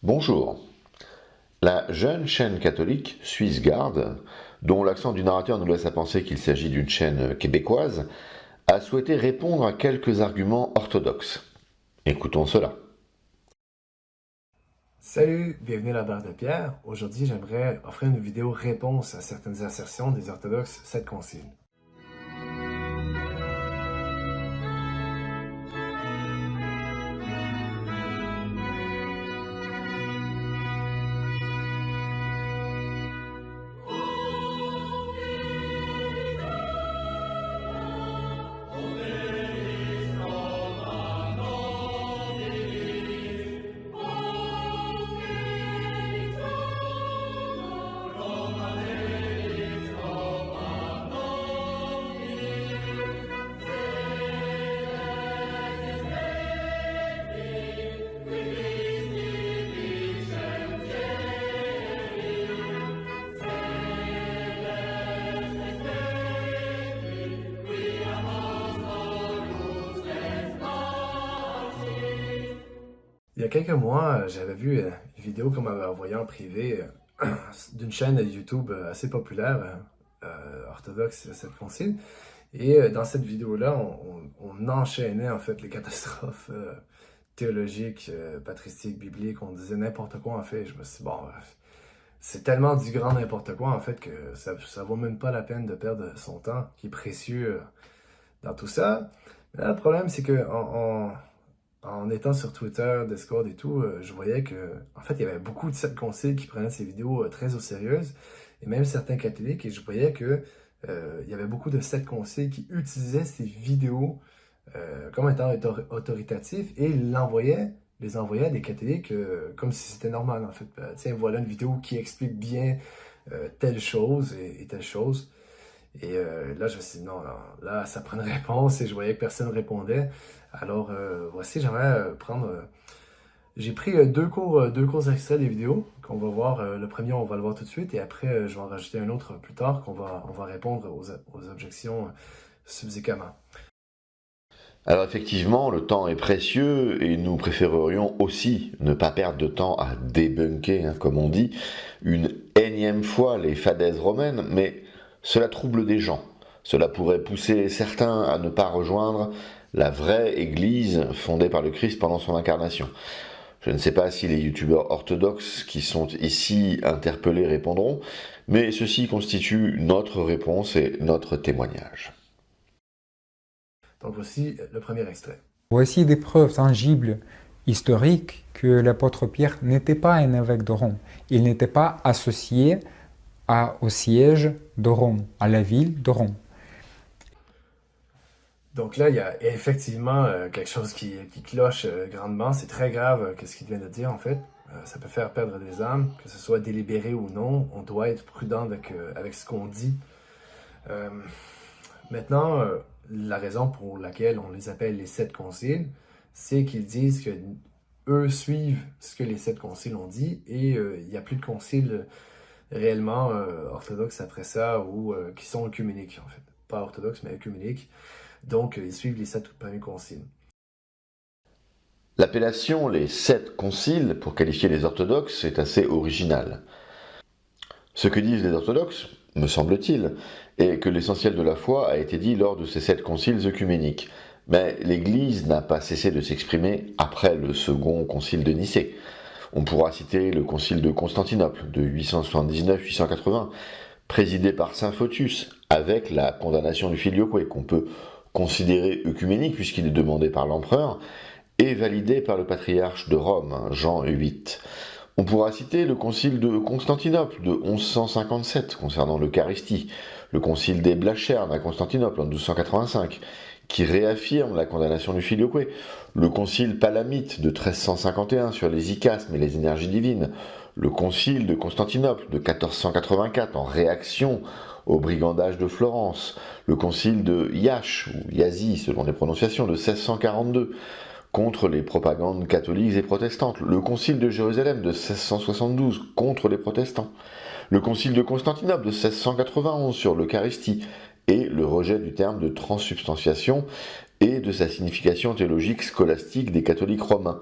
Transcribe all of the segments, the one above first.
Bonjour. La jeune chaîne catholique SwissGuard, dont l'accent du narrateur nous laisse à penser qu'il s'agit d'une chaîne québécoise, a souhaité répondre à quelques arguments orthodoxes. Écoutons cela. Salut, bienvenue à la barre de pierre. Aujourd'hui, j'aimerais offrir une vidéo réponse à certaines assertions des orthodoxes 7 conciles. Il y a quelques mois, j'avais vu une vidéo qu'on m'avait envoyée en privé d'une chaîne YouTube assez populaire, orthodoxe 7 conciles. Et dans cette vidéo-là, on enchaînait en fait les catastrophes théologiques, patristiques, bibliques. On disait n'importe quoi en fait. Je me suis dit, bon, c'est tellement du grand n'importe quoi en fait que ça vaut même pas la peine de perdre son temps qui est précieux dans tout ça. Mais là, le problème, c'est que en étant sur Twitter, Discord et tout, je voyais que, en fait, il y avait beaucoup de 7 conciles qui prenaient ces vidéos très au sérieux, et même certains catholiques, et je voyais que il y avait beaucoup de 7 conciles qui utilisaient ces vidéos comme étant autoritatifs et les envoyaient à des catholiques comme si c'était normal, en fait. Tiens, voilà une vidéo qui explique bien telle chose et telle chose. Et là, je me suis dit, non, là, ça prend une réponse et je voyais que personne ne répondait. Alors, voici, j'aimerais prendre. J'ai pris deux courts extraits des vidéos qu'on va voir. Le premier, on va le voir tout de suite et après, je vais en rajouter un autre plus tard on va répondre aux objections subséquemment. Alors effectivement, le temps est précieux et nous préférerions aussi ne pas perdre de temps à débunker, comme on dit, une énième fois les fadaises romaines, mais cela trouble des gens. Cela pourrait pousser certains à ne pas rejoindre la vraie Église fondée par le Christ pendant son incarnation. Je ne sais pas si les youtubeurs orthodoxes qui sont ici interpellés répondront, mais ceci constitue notre réponse et notre témoignage. Donc, voici le premier extrait. Voici des preuves tangibles, historiques, que l'apôtre Pierre n'était pas un évêque de Rome. Il n'était pas associé au siège de Rome, à la ville de Rome. Donc là, il y a effectivement quelque chose qui cloche grandement. C'est très grave ce qu'il vient de dire, en fait. Ça peut faire perdre des âmes, que ce soit délibéré ou non. On doit être prudent avec ce qu'on dit. Euh, Maintenant, la raison pour laquelle on les appelle les 7 conciles, c'est qu'ils disent que eux suivent ce que les 7 conciles ont dit et il n'y a plus de conciles réellement orthodoxes après ça ou qui sont œcuméniques, en fait. Pas orthodoxes, mais œcuméniques. Donc, ils suivent les 7 premiers conciles. L'appellation les 7 conciles pour qualifier les orthodoxes est assez originale. Ce que disent les orthodoxes, me semble-t-il, est que l'essentiel de la foi a été dit lors de ces 7 conciles œcuméniques. Mais l'Église n'a pas cessé de s'exprimer après le second concile de Nicée. On pourra citer le concile de Constantinople de 879-880, présidé par saint Photius, avec la condamnation du filioque, qu'on peut considérer œcuménique puisqu'il est demandé par l'empereur, et validé par le patriarche de Rome, Jean VIII. On pourra citer le concile de Constantinople de 1157 concernant l'Eucharistie, le concile des Blachern à Constantinople en 1285, qui réaffirme la condamnation du filioque, le concile palamite de 1351 sur les icasmes et les énergies divines, le concile de Constantinople de 1484 en réaction au brigandage de Florence, le concile de Yash, ou Yazi selon les prononciations, de 1642, contre les propagandes catholiques et protestantes, le concile de Jérusalem de 1672 contre les protestants, le concile de Constantinople de 1691 sur l'Eucharistie et le rejet du terme de transsubstantiation et de sa signification théologique scolastique des catholiques romains.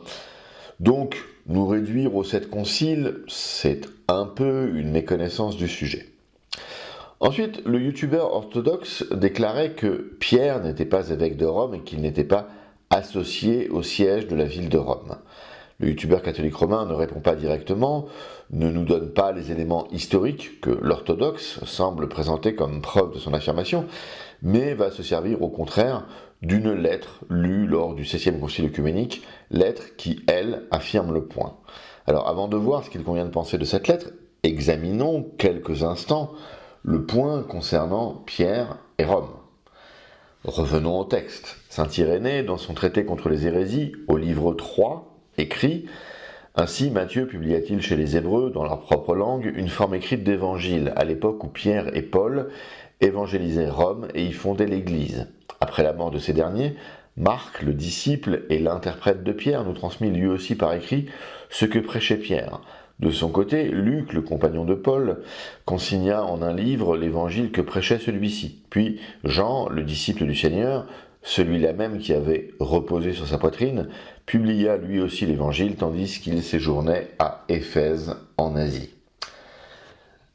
Donc, Nous réduire aux 7 conciles, c'est un peu une méconnaissance du sujet. Ensuite, le youtubeur orthodoxe déclarait que Pierre n'était pas évêque de Rome et qu'il n'était pas associé au siège de la ville de Rome. Le youtubeur catholique romain ne répond pas directement, ne nous donne pas les éléments historiques que l'orthodoxe semble présenter comme preuve de son affirmation, mais va se servir au contraire d'une lettre lue lors du 16e concile œcuménique, lettre qui, elle, affirme le point. Alors avant de voir ce qu'il convient de penser de cette lettre, examinons quelques instants le point concernant Pierre et Rome. Revenons au texte. Saint Irénée, dans son traité contre les hérésies, au livre 3, écrit « Ainsi Matthieu publia-t-il chez les Hébreux, dans leur propre langue, une forme écrite d'évangile, à l'époque où Pierre et Paul évangélisaient Rome et y fondaient l'Église. Après la mort de ces derniers, Marc, le disciple et l'interprète de Pierre, nous transmit lui aussi par écrit ce que prêchait Pierre. De son côté, Luc, le compagnon de Paul, consigna en un livre l'évangile que prêchait celui-ci. Puis Jean, le disciple du Seigneur, celui-là même qui avait reposé sur sa poitrine, publia lui aussi l'évangile tandis qu'il séjournait à Éphèse en Asie.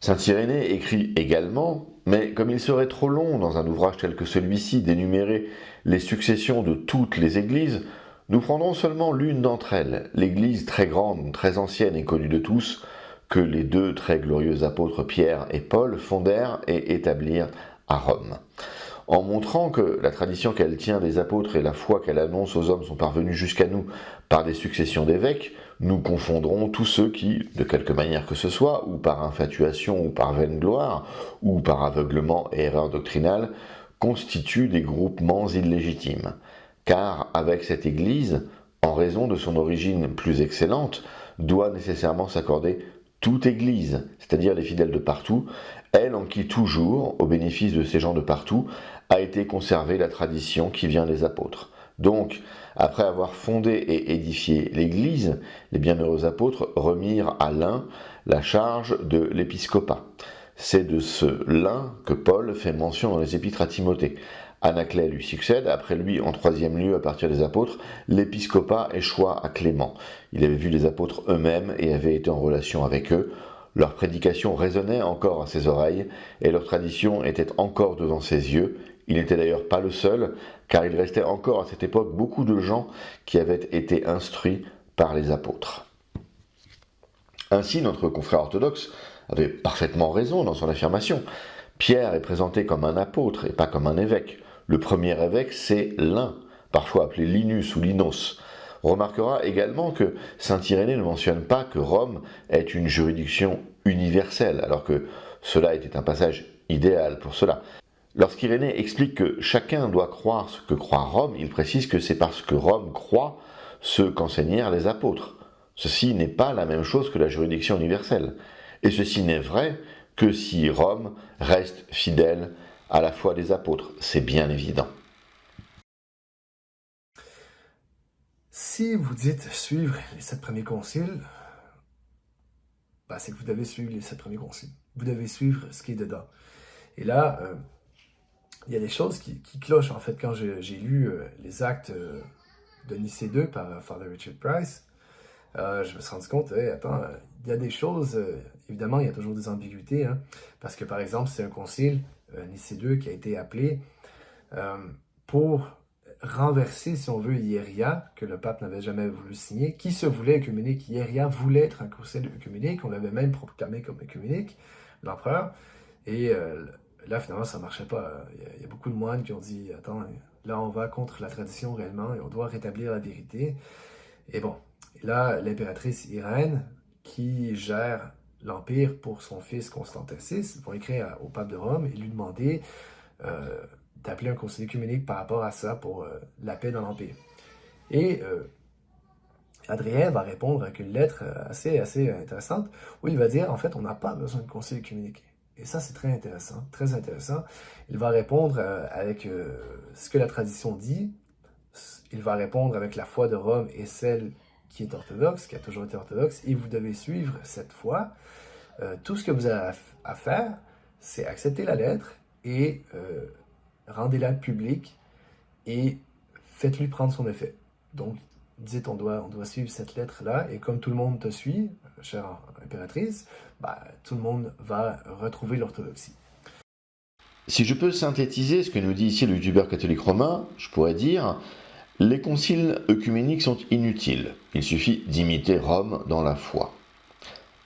Saint Irénée écrit également, mais comme il serait trop long dans un ouvrage tel que celui-ci d'énumérer les successions de toutes les églises, nous prendrons seulement l'une d'entre elles, l'église très grande, très ancienne et connue de tous, que les deux très glorieux apôtres Pierre et Paul fondèrent et établirent à Rome. En montrant que la tradition qu'elle tient des apôtres et la foi qu'elle annonce aux hommes sont parvenues jusqu'à nous par des successions d'évêques, nous confondrons tous ceux qui, de quelque manière que ce soit, ou par infatuation ou par vaine gloire, ou par aveuglement et erreur doctrinale, constituent des groupements illégitimes. Car avec cette Église, en raison de son origine plus excellente, doit nécessairement s'accorder toute Église, c'est-à-dire les fidèles de partout, elle en qui toujours, au bénéfice de ces gens de partout, a été conservée la tradition qui vient des apôtres. Donc, après avoir fondé et édifié l'Église, les bienheureux apôtres remirent à l'un la charge de l'épiscopat. C'est de ce l'un que Paul fait mention dans les épîtres à Timothée. Anaclet lui succède, après lui, en troisième lieu, à partir des apôtres, l'épiscopat échoit à Clément. Il avait vu les apôtres eux-mêmes et avait été en relation avec eux. Leur prédication résonnait encore à ses oreilles, et leur tradition était encore devant ses yeux. Il n'était d'ailleurs pas le seul, car il restait encore à cette époque beaucoup de gens qui avaient été instruits par les apôtres. Ainsi, notre confrère orthodoxe avait parfaitement raison dans son affirmation. Pierre est présenté comme un apôtre et pas comme un évêque. Le premier évêque, c'est l'un, parfois appelé Linus ou Linos. On remarquera également que saint Irénée ne mentionne pas que Rome est une juridiction universelle, alors que cela était un passage idéal pour cela. Lorsqu'Irénée explique que chacun doit croire ce que croit Rome, il précise que c'est parce que Rome croit ce qu'enseignèrent les apôtres. Ceci n'est pas la même chose que la juridiction universelle. Et ceci n'est vrai que si Rome reste fidèle à la foi des apôtres. C'est bien évident. Si vous dites suivre les 7 premiers conciles, c'est que vous devez suivre les 7 premiers conciles. Vous devez suivre ce qui est dedans. Et là, il y a des choses qui clochent, en fait, quand j'ai lu les actes de Nicée 2 par Father Richard Price. Je me suis rendu compte, attends, il y a des choses, évidemment, il y a toujours des ambiguïtés, hein, parce que, par exemple, c'est un concile, Nicée 2, qui a été appelé pour renverser, si on veut, Hieria, que le pape n'avait jamais voulu signer, qui se voulait œcuménique. Hieria voulait être un concile œcuménique, on l'avait même proclamé comme œcuménique, l'empereur, et là, finalement, ça ne marchait pas. Il y a beaucoup de moines qui ont dit, attends, là, on va contre la tradition réellement, et on doit rétablir la vérité. Et bon, et là, l'impératrice Irène, qui gère l'Empire pour son fils Constantin VI, vont écrire au pape de Rome et lui demander d'appeler un concile œcuménique par rapport à ça pour la paix dans l'Empire. Et Adrien va répondre avec une lettre assez intéressante où il va dire, en fait, on n'a pas besoin de concile œcuménique. Et ça, c'est très intéressant, très intéressant. Il va répondre avec ce que la tradition dit. Il va répondre avec la foi de Rome et celle qui est orthodoxe, qui a toujours été orthodoxe, et vous devez suivre cette foi. Tout ce que vous avez à faire, c'est accepter la lettre et rendez-la publique et faites-lui prendre son effet. Donc, dites on doit suivre cette lettre-là, et comme tout le monde te suit, chère impératrice, tout le monde va retrouver l'orthodoxie. Si je peux synthétiser ce que nous dit ici le youtubeur catholique romain, je pourrais dire: les conciles œcuméniques sont inutiles, il suffit d'imiter Rome dans la foi.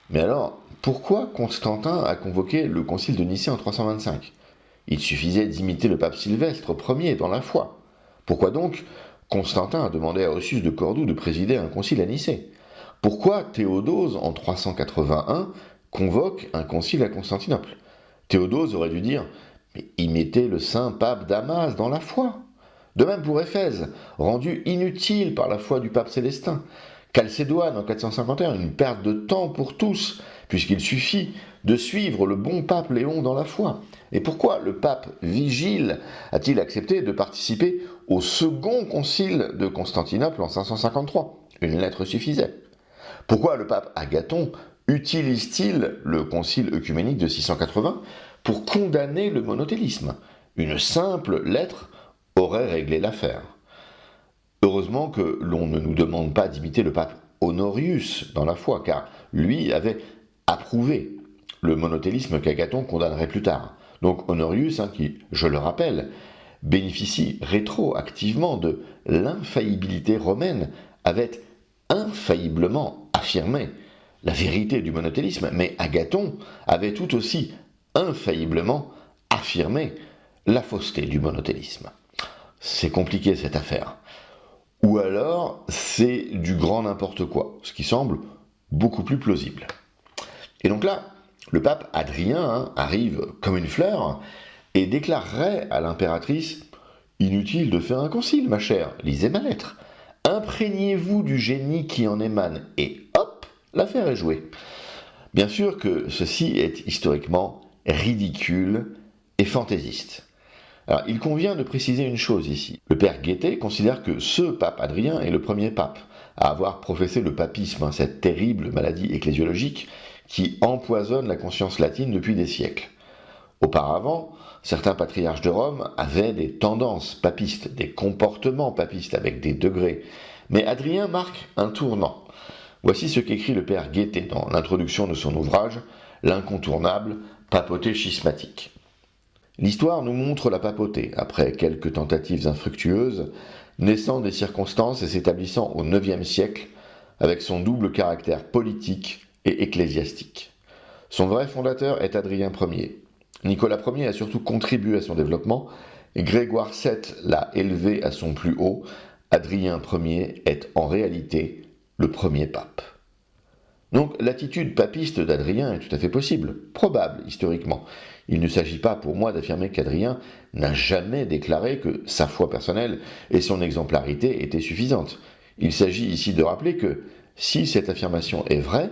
Mais alors, pourquoi Constantin a convoqué le concile de Nicée en 325 ? Il suffisait d'imiter le pape Sylvestre Ier dans la foi. Pourquoi donc Constantin a demandé à Ursus de Cordoue de présider un concile à Nicée ? Pourquoi Théodose, en 381, convoque un concile à Constantinople ? Théodose aurait dû dire: mais imitez le saint pape Damas dans la foi. De même pour Éphèse, rendu inutile par la foi du pape Célestin. Chalcédoine en 451, une perte de temps pour tous, puisqu'il suffit de suivre le bon pape Léon dans la foi. Et pourquoi le pape Vigile a-t-il accepté de participer au second concile de Constantinople en 553 ? Une lettre suffisait. Pourquoi le pape Agathon utilise-t-il le concile œcuménique de 680 pour condamner le monothélisme ? Une simple lettre aurait réglé l'affaire. Heureusement que l'on ne nous demande pas d'imiter le pape Honorius dans la foi, car lui avait approuvé le monothélisme qu'Agathon condamnerait plus tard. Donc Honorius, qui, je le rappelle, bénéficie rétroactivement de l'infaillibilité romaine, avait infailliblement affirmé la vérité du monothélisme, mais Agathon avait tout aussi infailliblement affirmé la fausseté du monothélisme. C'est compliqué cette affaire. Ou alors, c'est du grand n'importe quoi, ce qui semble beaucoup plus plausible. Et donc là, le pape Adrien arrive comme une fleur et déclarerait à l'impératrice: inutile de faire un concile, ma chère, lisez ma lettre. Imprégnez-vous du génie qui en émane, et hop, l'affaire est jouée. Bien sûr que ceci est historiquement ridicule et fantaisiste. Alors, il convient de préciser une chose ici. Le père Guettet considère que ce pape Adrien est le premier pape à avoir professé le papisme, cette terrible maladie ecclésiologique qui empoisonne la conscience latine depuis des siècles. Auparavant, certains patriarches de Rome avaient des tendances papistes, des comportements papistes avec des degrés. Mais Adrien marque un tournant. Voici ce qu'écrit le père Guettet dans l'introduction de son ouvrage « L'incontournable papauté schismatique ». L'histoire nous montre la papauté, après quelques tentatives infructueuses, naissant des circonstances et s'établissant au IXe siècle, avec son double caractère politique et ecclésiastique. Son vrai fondateur est Adrien Ier. Nicolas Ier a surtout contribué à son développement, et Grégoire VII l'a élevé à son plus haut. Adrien Ier est en réalité le premier pape. Donc l'attitude papiste d'Adrien est tout à fait possible, probable historiquement. Il ne s'agit pas pour moi d'affirmer qu'Adrien n'a jamais déclaré que sa foi personnelle et son exemplarité étaient suffisantes. Il s'agit ici de rappeler que si cette affirmation est vraie,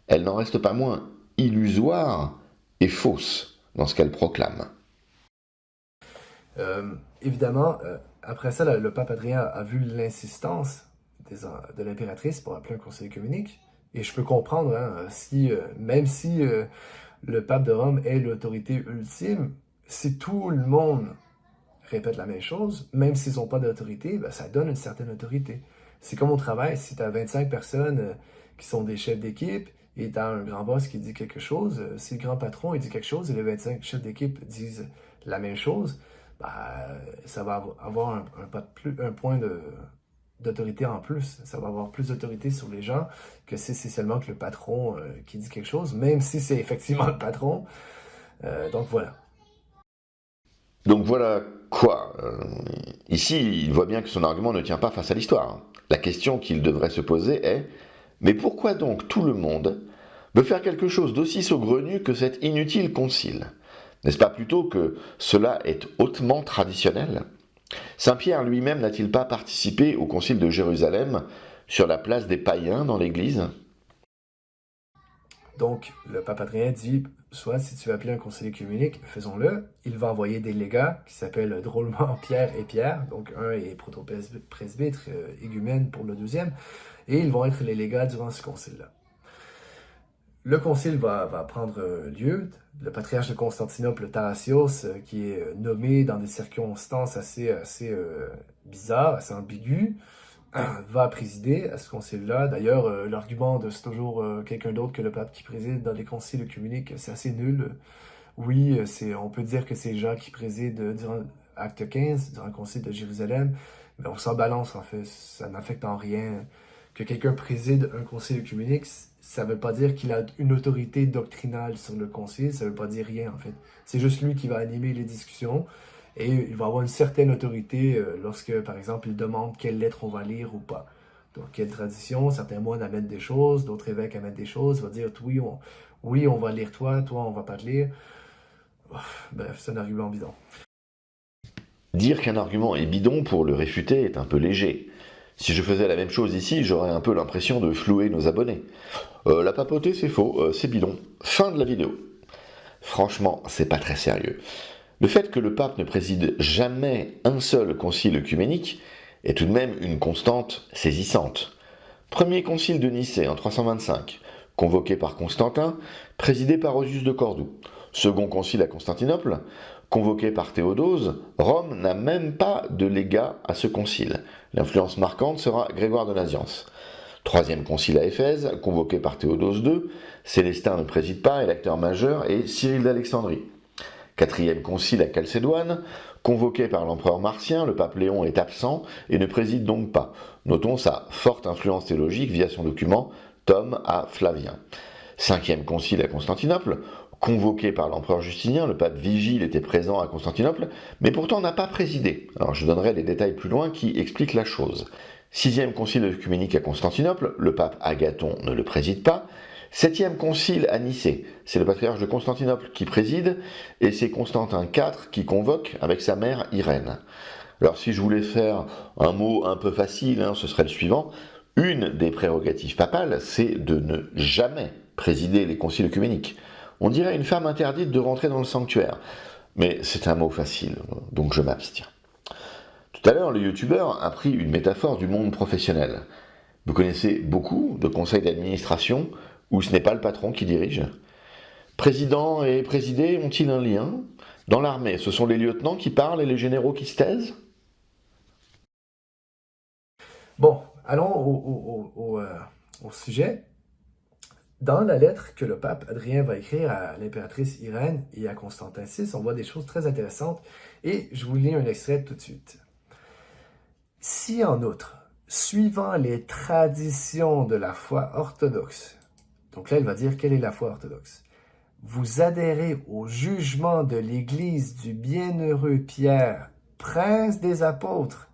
elle n'en reste pas moins illusoire et fausse dans ce qu'elle proclame. Évidemment, après ça, le pape Adrien a vu l'insistance de l'impératrice pour appeler un conseil œcuménique. Et je peux comprendre, même si le pape de Rome est l'autorité ultime, si tout le monde répète la même chose, même s'ils n'ont pas d'autorité, ça donne une certaine autorité. C'est comme au travail, si tu as 25 personnes qui sont des chefs d'équipe, et tu as un grand boss qui dit quelque chose, si le grand patron il dit quelque chose et les 25 chefs d'équipe disent la même chose, ça va avoir un point d'autorité en plus. Ça va avoir plus d'autorité sur les gens que si c'est seulement que le patron qui dit quelque chose, même si c'est effectivement le patron. Donc voilà. Donc voilà quoi. Ici, il voit bien que son argument ne tient pas face à l'histoire. La question qu'il devrait se poser est: mais pourquoi donc tout le monde veut faire quelque chose d'aussi saugrenu que cet inutile concile ? N'est-ce pas plutôt que cela est hautement traditionnel ? Saint Pierre lui-même n'a-t-il pas participé au concile de Jérusalem sur la place des païens dans l'Église ? Donc, le pape Adrien dit, soit si tu veux appeler un concile œcuménique, faisons-le. Il va envoyer des légats qui s'appellent drôlement Pierre et Pierre. Donc, un est protopresbytre, égumène pour le deuxième. Et ils vont être les légats durant ce concile-là. Le concile va prendre lieu. Le patriarche de Constantinople, Tarasios, qui est nommé dans des circonstances assez bizarres, assez ambiguës, va présider à ce concile-là. D'ailleurs, l'argument de c'est toujours quelqu'un d'autre que le pape qui préside dans les conciles œcuméniques, c'est assez nul. Oui, on peut dire que c'est Jean qui préside durant Acte 15, durant le concile de Jérusalem, mais on s'en balance en fait, ça n'affecte en rien. Que quelqu'un préside un concile œcuménique, ça ne veut pas dire qu'il a une autorité doctrinale sur le concile, ça ne veut pas dire rien en fait. C'est juste lui qui va animer les discussions et il va avoir une certaine autorité lorsque, par exemple, il demande quelle lettre on va lire ou pas. Donc, quelle tradition, certains moines amènent des choses, d'autres évêques amènent des choses, il va dire oui, on va lire toi, on va pas te lire. Bref, c'est un argument bidon. Dire qu'un argument est bidon pour le réfuter est un peu léger. Si je faisais la même chose ici, j'aurais un peu l'impression de flouer nos abonnés. La papauté, c'est faux, c'est bidon. Fin de la vidéo. Franchement, c'est pas très sérieux. Le fait que le pape ne préside jamais un seul concile œcuménique est tout de même une constante saisissante. Premier concile de Nicée en 325, convoqué par Constantin, présidé par Osius de Cordoue. Second concile à Constantinople, convoqué par Théodose, Rome n'a même pas de légat à ce concile. L'influence marquante sera Grégoire de Nazianze. Troisième concile à Éphèse, convoqué par Théodose II, Célestin ne préside pas et l'acteur majeur est Cyril d'Alexandrie. Quatrième concile à Chalcédoine, convoqué par l'empereur Martien, le pape Léon est absent et ne préside donc pas. Notons sa forte influence théologique via son document Tome à Flavien. Cinquième concile à Constantinople, convoqué par l'empereur Justinien, le pape Vigile était présent à Constantinople, mais pourtant n'a pas présidé. Alors je donnerai des détails plus loin qui expliquent la chose. Sixième concile œcuménique à Constantinople, le pape Agathon ne le préside pas. Septième concile à Nicée, c'est le patriarche de Constantinople qui préside, et c'est Constantin IV qui convoque avec sa mère Irène. Alors si je voulais faire un mot un peu facile, ce serait le suivant. Une des prérogatives papales, c'est de ne jamais présider les conciles œcuméniques. On dirait une femme interdite de rentrer dans le sanctuaire. Mais c'est un mot facile, donc je m'abstiens. Tout à l'heure, le youtubeur a pris une métaphore du monde professionnel. Vous connaissez beaucoup de conseils d'administration où ce n'est pas le patron qui dirige. Président et présidé ont-ils un lien? Dans l'armée, ce sont les lieutenants qui parlent et les généraux qui se taisent? Bon, allons au sujet. Dans la lettre que le pape Adrien va écrire à l'impératrice Irène et à Constantin VI, on voit des choses très intéressantes et je vous lis un extrait tout de suite. Si en outre, suivant les traditions de la foi orthodoxe, donc là il va dire quelle est la foi orthodoxe, vous adhérez au jugement de l'Église du bienheureux Pierre, prince des apôtres,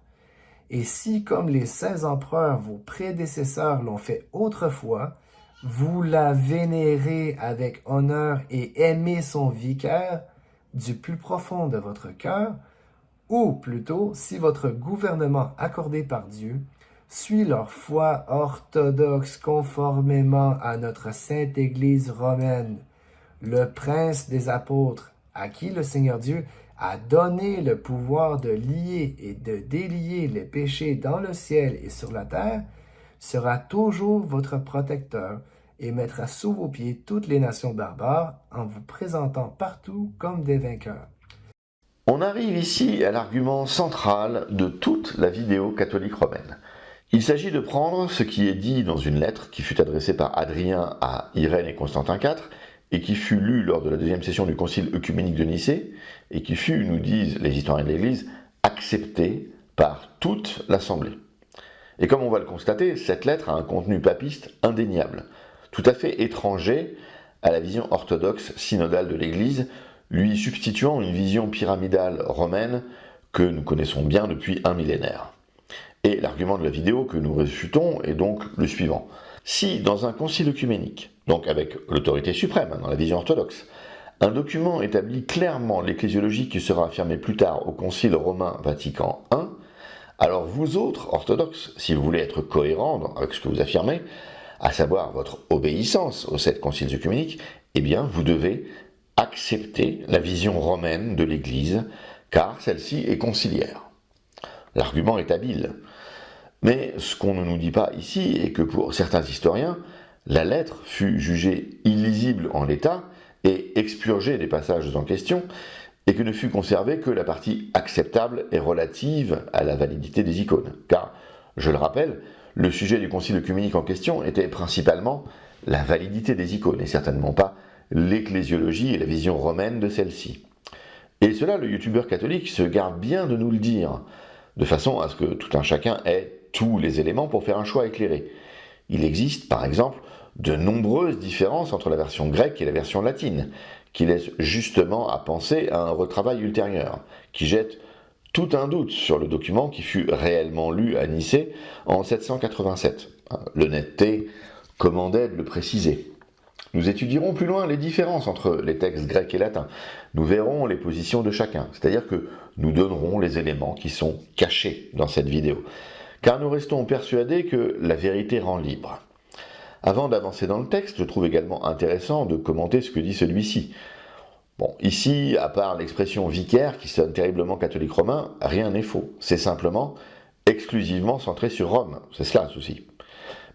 et si comme les saints empereurs vos prédécesseurs l'ont fait autrefois, vous la vénérez avec honneur et aimez son vicaire du plus profond de votre cœur, ou plutôt, si votre gouvernement accordé par Dieu suit leur foi orthodoxe conformément à notre sainte Église romaine, le prince des apôtres, à qui le Seigneur Dieu a donné le pouvoir de lier et de délier les péchés dans le ciel et sur la terre, sera toujours votre protecteur et mettra sous vos pieds toutes les nations barbares en vous présentant partout comme des vainqueurs. On arrive ici à l'argument central de toute la vidéo catholique romaine. Il s'agit de prendre ce qui est dit dans une lettre qui fut adressée par Adrien à Irène et Constantin IV et qui fut lue lors de la deuxième session du concile œcuménique de Nicée et qui fut, nous disent les historiens de l'Église, acceptée par toute l'Assemblée. Et comme on va le constater, cette lettre a un contenu papiste indéniable, tout à fait étranger à la vision orthodoxe synodale de l'Église, lui substituant une vision pyramidale romaine que nous connaissons bien depuis un millénaire. Et l'argument de la vidéo que nous réfutons est donc le suivant. Si dans un concile œcuménique, donc avec l'autorité suprême dans la vision orthodoxe, un document établit clairement l'ecclésiologie qui sera affirmée plus tard au concile romain Vatican I, alors vous autres orthodoxes, si vous voulez être cohérents avec ce que vous affirmez, à savoir votre obéissance aux 7 conciles œcuméniques, eh bien vous devez accepter la vision romaine de l'Église, car celle-ci est conciliaire. L'argument est habile. Mais ce qu'on ne nous dit pas ici est que pour certains historiens, la lettre fut jugée illisible en l'état et expurgée des passages en question, et que ne fut conservée que la partie acceptable et relative à la validité des icônes. Car Je le rappelle, le sujet du concile œcuménique en question était principalement la validité des icônes, et certainement pas l'ecclésiologie et la vision romaine de celle-ci. Et cela, le youtubeur catholique se garde bien de nous le dire, de façon à ce que tout un chacun ait tous les éléments pour faire un choix éclairé. Il existe, par exemple, de nombreuses différences entre la version grecque et la version latine, qui laissent justement à penser à un retravail ultérieur, qui jette tout un doute sur le document qui fut réellement lu à Nicée en 787. L'honnêteté commandait de le préciser. Nous étudierons plus loin les différences entre les textes grecs et latins. Nous verrons les positions de chacun, c'est-à-dire que nous donnerons les éléments qui sont cachés dans cette vidéo, car nous restons persuadés que la vérité rend libre. Avant d'avancer dans le texte, je trouve également intéressant de commenter ce que dit celui-ci. Bon, ici, à part l'expression vicaire qui sonne terriblement catholique romain, rien n'est faux. C'est simplement exclusivement centré sur Rome. C'est cela le souci.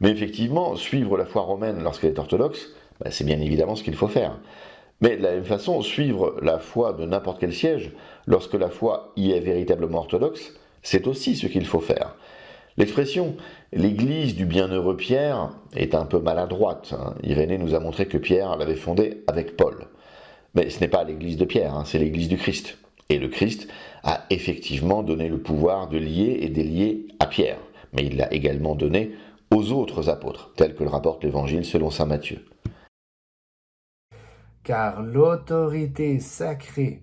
Mais effectivement, suivre la foi romaine lorsqu'elle est orthodoxe, c'est bien évidemment ce qu'il faut faire. Mais de la même façon, suivre la foi de n'importe quel siège, lorsque la foi y est véritablement orthodoxe, c'est aussi ce qu'il faut faire. L'expression « l'église du bienheureux Pierre » est un peu maladroite. Irénée nous a montré que Pierre l'avait fondée avec Paul. Mais ce n'est pas l'église de Pierre, c'est l'église du Christ. Et le Christ a effectivement donné le pouvoir de lier et délier à Pierre. Mais il l'a également donné aux autres apôtres, tel que le rapporte l'Évangile selon saint Matthieu. Car l'autorité sacrée,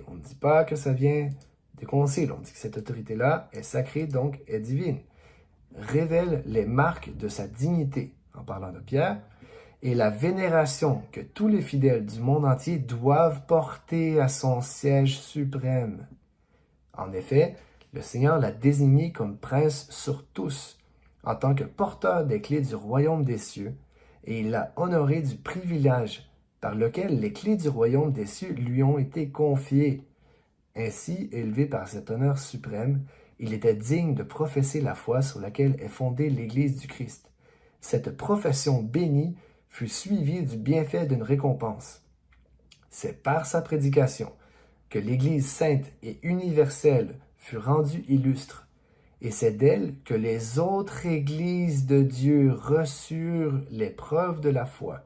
on ne dit pas que ça vient des conciles, on dit que cette autorité-là est sacrée, donc est divine, révèle les marques de sa dignité, en parlant de Pierre, et la vénération que tous les fidèles du monde entier doivent porter à son siège suprême. En effet, le Seigneur l'a désigné comme prince sur tous, en tant que porteur des clés du royaume des cieux, et il l'a honoré du privilège par lequel les clés du royaume des cieux lui ont été confiées. Ainsi, élevé par cet honneur suprême, il était digne de professer la foi sur laquelle est fondée l'Église du Christ. Cette profession bénie fut suivie du bienfait d'une récompense. C'est par sa prédication que l'Église sainte et universelle fut rendue illustre, et c'est d'elle que les autres Églises de Dieu reçurent les preuves de la foi.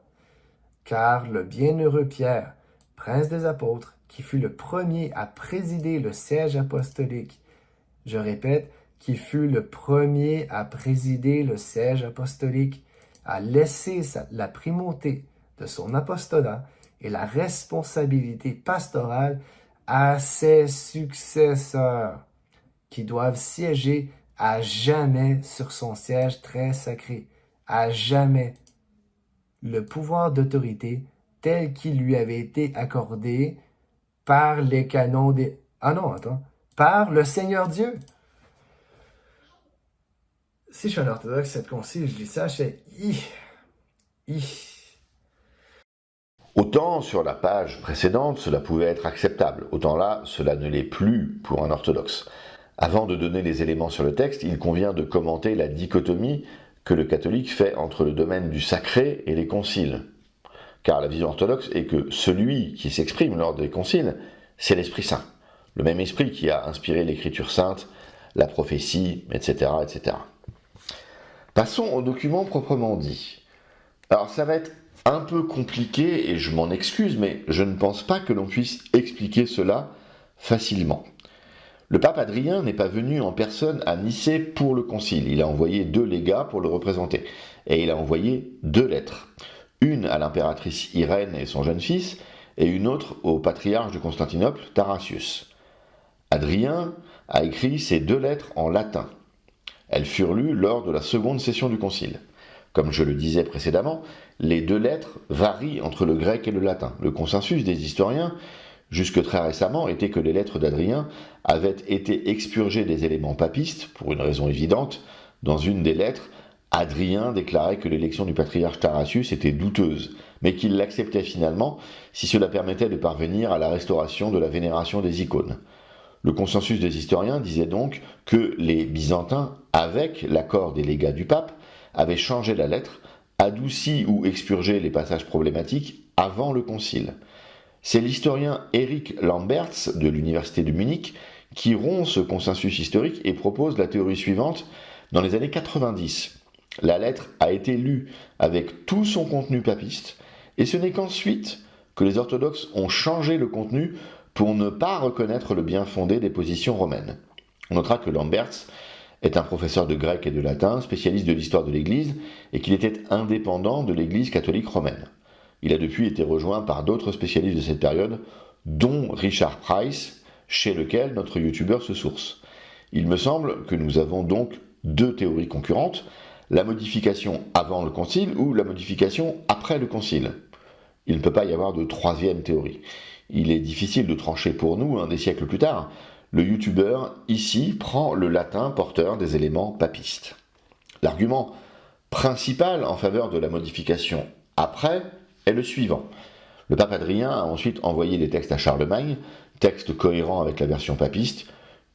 Car le bienheureux Pierre, prince des apôtres, qui fut le premier à présider le siège apostolique, je répète, qui fut le premier à présider le siège apostolique, a laissé la primauté de son apostolat et la responsabilité pastorale à ses successeurs, qui doivent siéger à jamais sur son siège très sacré, à jamais. Le pouvoir d'autorité tel qu'il lui avait été accordé par les canons des... par le Seigneur Dieu. Si je suis un orthodoxe, cette concile, je lis ça, je fais Autant sur la page précédente, cela pouvait être acceptable, autant là, cela ne l'est plus pour un orthodoxe. Avant de donner les éléments sur le texte, il convient de commenter la dichotomie que le catholique fait entre le domaine du sacré et les conciles. Car la vision orthodoxe est que celui qui s'exprime lors des conciles, c'est l'Esprit Saint, le même esprit qui a inspiré l'Écriture sainte, la prophétie, etc., etc. Passons au document proprement dit. Alors ça va être un peu compliqué et je m'en excuse, mais je ne pense pas que l'on puisse expliquer cela facilement. Le pape Adrien n'est pas venu en personne à Nicée pour le concile. Il a envoyé 2 légats pour le représenter. Et il a envoyé 2 lettres. Une à l'impératrice Irène et son jeune fils, et une autre au patriarche de Constantinople, Tarasius. Adrien a écrit ces 2 lettres en latin. Elles furent lues lors de la seconde session du concile. Comme je le disais précédemment, les 2 lettres varient entre le grec et le latin. Le consensus des historiens, jusque très récemment, était que les lettres d'Adrien avaient été expurgées des éléments papistes, pour une raison évidente. Dans une des lettres, Adrien déclarait que l'élection du patriarche Tarasius était douteuse, mais qu'il l'acceptait finalement si cela permettait de parvenir à la restauration de la vénération des icônes. Le consensus des historiens disait donc que les Byzantins, avec l'accord des légats du pape, avaient changé la lettre, adouci ou expurgé les passages problématiques avant le concile. C'est l'historien Eric Lamberts de l'université de Munich qui rompt ce consensus historique et propose la théorie suivante dans les années 90. La lettre a été lue avec tout son contenu papiste, et ce n'est qu'ensuite que les orthodoxes ont changé le contenu pour ne pas reconnaître le bien fondé des positions romaines. On notera que Lamberts est un professeur de grec et de latin, spécialiste de l'histoire de l'Église, et qu'il était indépendant de l'Église catholique romaine. Il a depuis été rejoint par d'autres spécialistes de cette période, dont Richard Price, chez lequel notre youtubeur se source. Il me semble que nous avons donc deux théories concurrentes, la modification avant le concile ou la modification après le concile. Il ne peut pas y avoir de troisième théorie. Il est difficile de trancher pour nous, des siècles plus tard. Le youtubeur, ici, prend le latin porteur des éléments papistes. L'argument principal en faveur de la modification après est le suivant. Le pape Adrien a ensuite envoyé des textes à Charlemagne, textes cohérents avec la version papiste.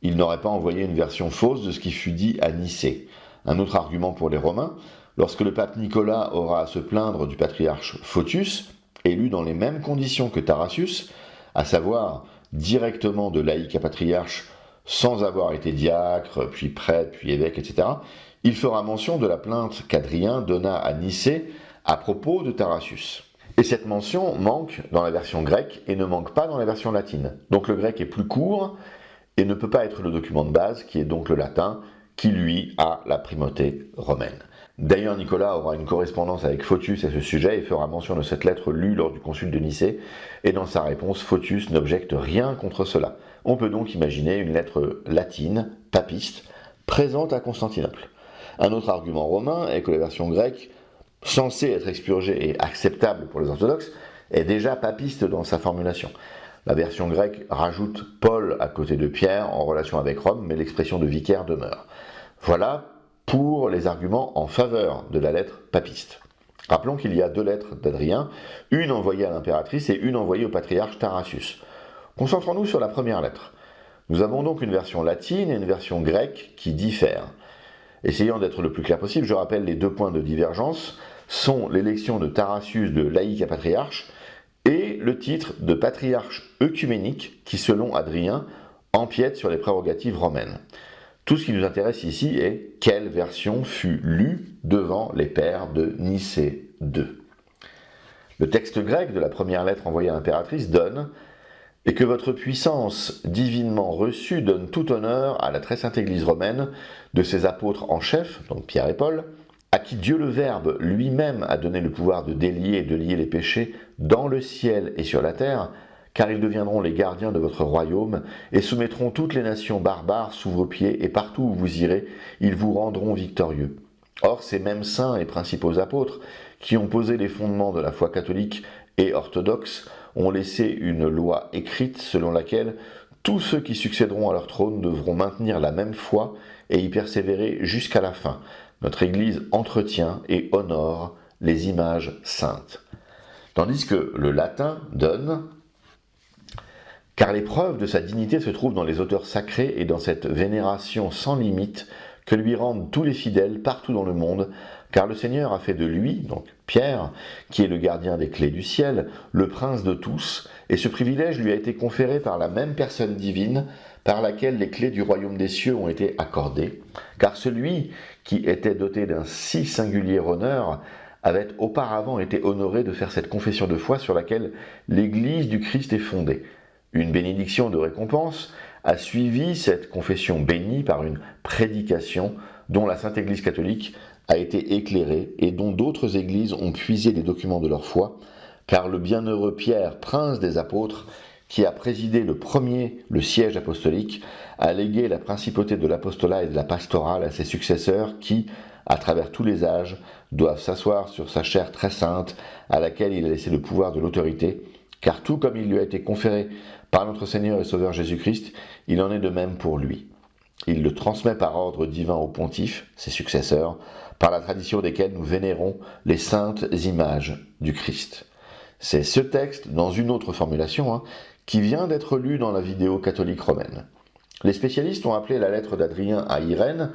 Il n'aurait pas envoyé une version fausse de ce qui fut dit à Nicée. Un autre argument pour les Romains, lorsque le pape Nicolas aura à se plaindre du patriarche Photius, élu dans les mêmes conditions que Tarasius, à savoir directement de laïc à patriarche sans avoir été diacre, puis prêtre, puis évêque, etc., il fera mention de la plainte qu'Adrien donna à Nicée à propos de Tarasius. Et cette mention manque dans la version grecque et ne manque pas dans la version latine. Donc le grec est plus court et ne peut pas être le document de base, qui est donc le latin, qui lui a la primauté romaine. D'ailleurs, Nicolas aura une correspondance avec Photius à ce sujet et fera mention de cette lettre lue lors du concile de Nicée, et dans sa réponse, Photius n'objecte rien contre cela. On peut donc imaginer une lettre latine, papiste, présente à Constantinople. Un autre argument romain est que la version grecque, censée être expurgée et acceptable pour les orthodoxes, est déjà papiste dans sa formulation. La version grecque rajoute Paul à côté de Pierre en relation avec Rome, mais l'expression de vicaire demeure. Voilà pour les arguments en faveur de la lettre papiste. Rappelons qu'il y a deux lettres d'Adrien, une envoyée à l'impératrice et une envoyée au patriarche Tarasius. Concentrons-nous sur la première lettre. Nous avons donc une version latine et une version grecque qui diffèrent. Essayant d'être le plus clair possible, je rappelle les deux points de divergence sont l'élection de Tarasius de laïc à patriarche et le titre de patriarche œcuménique qui, selon Adrien, empiète sur les prérogatives romaines. Tout ce qui nous intéresse ici est quelle version fut lue devant les pairs de Nicée II. Le texte grec de la première lettre envoyée à l'impératrice donne « Et que votre puissance divinement reçue donne tout honneur à la très sainte Église romaine, de ses apôtres en chef, donc Pierre et Paul, à qui Dieu le Verbe lui-même a donné le pouvoir de délier et de lier les péchés dans le ciel et sur la terre, car ils deviendront les gardiens de votre royaume et soumettront toutes les nations barbares sous vos pieds, et partout où vous irez, ils vous rendront victorieux. Or, ces mêmes saints et principaux apôtres, qui ont posé les fondements de la foi catholique et orthodoxe, ont laissé une loi écrite selon laquelle tous ceux qui succéderont à leur trône devront maintenir la même foi et y persévérer jusqu'à la fin. Notre Église entretient et honore les images saintes. » Tandis que le latin donne « Car les preuves de sa dignité se trouvent dans les auteurs sacrés et dans cette vénération sans limite que lui rendent tous les fidèles partout dans le monde, car le Seigneur a fait de lui, donc Pierre, qui est le gardien des clés du ciel, le prince de tous, et ce privilège lui a été conféré par la même personne divine par laquelle les clés du royaume des cieux ont été accordées, car celui qui était doté d'un si singulier honneur avait auparavant été honoré de faire cette confession de foi sur laquelle l'Église du Christ est fondée. Une bénédiction de récompense a suivi cette confession bénie par une prédication dont la Sainte Église catholique a été éclairée et dont d'autres églises ont puisé les documents de leur foi, car le bienheureux Pierre, prince des apôtres, qui a présidé le siège apostolique, a légué la principauté de l'apostolat et de la pastorale à ses successeurs qui, à travers tous les âges, doivent s'asseoir sur sa chair très sainte, à laquelle il a laissé le pouvoir de l'autorité, car tout comme il lui a été conféré par notre Seigneur et Sauveur Jésus-Christ, il en est de même pour lui. Il le transmet par ordre divin aux pontifes, ses successeurs, par la tradition desquels nous vénérons les saintes images du Christ. C'est ce texte, dans une autre formulation, qui vient d'être lu dans la vidéo catholique romaine. Les spécialistes ont appelé la lettre d'Adrien à Irène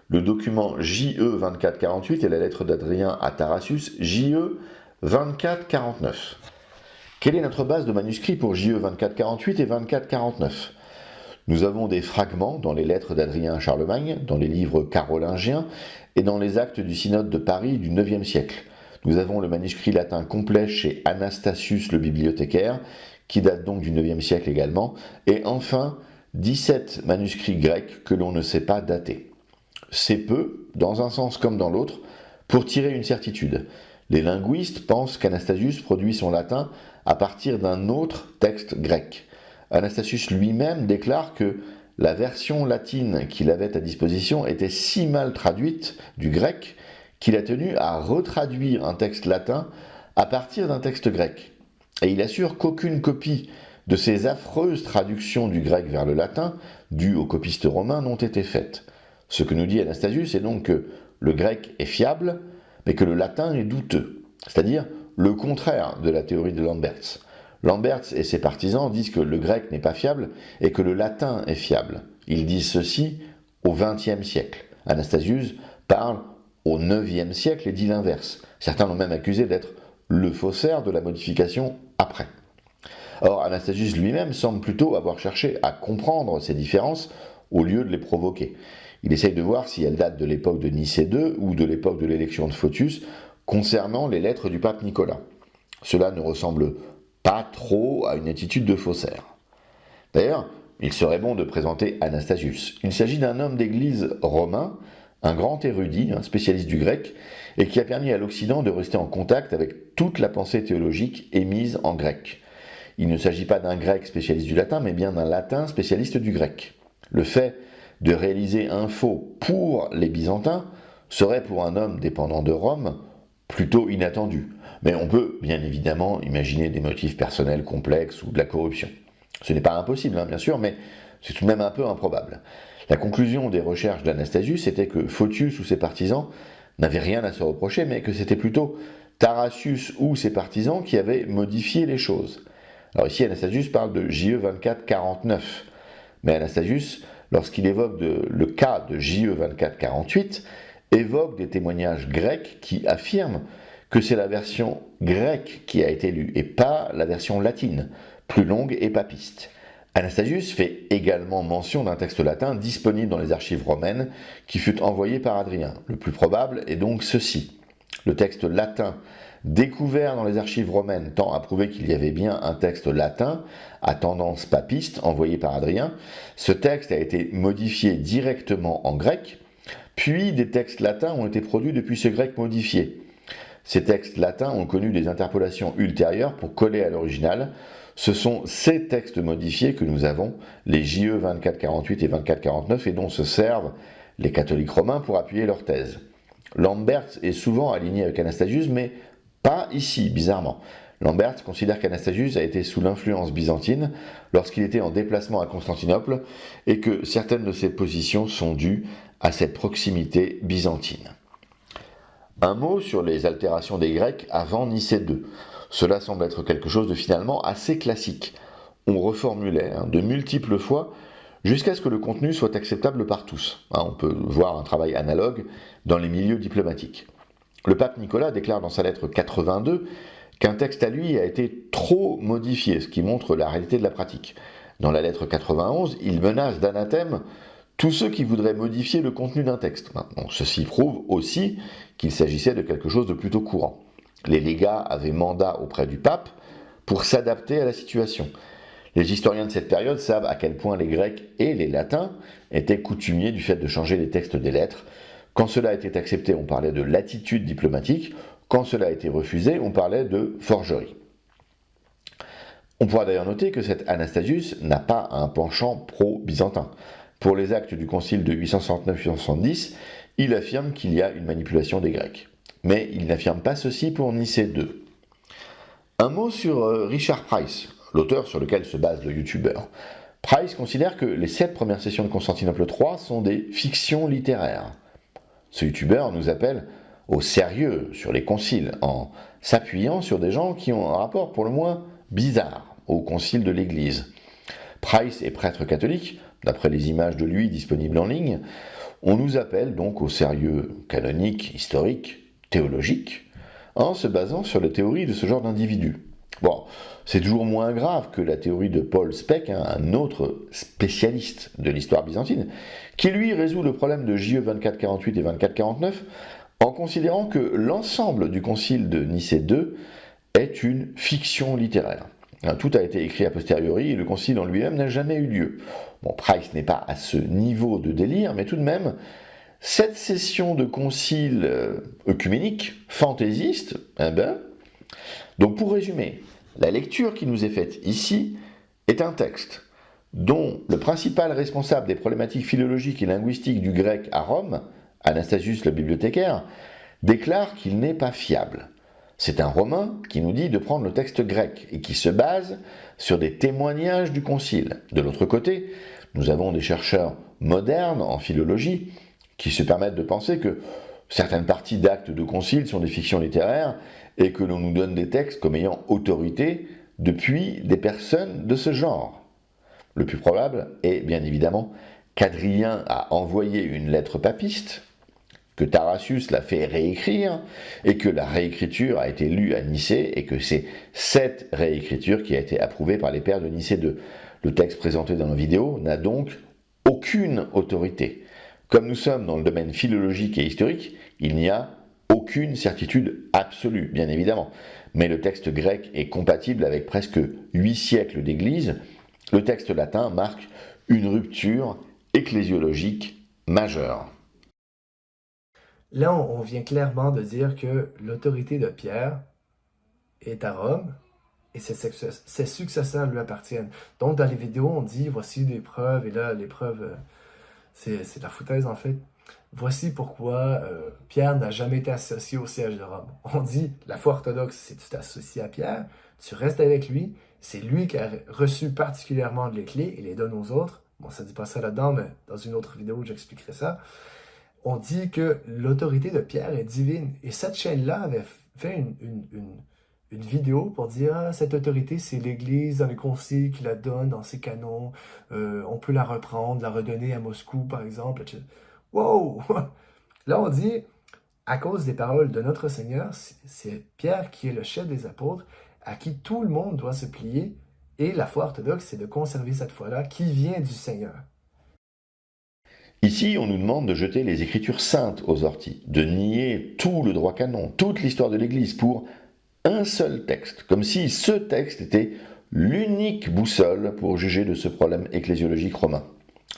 le document JE 2448 et la lettre d'Adrien à Tarasius JE 2449. Quelle est notre base de manuscrits pour JE 2448 et 2449 ? Nous avons des fragments dans les lettres d'Adrien à Charlemagne, dans les livres carolingiens et dans les actes du synode de Paris du IXe siècle. Nous avons le manuscrit latin complet chez Anastasius le bibliothécaire, qui date donc du IXe siècle également, et enfin 17 manuscrits grecs que l'on ne sait pas dater. C'est peu, dans un sens comme dans l'autre, pour tirer une certitude. Les linguistes pensent qu'Anastasius produit son latin à partir d'un autre texte grec. Anastasius lui-même déclare que la version latine qu'il avait à disposition était si mal traduite du grec qu'il a tenu à retraduire un texte latin à partir d'un texte grec. Et il assure qu'aucune copie de ces affreuses traductions du grec vers le latin, dues aux copistes romains, n'ont été faites. Ce que nous dit Anastasius, c'est donc que le grec est fiable, mais que le latin est douteux, c'est-à-dire le contraire de la théorie de Lambertz. Lambertz et ses partisans disent que le grec n'est pas fiable et que le latin est fiable. Ils disent ceci au XXe siècle. Anastasius parle au IXe siècle et dit l'inverse. Certains l'ont même accusé d'être le faussaire de la modification après. Or, Anastasius lui-même semble plutôt avoir cherché à comprendre ces différences au lieu de les provoquer. Il essaye de voir si elles datent de l'époque de Nicée II ou de l'époque de l'élection de Photius concernant les lettres du pape Nicolas. Cela ne ressemble pas trop à une attitude de faussaire. D'ailleurs, il serait bon de présenter Anastasius. Il s'agit d'un homme d'église romain, un grand érudit, un spécialiste du grec, et qui a permis à l'Occident de rester en contact avec toute la pensée théologique émise en grec. Il ne s'agit pas d'un grec spécialiste du latin, mais bien d'un latin spécialiste du grec. Le fait de réaliser un faux pour les Byzantins serait pour un homme dépendant de Rome plutôt inattendu. Mais on peut bien évidemment imaginer des motifs personnels complexes ou de la corruption. Ce n'est pas impossible, bien sûr, mais c'est tout de même un peu improbable. La conclusion des recherches d'Anastasius était que Photius ou ses partisans n'avaient rien à se reprocher, mais que c'était plutôt Tarasius ou ses partisans qui avaient modifié les choses. Alors ici, Anastasius parle de JE 2449, mais Anastasius, lorsqu'il évoque le cas de JE 2448, évoque des témoignages grecs qui affirment que c'est la version grecque qui a été lue et pas la version latine, plus longue et papiste. Anastasius fait également mention d'un texte latin disponible dans les archives romaines qui fut envoyé par Adrien. Le plus probable est donc ceci. Le texte latin découvert dans les archives romaines tend à prouver qu'il y avait bien un texte latin à tendance papiste envoyé par Adrien. Ce texte a été modifié directement en grec, puis des textes latins ont été produits depuis ce grec modifié. Ces textes latins ont connu des interpolations ultérieures pour coller à l'original. Ce sont ces textes modifiés que nous avons, les JE 2448 et 2449, et dont se servent les catholiques romains pour appuyer leur thèse. Lambertz est souvent aligné avec Anastasius, mais pas ici, bizarrement. Lambertz considère qu'Anastasius a été sous l'influence byzantine lorsqu'il était en déplacement à Constantinople et que certaines de ses positions sont dues à cette proximité byzantine. Un mot sur les altérations des Grecs avant Nicée II. Cela semble être quelque chose de finalement assez classique. On reformulait de multiples fois jusqu'à ce que le contenu soit acceptable par tous. On peut voir un travail analogue dans les milieux diplomatiques. Le pape Nicolas déclare dans sa lettre 82 qu'un texte à lui a été trop modifié, ce qui montre la réalité de la pratique. Dans la lettre 91, il menace d'anathème tous ceux qui voudraient modifier le contenu d'un texte. Donc, ceci prouve aussi qu'il s'agissait de quelque chose de plutôt courant. Les légats avaient mandat auprès du pape pour s'adapter à la situation. Les historiens de cette période savent à quel point les Grecs et les Latins étaient coutumiers du fait de changer les textes des lettres. Quand cela était accepté, on parlait de latitude diplomatique. Quand cela a été refusé, on parlait de forgerie. On pourra d'ailleurs noter que cet Anastasius n'a pas un penchant pro-byzantin. Pour les actes du concile de 869-870, il affirme qu'il y a une manipulation des Grecs. Mais il n'affirme pas ceci pour Nicée II. Un mot sur Richard Price, l'auteur sur lequel se base le youtubeur. Price considère que les 7 premières sessions de Constantinople III sont des fictions littéraires. Ce youtubeur nous appelle au sérieux sur les conciles en s'appuyant sur des gens qui ont un rapport pour le moins bizarre au concile de l'Église. Price est prêtre catholique, d'après les images de lui disponibles en ligne. On nous appelle donc au sérieux canonique, historique, théologique, en se basant sur les théories de ce genre d'individus. Bon, c'est toujours moins grave que la théorie de Paul Speck, un autre spécialiste de l'histoire byzantine, qui lui résout le problème de JE 2448 et 2449 en considérant que l'ensemble du concile de Nicée II est une fiction littéraire. Tout a été écrit a posteriori et le concile en lui-même n'a jamais eu lieu. Bon, Price n'est pas à ce niveau de délire, mais tout de même, cette session de concile œcuménique, fantaisiste, donc pour résumer, la lecture qui nous est faite ici est un texte dont le principal responsable des problématiques philologiques et linguistiques du grec à Rome, Anastasius le bibliothécaire, déclare qu'il n'est pas fiable. C'est un Romain qui nous dit de prendre le texte grec et qui se base sur des témoignages du concile. De l'autre côté, nous avons des chercheurs modernes en philologie qui se permettent de penser que certaines parties d'actes de concile sont des fictions littéraires et que l'on nous donne des textes comme ayant autorité depuis des personnes de ce genre. Le plus probable est bien évidemment qu'Adrien a envoyé une lettre papiste, que Tarasius l'a fait réécrire, et que la réécriture a été lue à Nicée, et que c'est cette réécriture qui a été approuvée par les pères de Nicée II. Le texte présenté dans la vidéo n'a donc aucune autorité. Comme nous sommes dans le domaine philologique et historique, il n'y a aucune certitude absolue, bien évidemment. Mais le texte grec est compatible avec presque 8 siècles d'Église. Le texte latin marque une rupture ecclésiologique majeure. Là, on vient clairement de dire que l'autorité de Pierre est à Rome et ses successeurs lui appartiennent. Donc, dans les vidéos, on dit, voici des preuves, et là, les preuves, c'est de la foutaise en fait. Voici pourquoi Pierre n'a jamais été associé au siège de Rome. On dit, la foi orthodoxe, c'est tu t'associes à Pierre, tu restes avec lui, c'est lui qui a reçu particulièrement les clés et les donne aux autres. Bon, ça ne dit pas ça là-dedans, mais dans une autre vidéo, j'expliquerai ça. On dit que l'autorité de Pierre est divine. Et cette chaîne-là avait fait une vidéo pour dire ah, cette autorité, c'est l'Église dans les conciles qui la donne dans ses canons. On peut la reprendre, la redonner à Moscou, par exemple, etc. Wow! Là, on dit, à cause des paroles de notre Seigneur, c'est Pierre qui est le chef des apôtres, à qui tout le monde doit se plier. Et la foi orthodoxe, c'est de conserver cette foi-là qui vient du Seigneur. Ici, on nous demande de jeter les Écritures saintes aux orties, de nier tout le droit canon, toute l'histoire de l'Église pour un seul texte, comme si ce texte était l'unique boussole pour juger de ce problème ecclésiologique romain.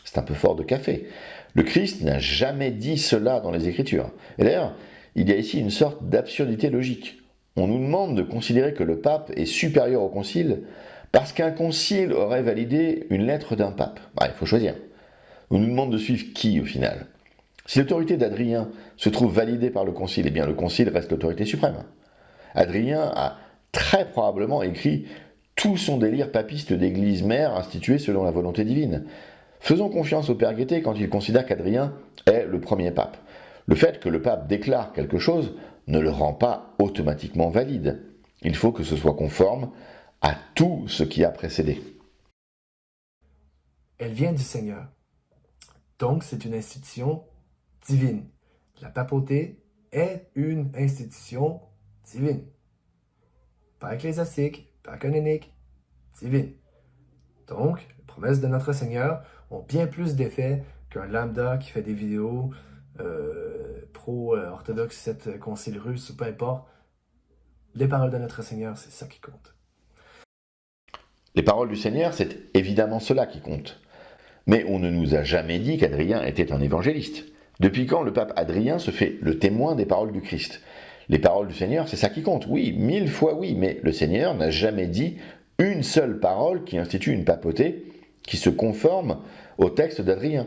C'est un peu fort de café. Le Christ n'a jamais dit cela dans les Écritures. Et d'ailleurs, il y a ici une sorte d'absurdité logique. On nous demande de considérer que le pape est supérieur au concile parce qu'un concile aurait validé une lettre d'un pape. Il faut choisir. On nous demande de suivre qui au final? Si l'autorité d'Adrien se trouve validée par le concile, eh bien le concile reste l'autorité suprême. Adrien a très probablement écrit tout son délire papiste d'église mère instituée selon la volonté divine. Faisons confiance au père Guettet quand il considère qu'Adrien est le premier pape. Le fait que le pape déclare quelque chose ne le rend pas automatiquement valide. Il faut que ce soit conforme à tout ce qui a précédé. Elle vient du Seigneur. Donc, c'est une institution divine. La papauté est une institution divine. Pas ecclésiastique, pas canonique, divine. Donc, les promesses de notre Seigneur ont bien plus d'effet qu'un lambda qui fait des vidéos pro-orthodoxe, cette concile russe ou peu importe. Les paroles de notre Seigneur, c'est ça qui compte. Les paroles du Seigneur, c'est évidemment cela qui compte. Mais on ne nous a jamais dit qu'Adrien était un évangéliste. Depuis quand le pape Adrien se fait le témoin des paroles du Christ? Les paroles du Seigneur, c'est ça qui compte. Oui, 1000 fois oui, mais le Seigneur n'a jamais dit une seule parole qui institue une papauté qui se conforme au texte d'Adrien.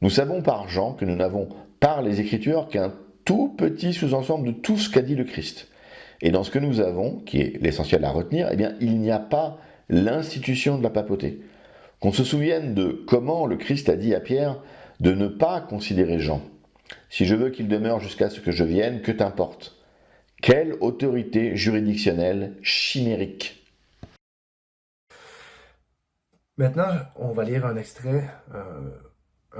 Nous savons par Jean que nous n'avons par les Écritures qu'un tout petit sous-ensemble de tout ce qu'a dit le Christ. Et dans ce que nous avons, qui est l'essentiel à retenir, eh bien, il n'y a pas l'institution de la papauté. Qu'on se souvienne de comment le Christ a dit à Pierre de ne pas considérer Jean. Si je veux qu'il demeure jusqu'à ce que je vienne, que t'importe? Quelle autorité juridictionnelle chimérique! Maintenant, on va lire un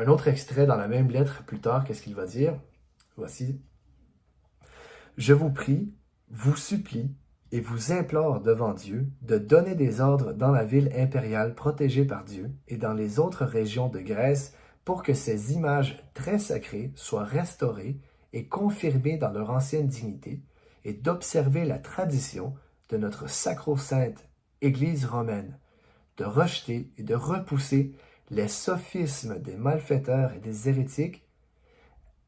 autre extrait dans la même lettre plus tard. Qu'est-ce qu'il va dire? Voici. Je vous prie, vous supplie, et vous implore devant Dieu de donner des ordres dans la ville impériale protégée par Dieu et dans les autres régions de Grèce pour que ces images très sacrées soient restaurées et confirmées dans leur ancienne dignité, et d'observer la tradition de notre sacro-sainte Église romaine, de rejeter et de repousser les sophismes des malfaiteurs et des hérétiques,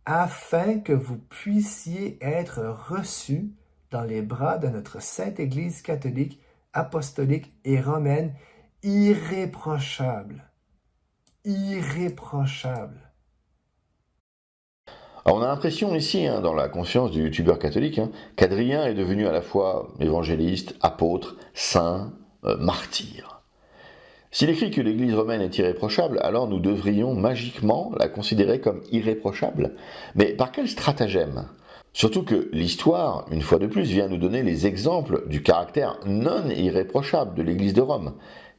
afin que vous puissiez être reçus dans les bras de notre sainte Église catholique, apostolique et romaine, irréprochable. Irréprochable. Alors on a l'impression ici, dans la conscience du youtubeur catholique, qu'Adrien est devenu à la fois évangéliste, apôtre, saint, martyr. S'il écrit que l'Église romaine est irréprochable, alors nous devrions magiquement la considérer comme irréprochable. Mais par quel stratagème ? Surtout que l'histoire, une fois de plus, vient nous donner les exemples du caractère non irréprochable de l'Église de Rome.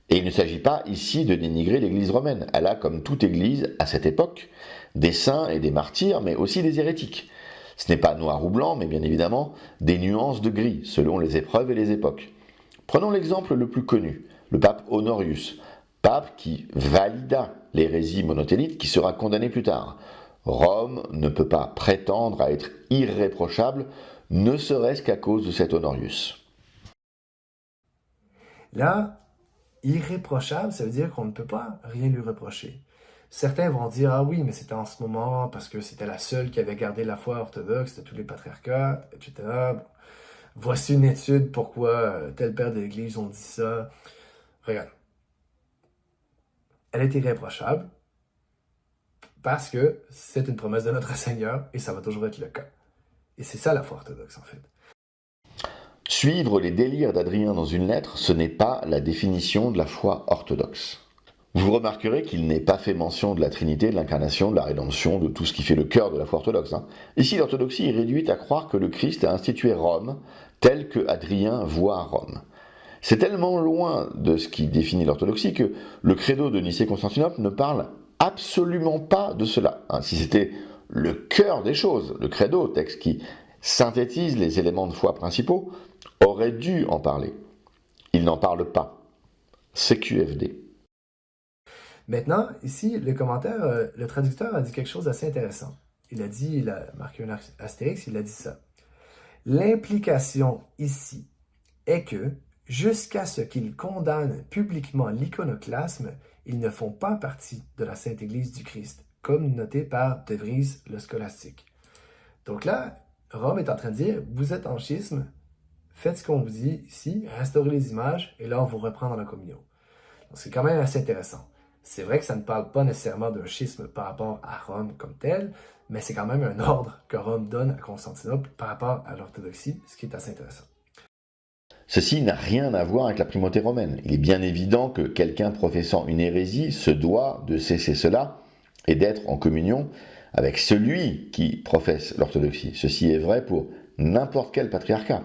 Et il ne s'agit pas ici de dénigrer l'Église romaine. Elle a, comme toute Église à cette époque, des saints et des martyrs, mais aussi des hérétiques. Ce n'est pas noir ou blanc, mais bien évidemment des nuances de gris, selon les épreuves et les époques. Prenons l'exemple le plus connu, le pape Honorius, pape qui valida l'hérésie monothénite qui sera condamnée plus tard. Rome ne peut pas prétendre à être irréprochable, ne serait-ce qu'à cause de cet Honorius. Là, irréprochable, ça veut dire qu'on ne peut pas rien lui reprocher. Certains vont dire, ah oui, mais c'était en ce moment parce que c'était la seule qui avait gardé la foi orthodoxe de tous les patriarcats, etc. Bon. Voici une étude pourquoi tel père de l'Église ont dit ça. Regarde. Elle est irréprochable parce que c'est une promesse de notre Seigneur et ça va toujours être le cas. Et c'est ça la foi orthodoxe en fait. Suivre les délires d'Adrien dans une lettre, ce n'est pas la définition de la foi orthodoxe. Vous remarquerez qu'il n'est pas fait mention de la Trinité, de l'incarnation, de la rédemption, de tout ce qui fait le cœur de la foi orthodoxe. Ici, l'orthodoxie est réduite à croire que le Christ a institué Rome tel que Adrien voit Rome. C'est tellement loin de ce qui définit l'orthodoxie que le credo de Nicée-Constantinople ne parle absolument pas de cela. Si c'était le cœur des choses, le credo, texte qui synthétise les éléments de foi principaux, aurait dû en parler. Il n'en parle pas. CQFD. Maintenant, ici, le commentaire, le traducteur a dit quelque chose d'assez intéressant. Il a marqué un astérix, il a dit ça. L'implication ici est que, jusqu'à ce qu'ils condamnent publiquement l'iconoclasme, ils ne font pas partie de la Sainte Église du Christ, comme noté par De Vries le scolastique. Donc là, Rome est en train de dire, vous êtes en schisme, faites ce qu'on vous dit ici, restaurez les images, et là on vous reprend dans la communion. Donc c'est quand même assez intéressant. C'est vrai que ça ne parle pas nécessairement d'un schisme par rapport à Rome comme tel, mais c'est quand même un ordre que Rome donne à Constantinople par rapport à l'orthodoxie, ce qui est assez intéressant. Ceci n'a rien à voir avec la primauté romaine. Il est bien évident que quelqu'un professant une hérésie se doit de cesser cela et d'être en communion avec celui qui professe l'orthodoxie. Ceci est vrai pour n'importe quel patriarcat.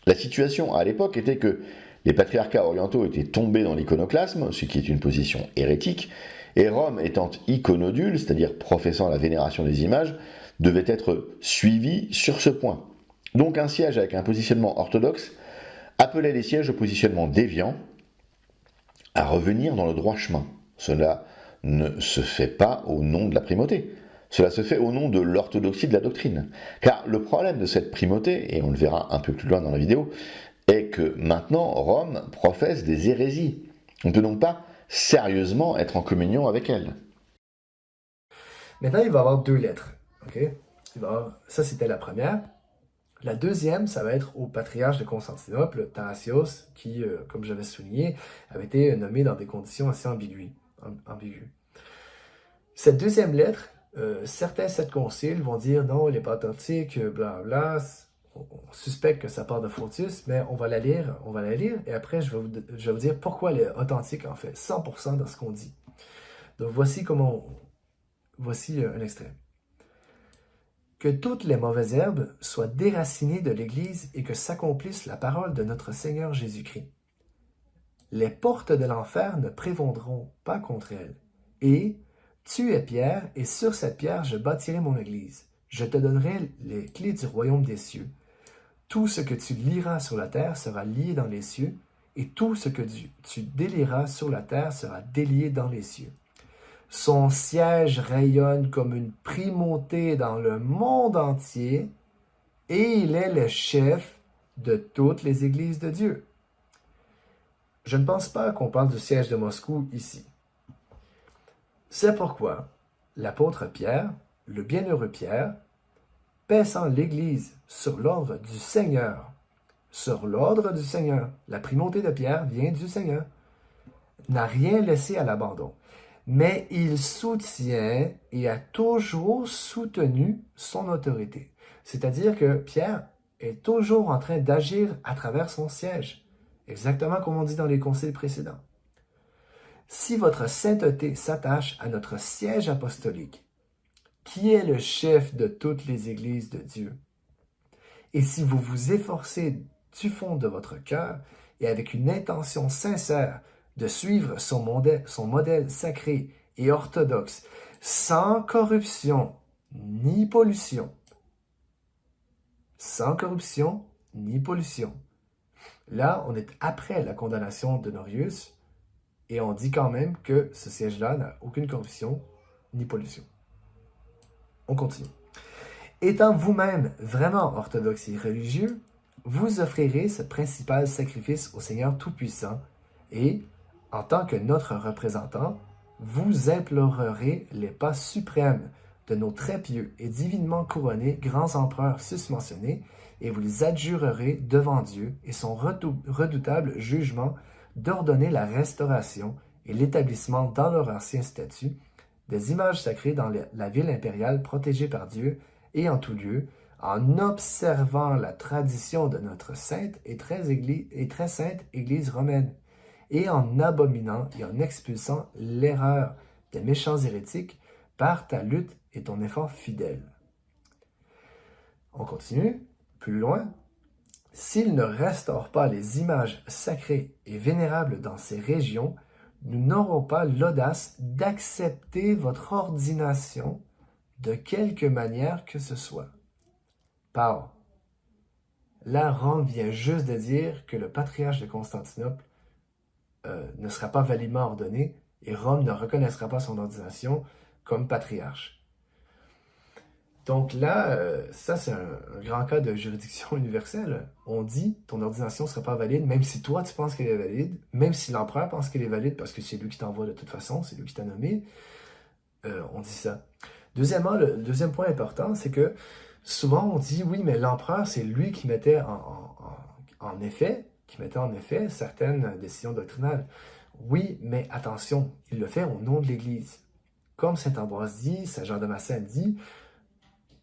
La situation à l'époque était que les patriarcats orientaux étaient tombés dans l'iconoclasme, ce qui est une position hérétique, et Rome étant iconodule, c'est-à-dire professant la vénération des images, devait être suivi sur ce point. Donc un siège avec un positionnement orthodoxe appelait les sièges au positionnement déviant à revenir dans le droit chemin. Cela ne se fait pas au nom de la primauté. Cela se fait au nom de l'orthodoxie de la doctrine. Car le problème de cette primauté, et on le verra un peu plus loin dans la vidéo, est que maintenant Rome professe des hérésies. On ne peut donc pas sérieusement être en communion avec elle. Maintenant, il va y avoir deux lettres. Okay? Ça, c'était la première. La deuxième, ça va être au patriarche de Constantinople, Tarasios, qui, comme j'avais souligné, avait été nommé dans des conditions assez ambiguës. Cette deuxième lettre, certains sept conciles vont dire non, elle n'est pas authentique, blablabla. On suspecte que ça part de Photius, mais on va la lire, et après je vais vous dire pourquoi elle est authentique en fait, 100% dans ce qu'on dit. Donc voici un extrait. Que toutes les mauvaises herbes soient déracinées de l'Église et que s'accomplisse la parole de notre Seigneur Jésus-Christ. Les portes de l'enfer ne prévaudront pas contre elle. Et tu es pierre, et sur cette pierre je bâtirai mon Église. Je te donnerai les clés du royaume des cieux. Tout ce que tu lieras sur la terre sera lié dans les cieux, et tout ce que tu délieras sur la terre sera délié dans les cieux. Son siège rayonne comme une primauté dans le monde entier, et il est le chef de toutes les églises de Dieu. Je ne pense pas qu'on parle du siège de Moscou ici. C'est pourquoi l'apôtre Pierre, le bienheureux Pierre, paissant l'Église sur l'ordre du Seigneur, la primauté de Pierre vient du Seigneur, n'a rien laissé à l'abandon, mais il soutient et a toujours soutenu son autorité. C'est-à-dire que Pierre est toujours en train d'agir à travers son siège, exactement comme on dit dans les conciles précédents. Si votre sainteté s'attache à notre siège apostolique, qui est le chef de toutes les églises de Dieu, et si vous vous efforcez du fond de votre cœur et avec une intention sincère de suivre son modèle sacré et orthodoxe, sans corruption ni pollution, là, on est après la condamnation de Norius, et on dit quand même que ce siège-là n'a aucune corruption ni pollution. On continue. Étant vous-même vraiment orthodoxe et religieux, vous offrirez ce principal sacrifice au Seigneur Tout-Puissant et, en tant que notre représentant, vous implorerez les pas suprêmes de nos très pieux et divinement couronnés grands empereurs susmentionnés et vous les adjurerez devant Dieu et son redoutable jugement d'ordonner la restauration et l'établissement dans leur ancien statut des images sacrées dans la ville impériale protégée par Dieu et en tout lieu, en observant la tradition de notre sainte et très sainte Église romaine, et en abominant et en expulsant l'erreur des méchants hérétiques par ta lutte et ton effort fidèle. On continue, plus loin. S'il ne restaure pas les images sacrées et vénérables dans ces régions, nous n'aurons pas l'audace d'accepter votre ordination de quelque manière que ce soit. Paul. Là, Rome vient juste de dire que le patriarche de Constantinople ne sera pas validement ordonné et Rome ne reconnaîtra pas son ordination comme patriarche. Donc là, ça c'est un grand cas de juridiction universelle. On dit ton ordination ne sera pas valide, même si toi tu penses qu'elle est valide, même si l'empereur pense qu'elle est valide parce que c'est lui qui t'envoie de toute façon, c'est lui qui t'a nommé. On dit ça. Deuxièmement, le deuxième point important, c'est que souvent on dit oui, mais l'empereur c'est lui qui mettait en effet certaines décisions doctrinales. Oui, mais attention, il le fait au nom de l'Église. Comme saint Ambroise dit, saint Jean Damascène dit,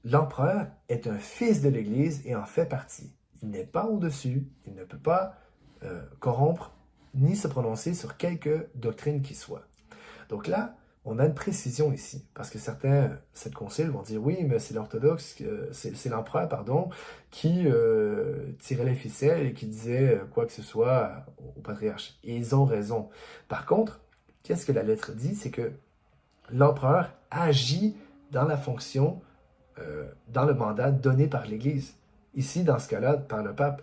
l'empereur est un fils de l'Église et en fait partie. Il n'est pas au-dessus, il ne peut pas corrompre ni se prononcer sur quelque doctrine qui soit. Donc là, on a une précision ici, parce que certains, cette concile vont dire, oui, mais c'est l'orthodoxe, c'est l'empereur, pardon, qui tirait les ficelles et qui disait quoi que ce soit au patriarche. Et ils ont raison. Par contre, qu'est-ce que la lettre dit? C'est que l'empereur agit dans la fonction, dans le mandat donné par l'Église. Ici, dans ce cas-là, par le pape.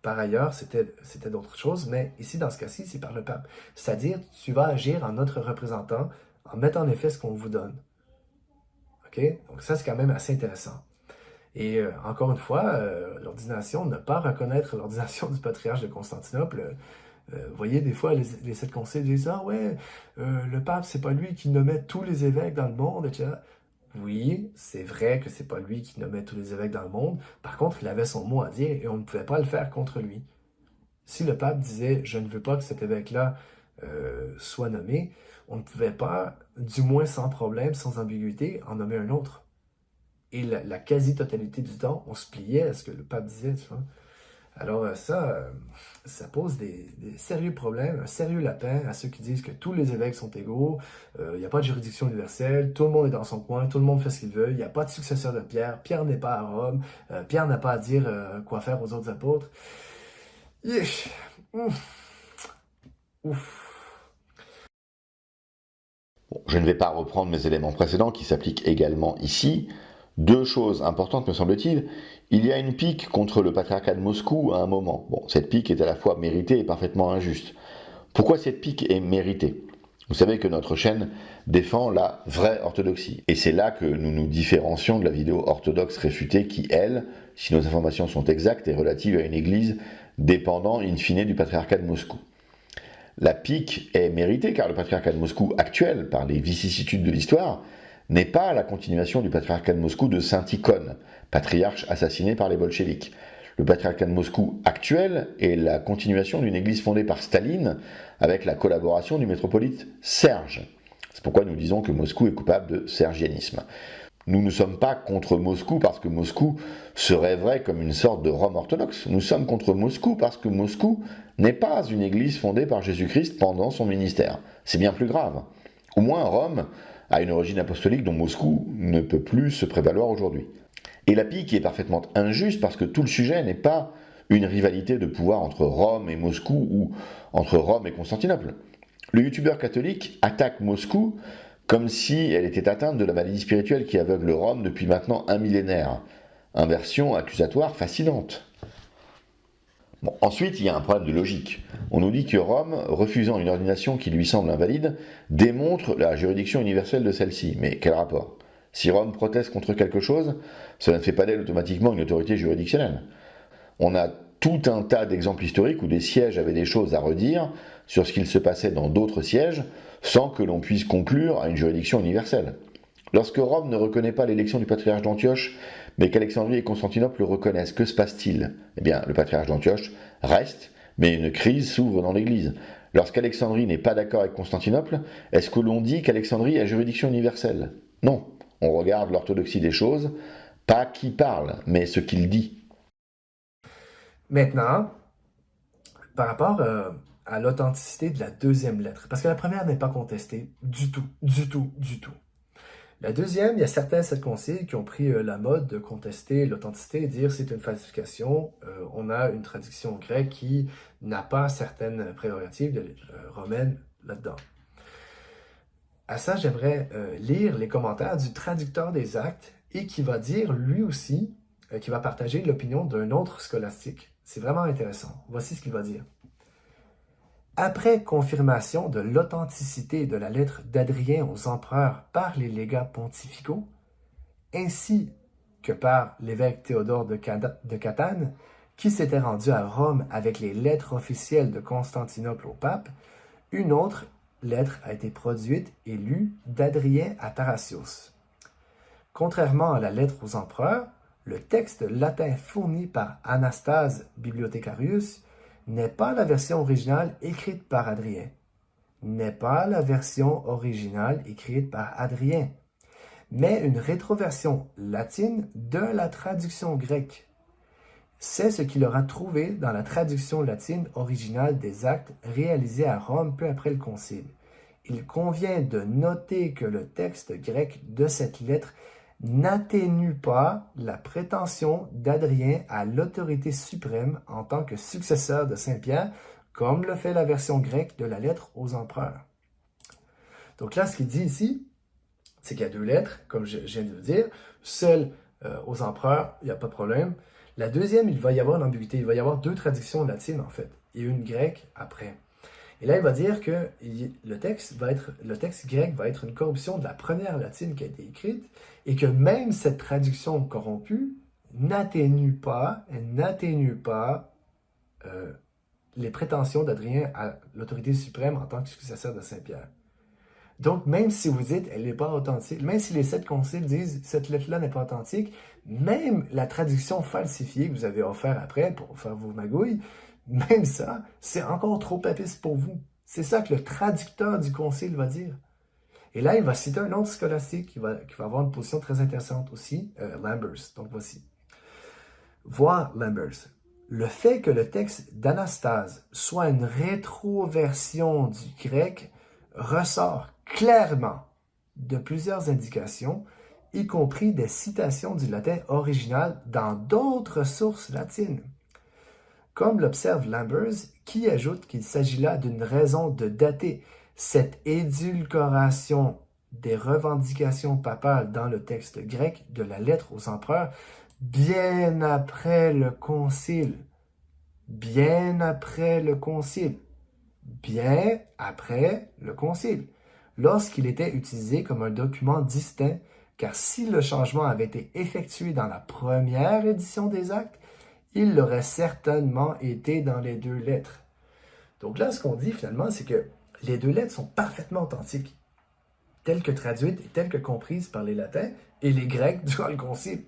Par ailleurs, c'était d'autres choses, mais ici, dans ce cas-ci, c'est par le pape. C'est-à-dire, tu vas agir en notre représentant, en mettant en effet ce qu'on vous donne. OK? Donc ça, c'est quand même assez intéressant. Et encore une fois, l'ordination, ne pas reconnaître l'ordination du patriarche de Constantinople, vous voyez, des fois, les sept conciles disent « Ah ouais, le pape, c'est pas lui qui nommait tous les évêques dans le monde, etc. » Oui, c'est vrai que c'est pas lui qui nommait tous les évêques dans le monde. Par contre, il avait son mot à dire et on ne pouvait pas le faire contre lui. Si le pape disait « Je ne veux pas que cet évêque-là soit nommé », on ne pouvait pas, du moins sans problème, sans ambiguïté, en nommer un autre. Et la quasi-totalité du temps, on se pliait à ce que le pape disait, tu vois. Alors ça pose des sérieux problèmes, un sérieux lapin à ceux qui disent que tous les évêques sont égaux, il n'y a pas de juridiction universelle, tout le monde est dans son coin, tout le monde fait ce qu'il veut, il n'y a pas de successeur de Pierre, Pierre n'est pas à Rome, Pierre n'a pas à dire quoi faire aux autres apôtres. Ouf. Bon, je ne vais pas reprendre mes éléments précédents qui s'appliquent également ici. Deux choses importantes me semble-t-il. Il y a une pique contre le patriarcat de Moscou à un moment. Bon, cette pique est à la fois méritée et parfaitement injuste. Pourquoi cette pique est méritée? Vous savez que notre chaîne défend la vraie orthodoxie. Et c'est là que nous nous différencions de la vidéo orthodoxe réfutée qui, elle, si nos informations sont exactes, est relative à une église dépendant in fine du patriarcat de Moscou. La pique est méritée car le patriarcat de Moscou actuel, par les vicissitudes de l'histoire, n'est pas la continuation du patriarcat de Moscou de Saint Icône, patriarche assassiné par les bolcheviks. Le patriarcat de Moscou actuel est la continuation d'une église fondée par Staline avec la collaboration du métropolite Serge. C'est pourquoi nous disons que Moscou est coupable de sergianisme. Nous ne sommes pas contre Moscou parce que Moscou se rêverait comme une sorte de Rome orthodoxe. Nous sommes contre Moscou parce que Moscou n'est pas une église fondée par Jésus-Christ pendant son ministère. C'est bien plus grave. Au moins Rome a une origine apostolique dont Moscou ne peut plus se prévaloir aujourd'hui. Et la pique est parfaitement injuste parce que tout le sujet n'est pas une rivalité de pouvoir entre Rome et Moscou ou entre Rome et Constantinople. Le youtubeur catholique attaque Moscou comme si elle était atteinte de la maladie spirituelle qui aveugle Rome depuis maintenant un millénaire. Inversion accusatoire fascinante. Bon, ensuite, il y a un problème de logique. On nous dit que Rome, refusant une ordination qui lui semble invalide, démontre la juridiction universelle de celle-ci. Mais quel rapport? Si Rome proteste contre quelque chose, cela ne fait pas d'elle automatiquement une autorité juridictionnelle. On a tout un tas d'exemples historiques où des sièges avaient des choses à redire sur ce qu'il se passait dans d'autres sièges, sans que l'on puisse conclure à une juridiction universelle. Lorsque Rome ne reconnaît pas l'élection du patriarche d'Antioche, mais qu'Alexandrie et Constantinople le reconnaissent, que se passe-t-il? Eh bien, le patriarche d'Antioche reste, mais une crise s'ouvre dans l'Église. Lorsqu'Alexandrie n'est pas d'accord avec Constantinople, est-ce que l'on dit qu'Alexandrie a juridiction universelle? Non. On regarde l'orthodoxie des choses, pas qui parle, mais ce qu'il dit. Maintenant, par rapport à l'authenticité de la deuxième lettre, parce que la première n'est pas contestée du tout. La deuxième, il y a certains sept conciles qui ont pris la mode de contester l'authenticité et dire c'est une falsification. On a une traduction grecque qui n'a pas certaines prérogatives romaines là-dedans. À ça, j'aimerais lire les commentaires du traducteur des Actes et qui va dire lui aussi, qui va partager l'opinion d'un autre scolastique. C'est vraiment intéressant. Voici ce qu'il va dire. Après confirmation de l'authenticité de la lettre d'Adrien aux empereurs par les légats pontificaux, ainsi que par l'évêque Théodore de Catane, qui s'était rendu à Rome avec les lettres officielles de Constantinople au pape, une autre lettre a été produite et lue d'Adrien à Tarasios. Contrairement à la lettre aux empereurs, le texte latin fourni par Anastase Bibliothecarius n'est pas la version originale écrite par Adrien. Mais une rétroversion latine de la traduction grecque. C'est ce qu'il aura trouvé dans la traduction latine originale des Actes réalisée à Rome peu après le Concile. Il convient de noter que le texte grec de cette lettre n'atténue pas la prétention d'Adrien à l'autorité suprême en tant que successeur de Saint-Pierre, comme le fait la version grecque de la lettre aux empereurs. Donc là, ce qu'il dit ici, c'est qu'il y a deux lettres, comme je viens de le dire. Celle aux empereurs, il n'y a pas de problème. La deuxième, il va y avoir une ambiguïté. Il va y avoir deux traductions latines, en fait, et une grecque après. Et là, il va dire que le texte grec va être une corruption de la première latine qui a été écrite et que même cette traduction corrompue n'atténue pas les prétentions d'Adrien à l'autorité suprême en tant que successeur de Saint-Pierre. Donc, même si vous dites elle n'est pas authentique, même si les sept conciles disent cette lettre-là n'est pas authentique, même la traduction falsifiée que vous avez offert après pour faire vos magouilles, même ça, c'est encore trop papiste pour vous. C'est ça que le traducteur du concile va dire. Et là, il va citer un autre scolastique qui va avoir une position très intéressante aussi, Lambers. Donc voici. Voir Lambers. Le fait que le texte d'Anastase soit une rétroversion du grec ressort clairement de plusieurs indications, y compris des citations du latin original dans d'autres sources latines. Comme l'observe Lambers, qui ajoute qu'il s'agit là d'une raison de dater cette édulcoration des revendications papales dans le texte grec de la lettre aux empereurs bien après le concile. Bien après le concile. Bien après le concile. Lorsqu'il était utilisé comme un document distinct, car si le changement avait été effectué dans la première édition des actes, il l'aurait certainement été dans les deux lettres. Donc là, ce qu'on dit finalement, c'est que les deux lettres sont parfaitement authentiques, telles que traduites et telles que comprises par les latins et les grecs durant le concile.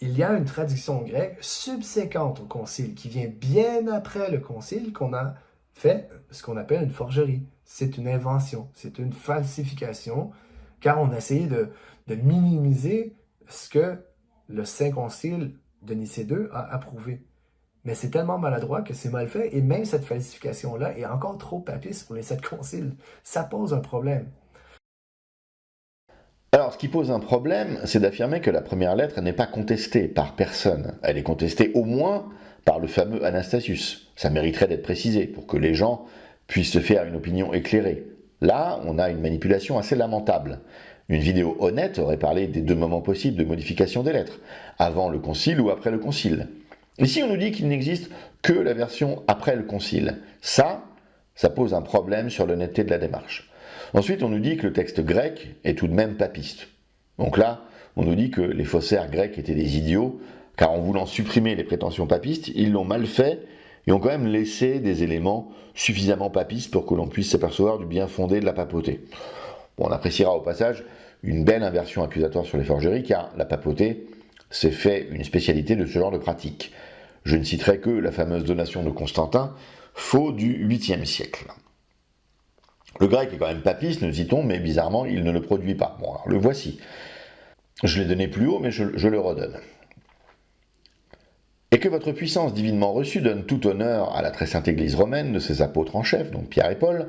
Il y a une traduction grecque subséquente au concile qui vient bien après le concile qu'on a fait ce qu'on appelle une forgerie. C'est une invention, c'est une falsification, car on a essayé de minimiser ce que le Saint Concile de Nicée II a approuvé. Mais c'est tellement maladroit que c'est mal fait, et même cette falsification-là est encore trop papiste pour les 7 conciles. Ça pose un problème. Alors, ce qui pose un problème, c'est d'affirmer que la première lettre n'est pas contestée par personne. Elle est contestée au moins par le fameux Anastasius. Ça mériterait d'être précisé pour que les gens puissent se faire une opinion éclairée. Là, on a une manipulation assez lamentable. Une vidéo honnête aurait parlé des 2 moments possibles de modification des lettres, avant le concile ou après le concile. Ici, on nous dit qu'il n'existe que la version après le concile. Ça pose un problème sur l'honnêteté de la démarche. Ensuite, on nous dit que le texte grec est tout de même papiste. Donc là, on nous dit que les faussaires grecs étaient des idiots, car en voulant supprimer les prétentions papistes, ils l'ont mal fait et ont quand même laissé des éléments suffisamment papistes pour que l'on puisse s'apercevoir du bien fondé de la papauté. Bon, on appréciera au passage une belle inversion accusatoire sur les forgeries, car la papauté s'est fait une spécialité de ce genre de pratique. Je ne citerai que la fameuse donation de Constantin, faux du 8e siècle. Le grec est quand même papiste, nous dit-on, mais bizarrement, il ne le produit pas. Bon, alors le voici. Je l'ai donné plus haut, mais je le redonne. Et que votre puissance divinement reçue donne tout honneur à la très sainte Église romaine de ses apôtres en chef, donc Pierre et Paul,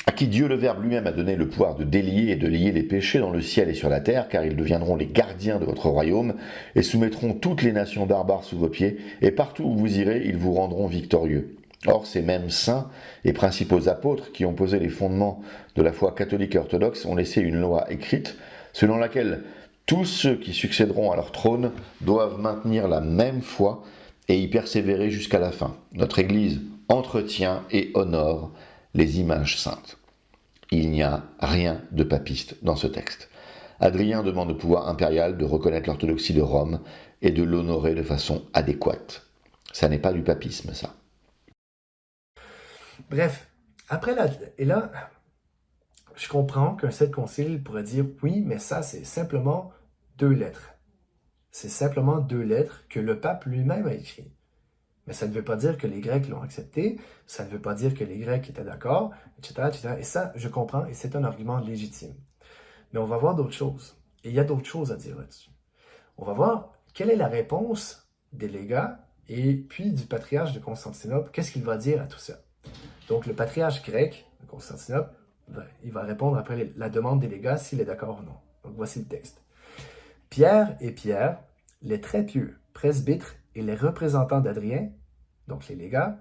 à qui Dieu le Verbe lui-même a donné le pouvoir de délier et de lier les péchés dans le ciel et sur la terre, car ils deviendront les gardiens de votre royaume, et soumettront toutes les nations barbares sous vos pieds, et partout où vous irez, ils vous rendront victorieux. Or, ces mêmes saints et principaux apôtres qui ont posé les fondements de la foi catholique et orthodoxe ont laissé une loi écrite, selon laquelle tous ceux qui succéderont à leur trône doivent maintenir la même foi et y persévérer jusqu'à la fin. Notre Église entretient et honore les images saintes. Il n'y a rien de papiste dans ce texte. Adrien demande au pouvoir impérial de reconnaître l'orthodoxie de Rome et de l'honorer de façon adéquate. Ça n'est pas du papisme, ça. Bref, et là, je comprends qu'un 7 concile pourrait dire oui, mais ça, c'est simplement 2 lettres. C'est simplement 2 lettres que le pape lui-même a écrites. Mais ça ne veut pas dire que les Grecs l'ont accepté, ça ne veut pas dire que les Grecs étaient d'accord, etc., etc. Et ça, je comprends, et c'est un argument légitime. Mais on va voir d'autres choses. Et il y a d'autres choses à dire là-dessus. On va voir quelle est la réponse des légats et puis du patriarche de Constantinople. Qu'est-ce qu'il va dire à tout ça? Donc, le patriarche grec de Constantinople, il va répondre après la demande des légats s'il est d'accord ou non. Donc, voici le texte. Pierre et Pierre, les très pieux presbytres et les représentants d'Adrien, donc les légats,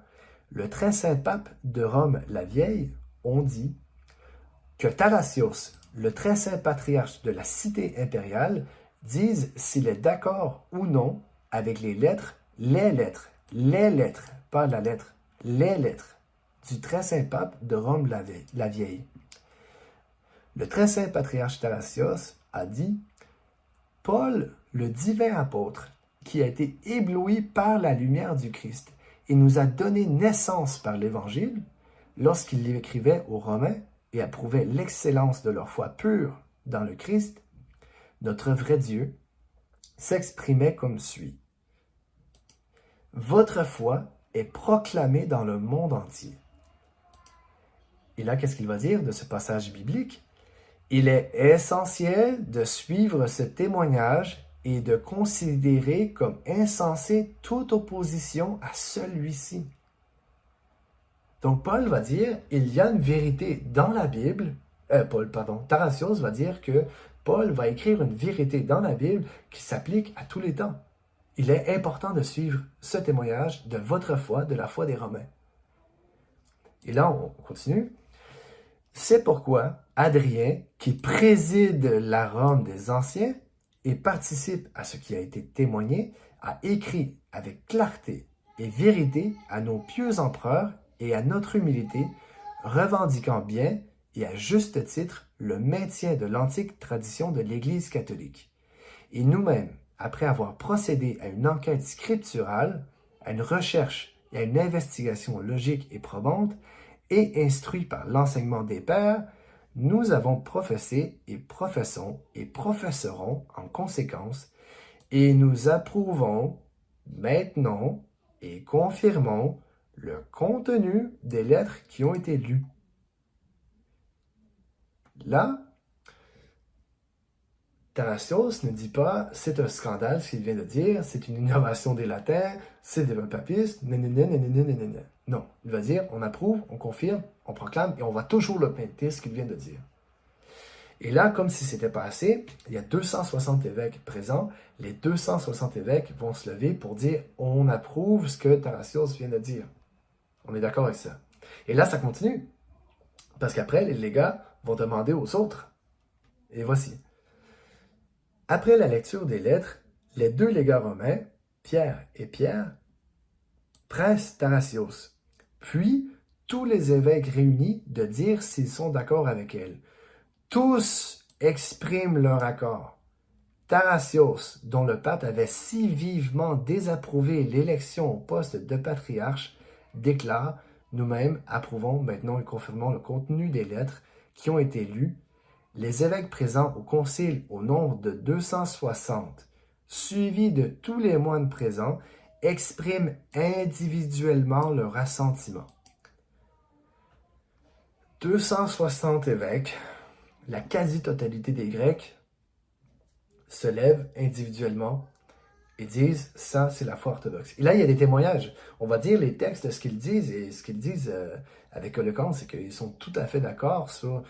le très saint pape de Rome la Vieille, ont dit que Tarasios, le très saint patriarche de la cité impériale, dise s'il est d'accord ou non avec les lettres, pas la lettre, les lettres du très saint pape de Rome la Vieille. Le très saint patriarche Tarasios a dit « Paul, le divin apôtre, qui a été ébloui par la lumière du Christ et nous a donné naissance par l'Évangile, lorsqu'il écrivait aux Romains et approuvait l'excellence de leur foi pure dans le Christ, notre vrai Dieu s'exprimait comme suit. Votre foi est proclamée dans le monde entier. » Et là, qu'est-ce qu'il va dire de ce passage biblique? Il est essentiel de suivre ce témoignage et de considérer comme insensé toute opposition à celui-ci. Donc Paul va dire, il y a une vérité dans la Bible, Tarasios va dire que Paul va écrire une vérité dans la Bible qui s'applique à tous les temps. Il est important de suivre ce témoignage de votre foi, de la foi des Romains. Et là, on continue. C'est pourquoi Adrien, qui préside la Rome des anciens et participe à ce qui a été témoigné, a écrit avec clarté et vérité à nos pieux empereurs et à notre humilité, revendiquant bien et à juste titre le maintien de l'antique tradition de l'Église catholique. Et nous-mêmes, après avoir procédé à une enquête scripturale, à une recherche et à une investigation logique et probante, et instruits par l'enseignement des pères, nous avons professé et professons et professerons en conséquence, et nous approuvons, maintenons et confirmons le contenu des lettres qui ont été lues. Là, Tarasios ne dit pas « c'est un scandale ce qu'il vient de dire, c'est une innovation des latins, c'est des papistes, nanana. » Non, il va dire « on approuve, on confirme, on proclame et on va toujours le pointer ce qu'il vient de dire. » Et là, comme si c'était pas assez, il y a 260 évêques présents. Les 260 évêques vont se lever pour dire « on approuve ce que Tarasios vient de dire. » On est d'accord avec ça. Et là, ça continue. Parce qu'après, les légats vont demander aux autres. Et voici. Après la lecture des lettres, les deux légats romains, Pierre et Pierre, pressent Tarasios, puis tous les évêques réunis de dire s'ils sont d'accord avec elle. Tous expriment leur accord. Tarasios, dont le pape avait si vivement désapprouvé l'élection au poste de patriarche, déclare « Nous-mêmes approuvons maintenant et confirmons le contenu des lettres qui ont été lues. Les évêques présents au concile au nombre de 260, suivis de tous les moines présents, expriment individuellement leur assentiment. » 260 évêques, la quasi-totalité des Grecs, se lèvent individuellement et disent « ça, c'est la foi orthodoxe ». Et là, il y a des témoignages. On va dire les textes de ce qu'ils disent, et ce qu'ils disent avec éloquence, c'est qu'ils sont tout à fait d'accord sur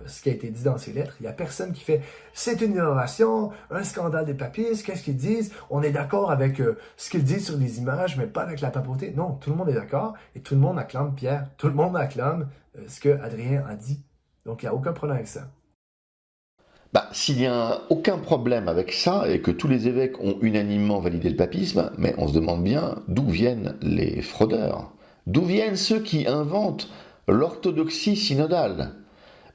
ce qui a été dit dans ces lettres. Il n'y a personne qui fait « c'est une innovation, un scandale des papistes, qu'est-ce qu'ils disent? On est d'accord avec ce qu'ils disent sur les images, mais pas avec la papauté. » Non, tout le monde est d'accord, et tout le monde acclame Pierre, tout le monde acclame ce que Adrien a dit. Donc, il n'y a aucun problème avec ça. S'il n'y a aucun problème avec ça et que tous les évêques ont unanimement validé le papisme, mais on se demande bien d'où viennent les fraudeurs, d'où viennent ceux qui inventent l'orthodoxie synodale.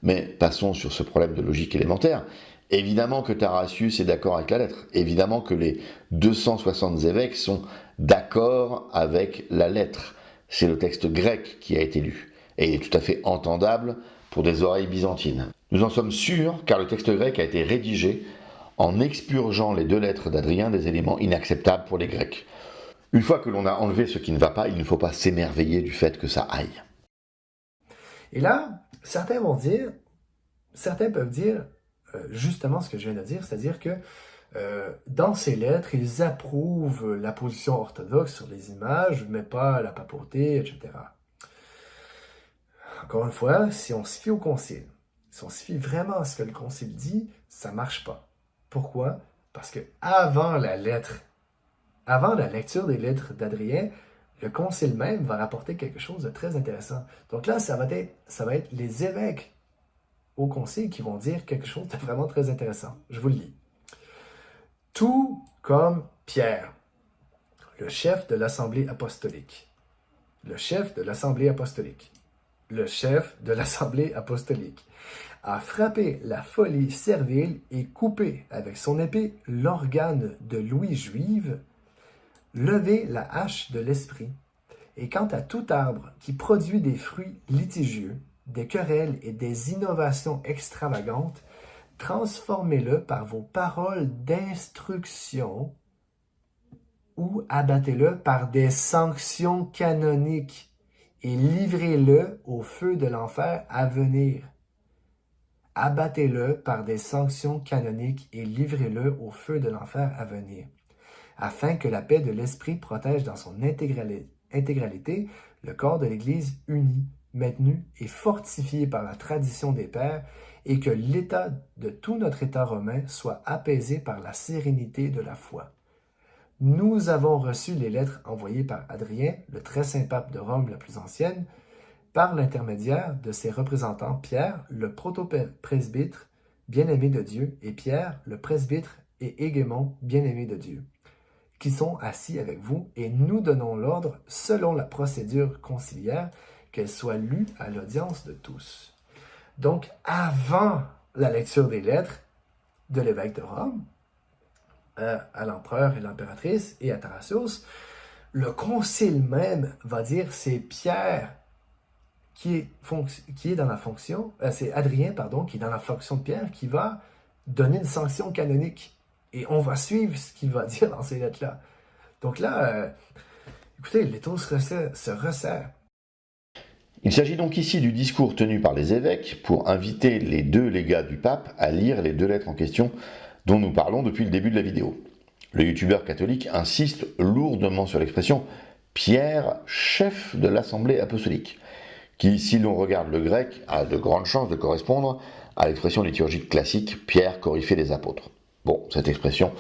Mais passons sur ce problème de logique élémentaire. Évidemment que Tarasius est d'accord avec la lettre, évidemment que les 260 évêques sont d'accord avec la lettre. C'est le texte grec qui a été lu, et il est tout à fait entendable pour des oreilles byzantines. Nous en sommes sûrs car le texte grec a été rédigé en expurgeant les deux lettres d'Adrien des éléments inacceptables pour les Grecs. Une fois que l'on a enlevé ce qui ne va pas, il ne faut pas s'émerveiller du fait que ça aille. Et là, certains peuvent dire justement ce que je viens de dire, c'est-à-dire que dans ces lettres, ils approuvent la position orthodoxe sur les images, mais pas la papauté, etc. Encore une fois, si on se fie au concile, si on se fie vraiment à ce que le concile dit, ça ne marche pas. Pourquoi? Parce que avant la lecture des lettres d'Adrien, le concile même va rapporter quelque chose de très intéressant. Donc là, ça va être les évêques au concile qui vont dire quelque chose de vraiment très intéressant. Je vous le lis. Tout comme Pierre, le chef de l'Assemblée apostolique, a frappé la folie servile et coupé avec son épée l'organe de l'ouïe juive, levé la hache de l'esprit. Et quant à tout arbre qui produit des fruits litigieux, des querelles et des innovations extravagantes, transformez-le par vos paroles d'instruction ou abattez-le par des sanctions canoniques et livrez-le au feu de l'enfer à venir. Abattez-le par des sanctions canoniques et livrez-le au feu de l'enfer à venir, afin que la paix de l'esprit protège dans son intégralité le corps de l'Église uni, maintenu et fortifié par la tradition des pères, et que l'état de tout notre État romain soit apaisé par la sérénité de la foi. Nous avons reçu les lettres envoyées par Adrien, le très saint pape de Rome la plus ancienne, par l'intermédiaire de ses représentants Pierre, le proto-presbytre bien-aimé de Dieu, et Pierre, le presbytre et égémon bien-aimé de Dieu, qui sont assis avec vous, et nous donnons l'ordre selon la procédure conciliaire, qu'elle soit lue à l'audience de tous. Donc, avant la lecture des lettres de l'évêque de Rome, à l'empereur et l'impératrice et à Tarasios, le concile même va dire c'est Pierre qui est dans la fonction, c'est Adrien, pardon, qui est dans la fonction de Pierre, qui va donner une sanction canonique. Et on va suivre ce qu'il va dire dans ces lettres-là. Donc là, écoutez, l'étau se resserre. Il s'agit donc ici du discours tenu par les évêques pour inviter les deux légats du pape à lire les deux lettres en question dont nous parlons depuis le début de la vidéo. Le youtubeur catholique insiste lourdement sur l'expression « Pierre, chef de l'Assemblée apostolique », qui, si l'on regarde le grec, a de grandes chances de correspondre à l'expression liturgique classique « Pierre, coryphée des apôtres ». Bon, cette expression,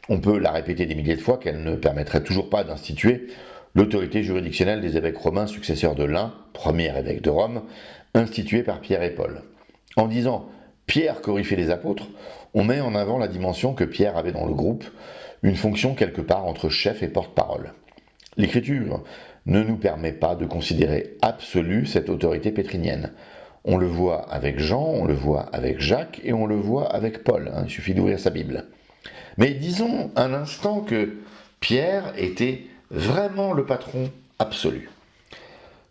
on peut la répéter des milliers de fois qu'elle ne permettrait toujours pas d'instituer l'autorité juridictionnelle des évêques romains successeurs de l'un, premier évêque de Rome, institué par Pierre et Paul. En disant « Pierre, coryphée des apôtres », on met en avant la dimension que Pierre avait dans le groupe, une fonction quelque part entre chef et porte-parole. L'Écriture ne nous permet pas de considérer absolue cette autorité pétrinienne. On le voit avec Jean, on le voit avec Jacques et on le voit avec Paul. Il suffit d'ouvrir sa Bible. Mais disons un instant que Pierre était vraiment le patron absolu.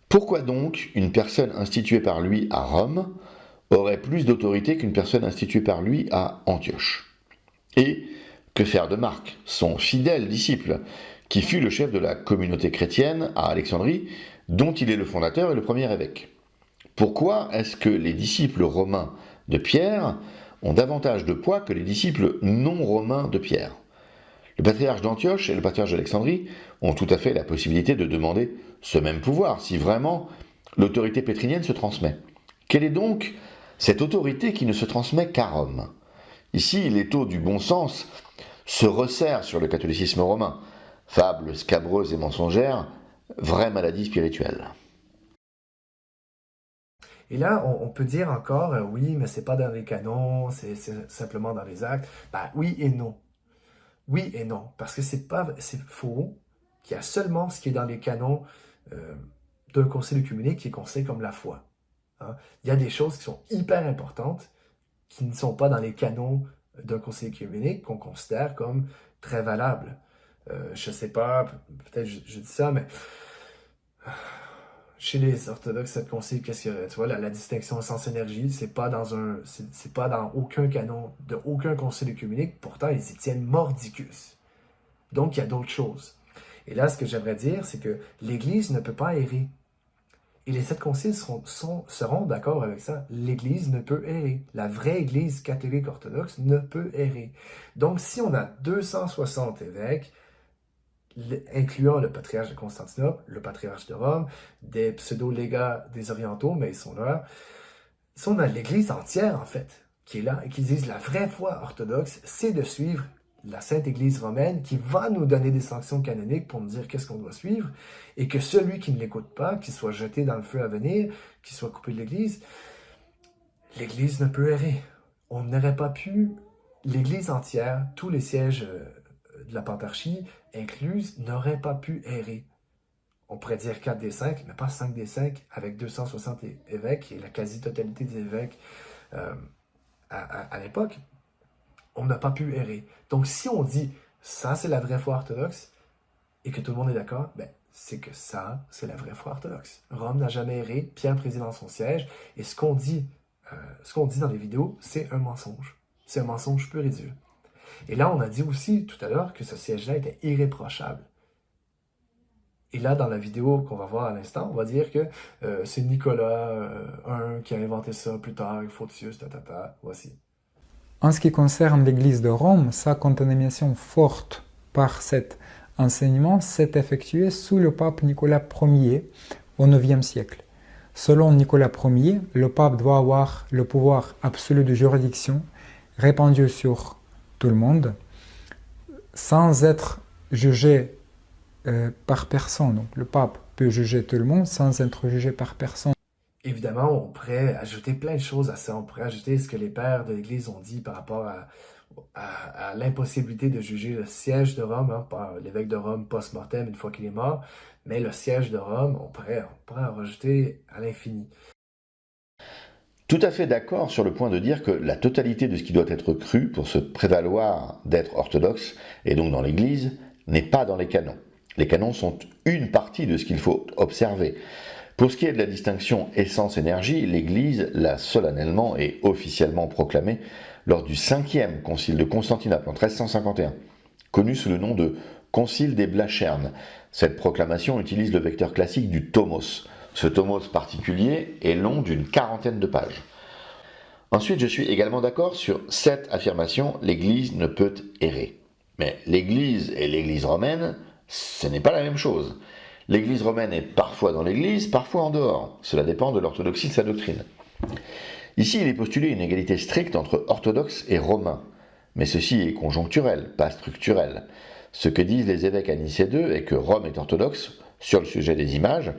Pourquoi donc une personne instituée par lui à Rome aurait plus d'autorité qu'une personne instituée par lui à Antioche? Et que faire de Marc, son fidèle disciple, qui fut le chef de la communauté chrétienne à Alexandrie, dont il est le fondateur et le premier évêque? Pourquoi est-ce que les disciples romains de Pierre ont davantage de poids que les disciples non romains de Pierre? Le patriarche d'Antioche et le patriarche d'Alexandrie ont tout à fait la possibilité de demander ce même pouvoir, si vraiment l'autorité pétrinienne se transmet. Quelle est donc cette autorité qui ne se transmet qu'à Rome? Ici, l'étau du bon sens se resserre sur le catholicisme romain. Fable scabreuse et mensongère, vraie maladie spirituelle. Et là, on peut dire encore, oui, mais c'est pas dans les canons, c'est simplement dans les actes. Ben, oui et non. Oui et non, parce que c'est faux qu'il y a seulement ce qui est dans les canons d'un concile œcuménique qui est considéré comme la foi. Hein? Il y a des choses qui sont hyper importantes qui ne sont pas dans les canons d'un concile œcuménique qu'on considère comme très valables. Je sais pas, peut-être je dis ça, mais chez les orthodoxes, cette concile, qu'est-ce qu'il y a? Tu vois, la distinction essence-énergie, c'est pas dans aucun canon de aucun concile œcuménique, pourtant ils y tiennent mordicus. Donc il y a d'autres choses. Et là, ce que j'aimerais dire, c'est que l'Église ne peut pas errer. Et les 7 conciles seront d'accord avec ça. L'Église ne peut errer. La vraie Église catholique orthodoxe ne peut errer. Donc si on a 260 évêques, incluant le patriarche de Constantinople, le patriarche de Rome, des pseudo-légats des orientaux, mais ils sont là. Si on a l'Église entière, en fait, qui est là et qui disent la vraie foi orthodoxe, c'est de suivre la Sainte Église romaine qui va nous donner des sanctions canoniques pour nous dire qu'est-ce qu'on doit suivre, et que celui qui ne l'écoute pas, qu'il soit jeté dans le feu à venir, qu'il soit coupé de l'Église, l'Église ne peut errer. On n'aurait pas pu, l'Église entière, tous les sièges de la pentarchie incluse, n'aurait pas pu errer. On pourrait dire 4 des 5, mais pas 5 des 5, avec 260 évêques et la quasi-totalité des évêques à l'époque. On n'a pas pu errer. Donc si on dit ça c'est la vraie foi orthodoxe et que tout le monde est d'accord, ben, c'est que ça c'est la vraie foi orthodoxe. Rome n'a jamais erré, Pierre préside dans son siège, et ce qu'on dit dans les vidéos, c'est un mensonge. C'est un mensonge pur et dur. Et là, on a dit aussi tout à l'heure que ce siège-là était irréprochable. Et là, dans la vidéo qu'on va voir à l'instant, on va dire que c'est Nicolas I qui a inventé ça plus tard, avec Photius, voici. En ce qui concerne l'Église de Rome, sa contamination forte par cet enseignement s'est effectuée sous le pape Nicolas Ier au IXe siècle. Selon Nicolas Ier, le pape doit avoir le pouvoir absolu de juridiction répandu sur tout le monde, sans être jugé par personne. Donc le pape peut juger tout le monde sans être jugé par personne. Évidemment, on pourrait ajouter plein de choses à ça. On pourrait ajouter ce que les pères de l'Église ont dit par rapport à l'impossibilité de juger le siège de Rome, hein, par l'évêque de Rome post-mortem une fois qu'il est mort. Mais le siège de Rome, on pourrait en rajouter à l'infini. Tout à fait d'accord sur le point de dire que la totalité de ce qui doit être cru pour se prévaloir d'être orthodoxe, et donc dans l'Église, n'est pas dans les canons. Les canons sont une partie de ce qu'il faut observer. Pour ce qui est de la distinction essence-énergie, l'Église l'a solennellement et officiellement proclamée lors du 5e concile de Constantinople en 1351, connu sous le nom de Concile des Blachernes. Cette proclamation utilise le vecteur classique du tomos. Ce tomos particulier est long d'une 40aine de pages. Ensuite, je suis également d'accord sur cette affirmation, l'Église ne peut errer. Mais l'Église et l'Église romaine, ce n'est pas la même chose. L'Église romaine est parfois dans l'Église, parfois en dehors. Cela dépend de l'orthodoxie de sa doctrine. Ici, il est postulé une égalité stricte entre orthodoxes et romains. Mais ceci est conjoncturel, pas structurel. Ce que disent les évêques à Nicée II est que Rome est orthodoxe sur le sujet des images.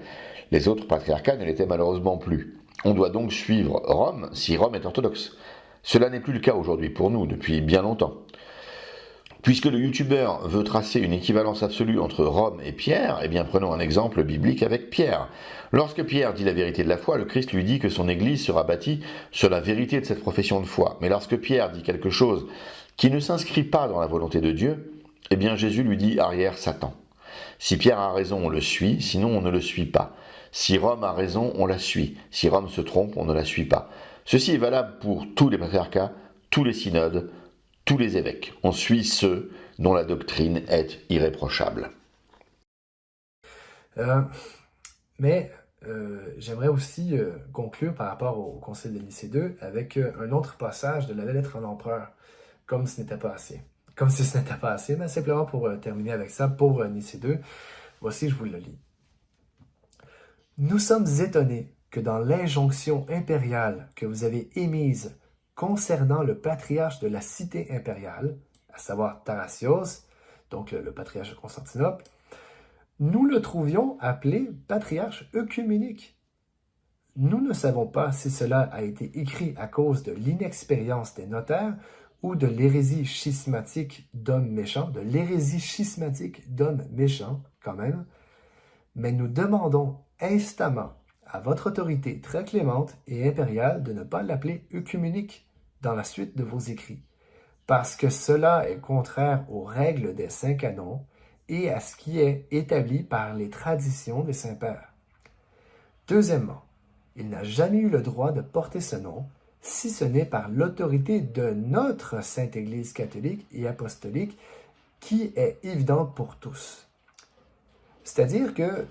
Les autres patriarcats ne l'étaient malheureusement plus. On doit donc suivre Rome si Rome est orthodoxe. Cela n'est plus le cas aujourd'hui pour nous depuis bien longtemps. Puisque le youtubeur veut tracer une équivalence absolue entre Rome et Pierre, eh bien prenons un exemple biblique avec Pierre. Lorsque Pierre dit la vérité de la foi, le Christ lui dit que son Église sera bâtie sur la vérité de cette profession de foi. Mais lorsque Pierre dit quelque chose qui ne s'inscrit pas dans la volonté de Dieu, eh bien Jésus lui dit « arrière Satan ». Si Pierre a raison, on le suit, sinon on ne le suit pas. Si Rome a raison, on la suit. Si Rome se trompe, on ne la suit pas. Ceci est valable pour tous les patriarcats, tous les synodes, tous les évêques. On suit ceux dont la doctrine est irréprochable. J'aimerais aussi conclure par rapport au Concile de Nicée II avec un autre passage de la lettre à l'empereur, comme ce n'était pas assez. Comme si ce n'était pas assez, mais simplement pour terminer avec ça, pour Nicée II, voici, je vous le lis. Nous sommes étonnés que dans l'injonction impériale que vous avez émise concernant le patriarche de la cité impériale, à savoir Tarasios, donc le patriarche de Constantinople, nous le trouvions appelé patriarche œcuménique. Nous ne savons pas si cela a été écrit à cause de l'inexpérience des notaires ou de l'hérésie schismatique d'hommes méchants, quand même, mais nous demandons instamment à votre autorité très clémente et impériale de ne pas l'appeler œcuménique dans la suite de vos écrits, parce que cela est contraire aux règles des saints canons et à ce qui est établi par les traditions des saints-pères. Deuxièmement, il n'a jamais eu le droit de porter ce nom, si ce n'est par l'autorité de notre Sainte Église catholique et apostolique, qui est évidente pour tous. C'est-à-dire que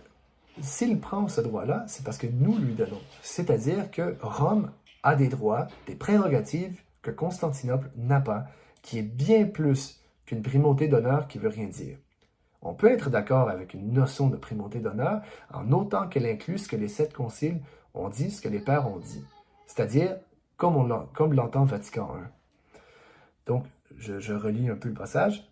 s'il prend ce droit-là, c'est parce que nous lui donnons. C'est-à-dire que Rome a des droits, des prérogatives que Constantinople n'a pas, qui est bien plus qu'une primauté d'honneur qui veut rien dire. On peut être d'accord avec une notion de primauté d'honneur en autant qu'elle inclut ce que les 7 conciles ont dit, ce que les pères ont dit. C'est-à-dire, comme l'entend Vatican I. Donc, je relis un peu le passage.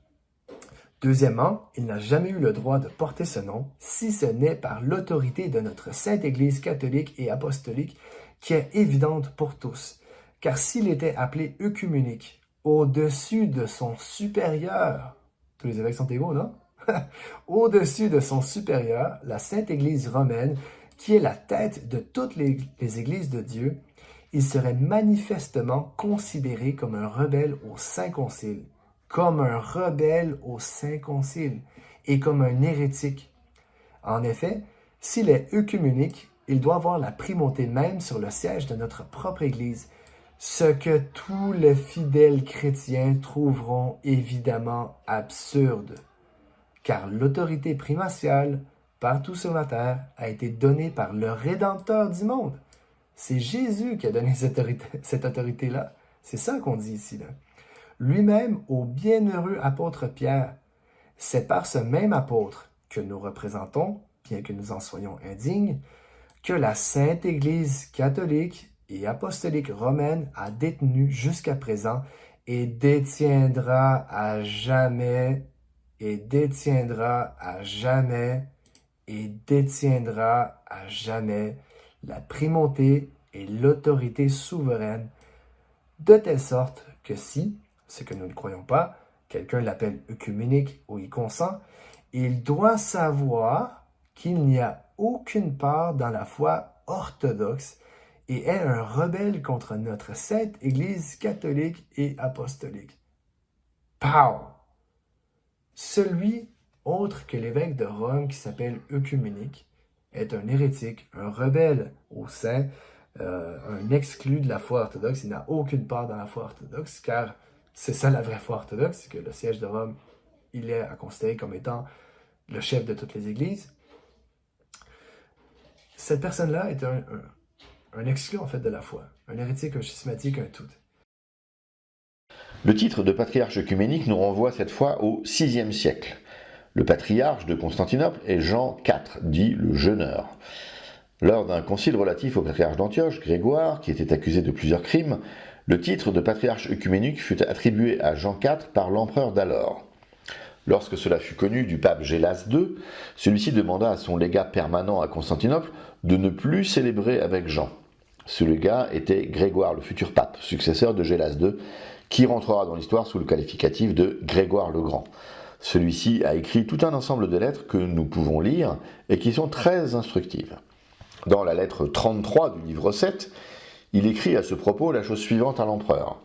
Deuxièmement, il n'a jamais eu le droit de porter ce nom, si ce n'est par l'autorité de notre Sainte Église catholique et apostolique, qui est évidente pour tous. Car s'il était appelé œcuménique, au-dessus de son supérieur, tous les évêques sont égaux, non? Au-dessus de son supérieur, la Sainte Église romaine, qui est la tête de toutes les églises de Dieu, il serait manifestement considéré comme un rebelle au Saint Concile, et comme un hérétique. En effet, s'il est œcuménique, il doit avoir la primauté même sur le siège de notre propre Église, ce que tous les fidèles chrétiens trouveront évidemment absurde, car l'autorité primatiale, partout sur la terre, a été donnée par le Rédempteur du monde. C'est Jésus qui a donné cette autorité-là. C'est ça qu'on dit ici, là. Lui-même au bienheureux apôtre Pierre. C'est par ce même apôtre que nous représentons, bien que nous en soyons indignes, que la Sainte Église catholique et apostolique romaine a détenu jusqu'à présent et détiendra à jamais, la primauté et l'autorité souveraine, de telle sorte que si, ce que nous ne croyons pas, quelqu'un l'appelle œcuménique ou y consent, il doit savoir qu'il n'y a aucune part dans la foi orthodoxe et est un rebelle contre notre sainte Église catholique et apostolique. Pow! Celui autre que l'évêque de Rome qui s'appelle œcuménique est un hérétique, un rebelle au sein, un exclu de la foi orthodoxe. Il n'a aucune part dans la foi orthodoxe, car c'est ça la vraie foi orthodoxe, c'est que le siège de Rome, il est à considérer comme étant le chef de toutes les églises. Cette personne-là est un exclu en fait de la foi, un hérétique, un schismatique, un tout. Le titre de patriarche œcuménique nous renvoie cette fois au VIe siècle. Le patriarche de Constantinople est Jean IV, dit le Jeûneur. Lors d'un concile relatif au patriarche d'Antioche, Grégoire, qui était accusé de plusieurs crimes, le titre de patriarche œcuménique fut attribué à Jean IV par l'empereur d'alors. Lorsque cela fut connu du pape Gélas II, celui-ci demanda à son légat permanent à Constantinople de ne plus célébrer avec Jean. Ce légat était Grégoire, le futur pape, successeur de Gélas II, qui rentrera dans l'histoire sous le qualificatif de Grégoire le Grand. Celui-ci a écrit tout un ensemble de lettres que nous pouvons lire et qui sont très instructives. Dans la lettre 33 du livre 7, il écrit à ce propos la chose suivante à l'empereur.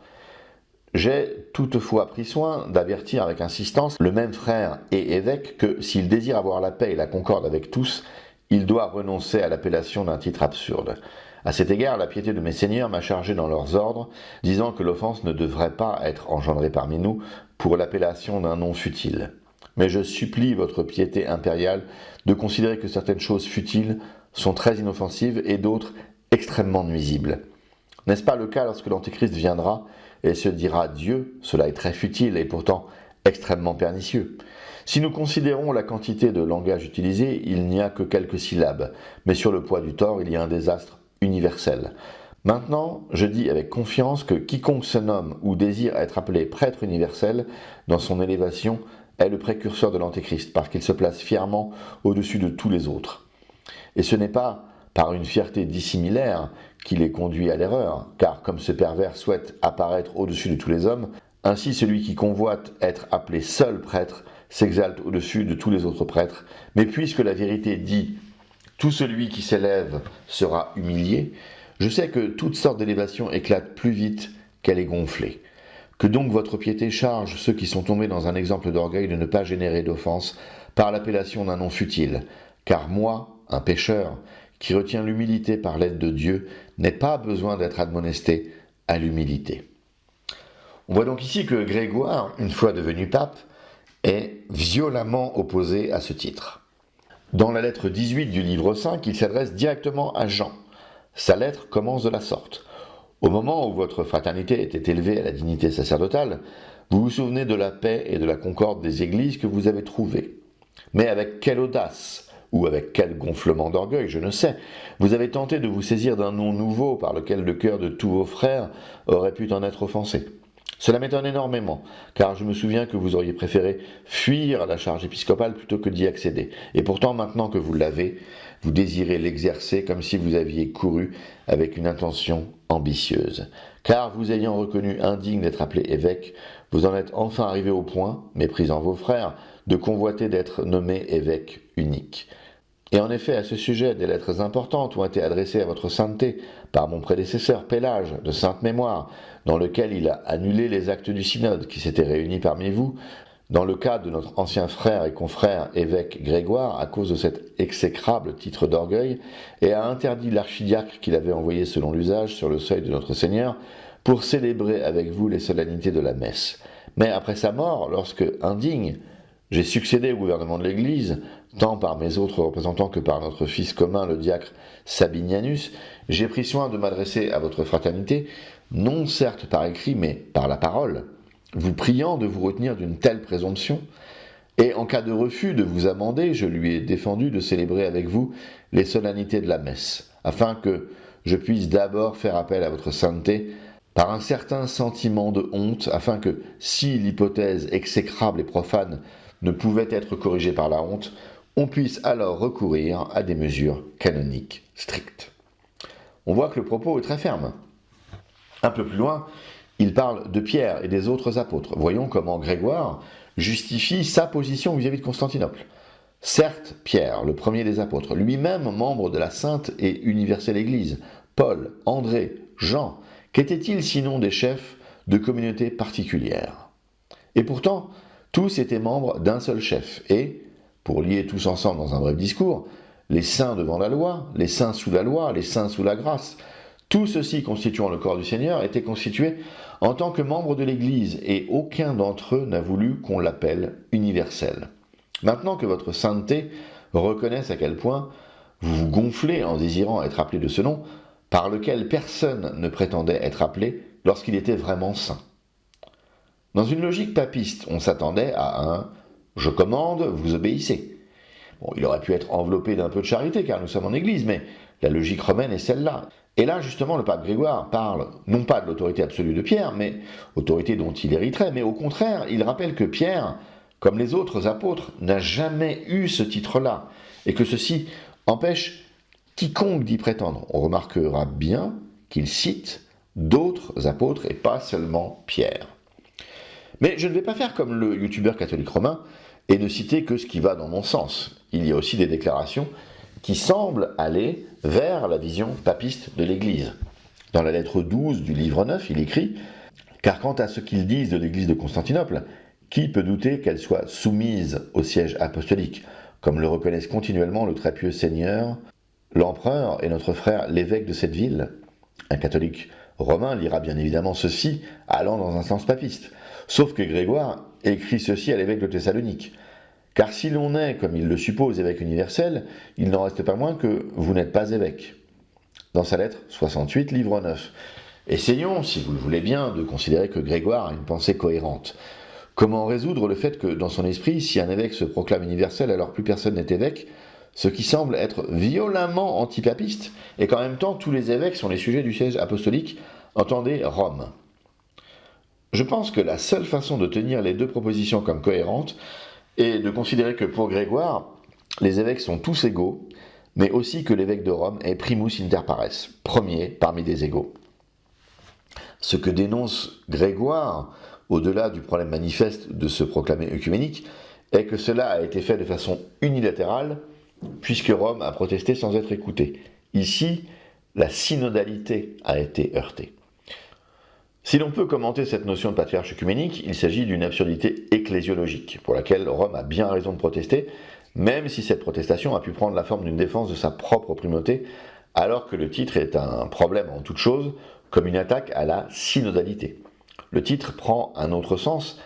« J'ai toutefois pris soin d'avertir avec insistance le même frère et évêque que s'il désire avoir la paix et la concorde avec tous, il doit renoncer à l'appellation d'un titre absurde. À cet égard, la piété de mes seigneurs m'a chargé dans leurs ordres, disant que l'offense ne devrait pas être engendrée parmi nous pour l'appellation d'un nom futile. Mais je supplie votre piété impériale de considérer que certaines choses futiles sont très inoffensives et d'autres extrêmement nuisibles. N'est-ce pas le cas lorsque l'Antéchrist viendra et se dira Dieu, cela est très futile et pourtant extrêmement pernicieux. Si nous considérons la quantité de langage utilisé, il n'y a que quelques syllabes, mais sur le poids du tort, il y a un désastre universel. Maintenant, je dis avec confiance que quiconque se nomme ou désire être appelé prêtre universel, dans son élévation, est le précurseur de l'Antéchrist, parce qu'il se place fièrement au-dessus de tous les autres. Et ce n'est pas par une fierté dissimilaire qui les conduit à l'erreur, car comme ce pervers souhaite apparaître au-dessus de tous les hommes, ainsi celui qui convoite être appelé seul prêtre s'exalte au-dessus de tous les autres prêtres, mais puisque la vérité dit « tout celui qui s'élève sera humilié », je sais que toute sorte d'élévation éclate plus vite qu'elle est gonflée. Que donc votre piété charge ceux qui sont tombés dans un exemple d'orgueil de ne pas générer d'offense par l'appellation d'un nom futile, car moi, un pécheur, qui retient l'humilité par l'aide de Dieu, n'ai pas besoin d'être admonesté à l'humilité. On voit donc ici que Grégoire, une fois devenu pape, est violemment opposé à ce titre. Dans la lettre 18 du livre 5, il s'adresse directement à Jean. Sa lettre commence de la sorte. Au moment où votre fraternité était élevée à la dignité sacerdotale, vous vous souvenez de la paix et de la concorde des églises que vous avez trouvées. Mais avec quelle audace, ou avec quel gonflement d'orgueil, je ne sais, vous avez tenté de vous saisir d'un nom nouveau par lequel le cœur de tous vos frères aurait pu en être offensé. Cela m'étonne énormément, car je me souviens que vous auriez préféré fuir la charge épiscopale plutôt que d'y accéder. Et pourtant, maintenant que vous l'avez, vous désirez l'exercer comme si vous aviez couru avec une intention ambitieuse. Car vous ayant reconnu indigne d'être appelé évêque, vous en êtes enfin arrivé au point, méprisant vos frères, de convoiter d'être nommé évêque unique. Et en effet, à ce sujet, des lettres importantes ont été adressées à votre sainteté par mon prédécesseur Pélage, de sainte mémoire, dans lequel il a annulé les actes du synode qui s'étaient réunis parmi vous, dans le cas de notre ancien frère et confrère évêque Grégoire, à cause de cet exécrable titre d'orgueil, et a interdit l'archidiacre qu'il avait envoyé selon l'usage sur le seuil de notre Seigneur, pour célébrer avec vous les solennités de la messe. Mais après sa mort, lorsque, indigne, j'ai succédé au gouvernement de l'Église, tant par mes autres représentants que par notre fils commun, le diacre Sabinianus, j'ai pris soin de m'adresser à votre fraternité, non certes par écrit, mais par la parole, vous priant de vous retenir d'une telle présomption, et en cas de refus de vous amender, je lui ai défendu de célébrer avec vous les solennités de la messe, afin que je puisse d'abord faire appel à votre sainteté par un certain sentiment de honte, afin que, si l'hypothèse exécrable et profane ne pouvait être corrigée par la honte, on puisse alors recourir à des mesures canoniques strictes. on voit que le propos est très ferme. Un peu plus loin, il parle de Pierre et des autres apôtres. Voyons comment Grégoire justifie sa position vis-à-vis de Constantinople. Certes, Pierre, le premier des apôtres, lui-même membre de la sainte et universelle Église, Paul, André, Jean, qu'étaient-ils sinon des chefs de communautés particulières? Et pourtant, tous étaient membres d'un seul chef, et, pour lier tous ensemble dans un bref discours, les saints devant la loi, les saints sous la loi, les saints sous la grâce, tout ceci constituant le corps du Seigneur, étaient constitués en tant que membres de l'Église, et aucun d'entre eux n'a voulu qu'on l'appelle universel. Maintenant que votre sainteté reconnaisse à quel point vous vous gonflez en désirant être appelé de ce nom, par lequel personne ne prétendait être appelé lorsqu'il était vraiment saint. Dans une logique papiste, on s'attendait à un « je commande, vous obéissez ». Bon, il aurait pu être enveloppé d'un peu de charité, car nous sommes en Église, mais la logique romaine est celle-là. Et là, justement, le pape Grégoire parle non pas de l'autorité absolue de Pierre, mais autorité dont il hériterait, mais au contraire, il rappelle que Pierre, comme les autres apôtres, n'a jamais eu ce titre-là, et que ceci empêche quiconque d'y prétendre. On remarquera bien qu'il cite d'autres apôtres et pas seulement Pierre. Mais je ne vais pas faire comme le youtubeur catholique romain et ne citer que ce qui va dans mon sens. Il y a aussi des déclarations qui semblent aller vers la vision papiste de l'Église. Dans la lettre 12 du livre 9, il écrit « Car quant à ce qu'ils disent de l'Église de Constantinople, qui peut douter qu'elle soit soumise au siège apostolique, comme le reconnaissent continuellement le très pieux Seigneur, l'empereur et notre frère l'évêque de cette ville ?» Un catholique romain lira bien évidemment ceci, allant dans un sens papiste. Sauf que Grégoire écrit ceci à l'évêque de Thessalonique. Car si l'on est, comme il le suppose, évêque universel, il n'en reste pas moins que vous n'êtes pas évêque. Dans sa lettre 68, livre 9. Essayons, si vous le voulez bien, de considérer que Grégoire a une pensée cohérente. Comment résoudre le fait que, dans son esprit, si un évêque se proclame universel, alors plus personne n'est évêque, ce qui semble être violemment antipapiste, et qu'en même temps tous les évêques sont les sujets du siège apostolique, entendez Rome. Je pense que la seule façon de tenir les deux propositions comme cohérentes est de considérer que pour Grégoire, les évêques sont tous égaux, mais aussi que l'évêque de Rome est primus inter pares, premier parmi les égaux. Ce que dénonce Grégoire, au-delà du problème manifeste de se proclamer œcuménique, est que cela a été fait de façon unilatérale, puisque Rome a protesté sans être écoutée. Ici, la synodalité a été heurtée. Si l'on peut commenter cette notion de patriarche œcuménique, il s'agit d'une absurdité ecclésiologique, pour laquelle Rome a bien raison de protester, même si cette protestation a pu prendre la forme d'une défense de sa propre primauté, alors que le titre est un problème en toute chose, comme une attaque à la synodalité. Le titre prend un autre sens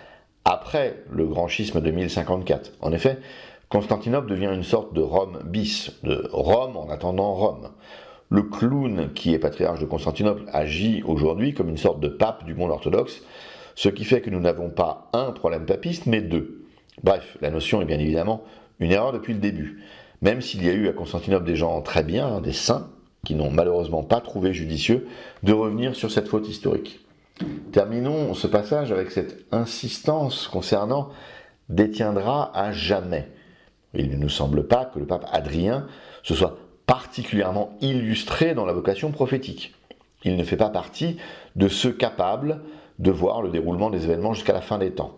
après le grand schisme de 1054. En effet, Constantinople devient une sorte de Rome bis, de Rome en attendant Rome. Le clown qui est patriarche de Constantinople agit aujourd'hui comme une sorte de pape du monde orthodoxe, ce qui fait que nous n'avons pas un problème papiste, mais deux. Bref, la notion est bien évidemment une erreur depuis le début, même s'il y a eu à Constantinople des gens très bien, des saints, qui n'ont malheureusement pas trouvé judicieux de revenir sur cette faute historique. Terminons ce passage avec cette insistance concernant « détiendra à jamais ». Il ne nous semble pas que le pape Adrien se soit particulièrement illustré dans la vocation prophétique. Il ne fait pas partie de ceux capables de voir le déroulement des événements jusqu'à la fin des temps.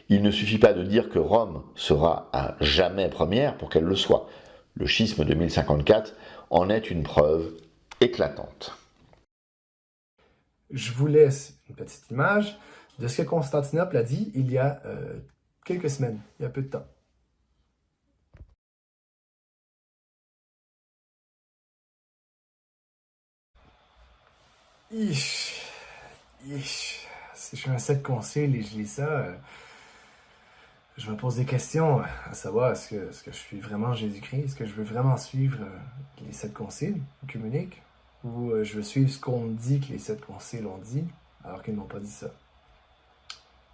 Il ne suffit pas de dire que Rome sera à jamais première pour qu'elle le soit. Le schisme de 1054 en est une preuve éclatante. Je vous laisse une petite image de ce que Constantinople a dit il y a quelques semaines, il y a peu de temps. Si je suis un sept concile et je lis ça, je me pose des questions à savoir est-ce que je suis vraiment Jésus-Christ, est-ce que je veux vraiment suivre les sept conciles œcuméniques, ou je veux suivre ce qu'on me dit que les sept conciles ont dit, alors qu'ils n'ont pas dit ça.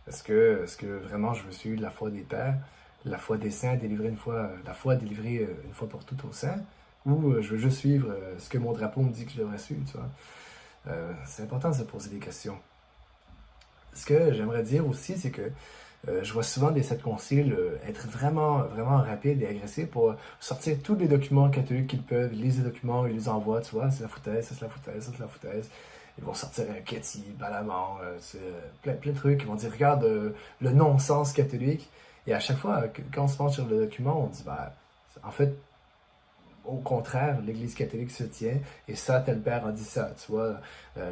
Est-ce que vraiment je veux suivre la foi des pères, la foi des saints, la foi délivrée une fois pour toutes aux saints, ou je veux juste suivre ce que mon drapeau me dit que je devrais suivre, tu vois? C'est important de se poser des questions. Ce que j'aimerais dire aussi, c'est que Je vois souvent des sept conciles être vraiment, vraiment rapides et agressifs pour sortir tous les documents catholiques qu'ils peuvent. Ils lisent les documents, ils les envoient, tu vois, c'est la foutaise, c'est la foutaise, c'est la foutaise. Ils vont sortir un Cathy, Balamant, plein, plein de trucs. Ils vont dire, regarde le non-sens catholique. Et à chaque fois, quand on se penche sur le document, on dit, bah, en fait, au contraire, l'Église catholique se tient, et ça, tel père a dit ça, tu vois.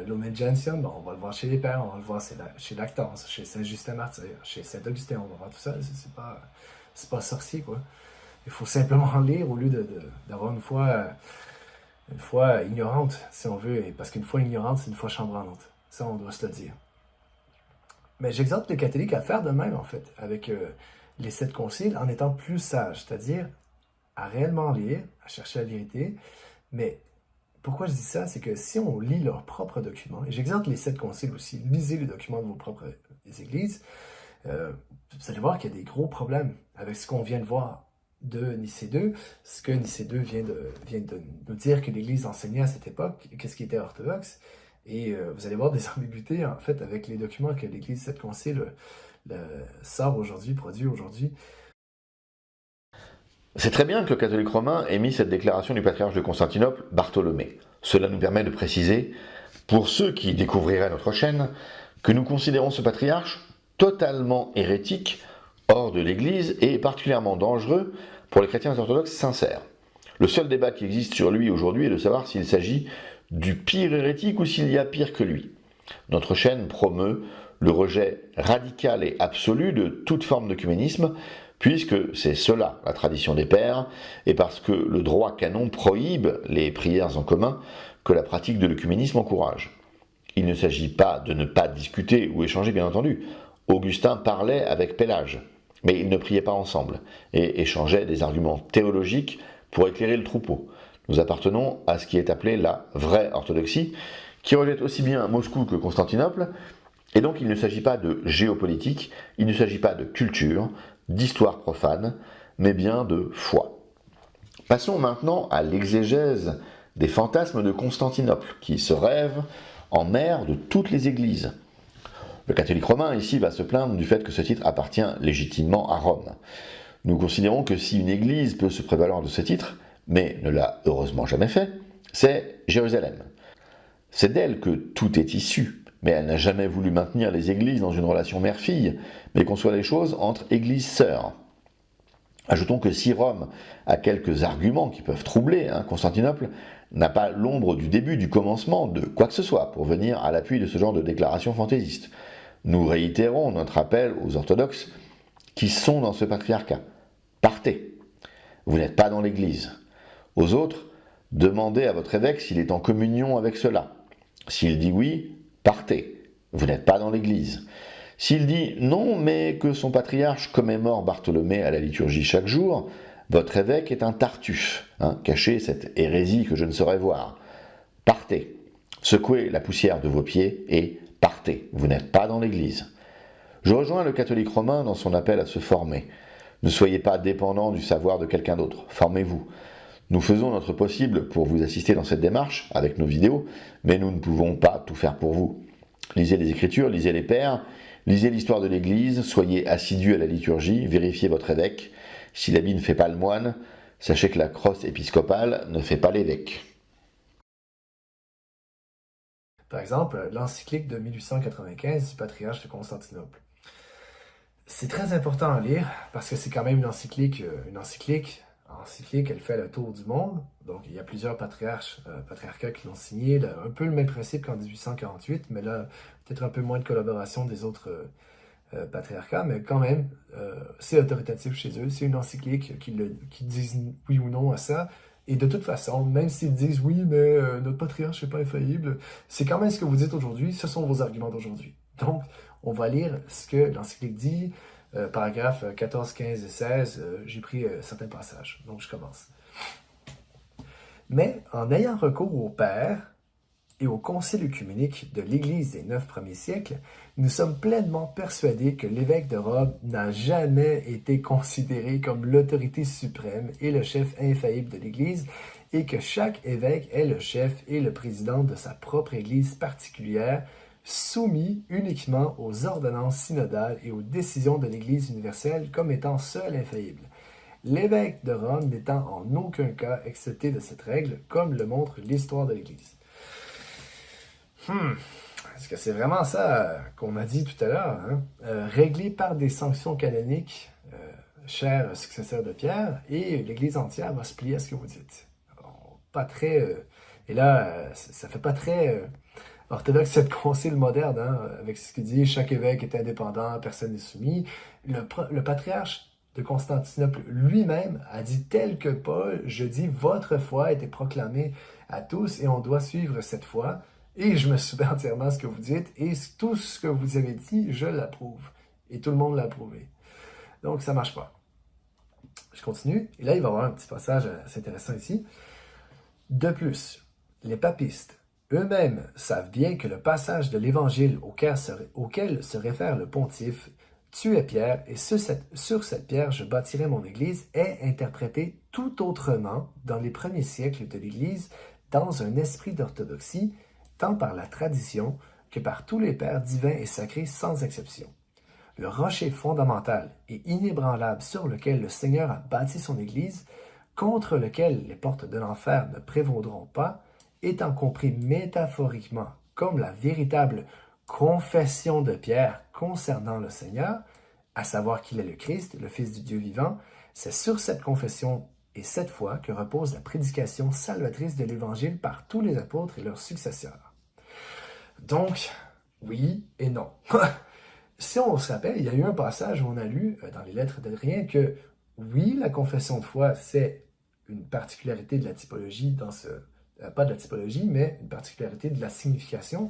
Lumen Gentium, on va le voir chez les pères, on va le voir chez Lactance, chez Saint-Justin Martyr, chez Saint-Augustin, on va voir tout ça, c'est pas sorcier, quoi. Il faut simplement lire au lieu d'avoir une foi ignorante, si on veut, et parce qu'une foi ignorante, c'est une foi chambranlante. Ça, on doit se le dire. Mais j'exhorte les catholiques à faire de même, en fait, avec les sept conciles, en étant plus sages, c'est-à-dire à réellement lire, à chercher la vérité. Mais pourquoi je dis ça? C'est que si on lit leurs propres documents, et j'exhorte les sept conciles aussi, lisez les documents de vos propres églises, vous allez voir qu'il y a des gros problèmes avec ce qu'on vient de voir de Nicée II, ce que Nicée II vient de nous dire que l'Église enseignait à cette époque, qu'est-ce qui était orthodoxe, et vous allez voir des ambiguïtés, en fait, avec les documents que l'Église sept conciles sort aujourd'hui, produit aujourd'hui. C'est très bien que le catholique romain ait mis cette déclaration du patriarche de Constantinople, Bartholomée. Cela nous permet de préciser, pour ceux qui découvriraient notre chaîne, que nous considérons ce patriarche totalement hérétique, hors de l'Église et particulièrement dangereux pour les chrétiens orthodoxes sincères. Le seul débat qui existe sur lui aujourd'hui est de savoir s'il s'agit du pire hérétique ou s'il y a pire que lui. Notre chaîne promeut le rejet radical et absolu de toute forme d'œcuménisme, puisque c'est cela la tradition des pères, et parce que le droit canon prohibe les prières en commun que la pratique de l'œcuménisme encourage. Il ne s'agit pas de ne pas discuter ou échanger, bien entendu. Augustin parlait avec Pélage, mais ils ne priaient pas ensemble, et échangeaient des arguments théologiques pour éclairer le troupeau. Nous appartenons à ce qui est appelé la vraie orthodoxie, qui rejette aussi bien Moscou que Constantinople, et donc il ne s'agit pas de géopolitique, il ne s'agit pas de culture, d'histoire profane, mais bien de foi. Passons maintenant à l'exégèse des fantasmes de Constantinople, qui se rêvent en mère de toutes les églises. Le catholique romain ici va se plaindre du fait que ce titre appartient légitimement à Rome. Nous considérons que si une église peut se prévaloir de ce titre, mais ne l'a heureusement jamais fait, c'est Jérusalem. C'est d'elle que tout est issu, mais elle n'a jamais voulu maintenir les églises dans une relation mère-fille, mais conçoit les choses entre églises sœurs. Ajoutons que si Rome a quelques arguments qui peuvent troubler, Constantinople n'a pas l'ombre du début, du commencement de quoi que ce soit pour venir à l'appui de ce genre de déclaration fantaisiste. Nous réitérons notre appel aux orthodoxes qui sont dans ce patriarcat. Partez. Vous n'êtes pas dans l'église. Aux autres, demandez à votre évêque s'il est en communion avec cela. S'il dit oui, partez. Vous n'êtes pas dans l'église. S'il dit non, mais que son patriarche commémore Bartholomée à la liturgie chaque jour, votre évêque est un Tartuffe, cachez cette hérésie que je ne saurais voir. Partez. Secouez la poussière de vos pieds et partez. Vous n'êtes pas dans l'église. Je rejoins le catholique romain dans son appel à se former. Ne soyez pas dépendant du savoir de quelqu'un d'autre. Formez-vous. Nous faisons notre possible pour vous assister dans cette démarche avec nos vidéos, mais nous ne pouvons pas tout faire pour vous. Lisez les Écritures, lisez les Pères, lisez l'histoire de l'Église, soyez assidus à la liturgie, vérifiez votre évêque. Si l'habit ne fait pas le moine, sachez que la crosse épiscopale ne fait pas l'évêque. Par exemple, l'encyclique de 1895 du patriarche de Constantinople. C'est très important à lire parce que c'est quand même une encyclique, elle fait le tour du monde. Donc il y a plusieurs patriarcats qui l'ont signé, là, un peu le même principe qu'en 1848, mais là peut-être un peu moins de collaboration des autres patriarcats, mais quand même c'est autoritatif chez eux. C'est une encyclique qui disent oui ou non à ça. Et de toute façon, même s'ils disent oui, mais notre patriarche n'est pas infaillible, c'est quand même ce que vous dites aujourd'hui, ce sont vos arguments d'aujourd'hui. Donc, on va lire ce que l'encyclique dit, paragraphes 14, 15 et 16, j'ai pris certains passages, donc je commence. Mais en ayant recours au Père et au concile œcuménique de l'Église des 9 premiers siècles, nous sommes pleinement persuadés que l'évêque de Rome n'a jamais été considéré comme l'autorité suprême et le chef infaillible de l'Église, et que chaque évêque est le chef et le président de sa propre Église particulière, soumis uniquement aux ordonnances synodales et aux décisions de l'Église universelle comme étant seul infaillible. L'évêque de Rome n'étant en aucun cas excepté de cette règle, comme le montre l'histoire de l'Église. Est-ce que c'est vraiment ça qu'on a dit tout à l'heure, hein? Réglé par des sanctions canoniques, cher successeur de Pierre, et l'Église entière va se plier à ce que vous dites. Alors, pas très... et là, ça fait pas très orthodoxe cette concile moderne, hein, avec ce qu'il dit, chaque évêque est indépendant, personne n'est soumis. Le patriarche de Constantinople lui-même a dit tel que Paul, je dis, votre foi a été proclamée à tous et on doit suivre cette foi. Et je me soumets entièrement à ce que vous dites et tout ce que vous avez dit, je l'approuve. Et tout le monde l'a approuvé. Donc ça marche pas. Je continue. Et là, il va y avoir un petit passage assez intéressant ici. De plus, les papistes eux-mêmes savent bien que le passage de l'Évangile auquel se réfère le pontife « Tu es Pierre, et sur cette pierre je bâtirai mon Église » est interprété tout autrement dans les premiers siècles de l'Église dans un esprit d'orthodoxie, tant par la tradition que par tous les pères divins et sacrés sans exception. Le rocher fondamental et inébranlable sur lequel le Seigneur a bâti son Église, contre lequel les portes de l'enfer ne prévaudront pas, étant compris métaphoriquement comme la véritable confession de Pierre concernant le Seigneur, à savoir qu'il est le Christ, le Fils du Dieu vivant, c'est sur cette confession et cette foi que repose la prédication salvatrice de l'Évangile par tous les apôtres et leurs successeurs. Donc, oui et non. Si on se rappelle, il y a eu un passage où on a lu dans les lettres d'Adrien que oui, la confession de foi, c'est une particularité de la typologie pas de la typologie, mais une particularité de la signification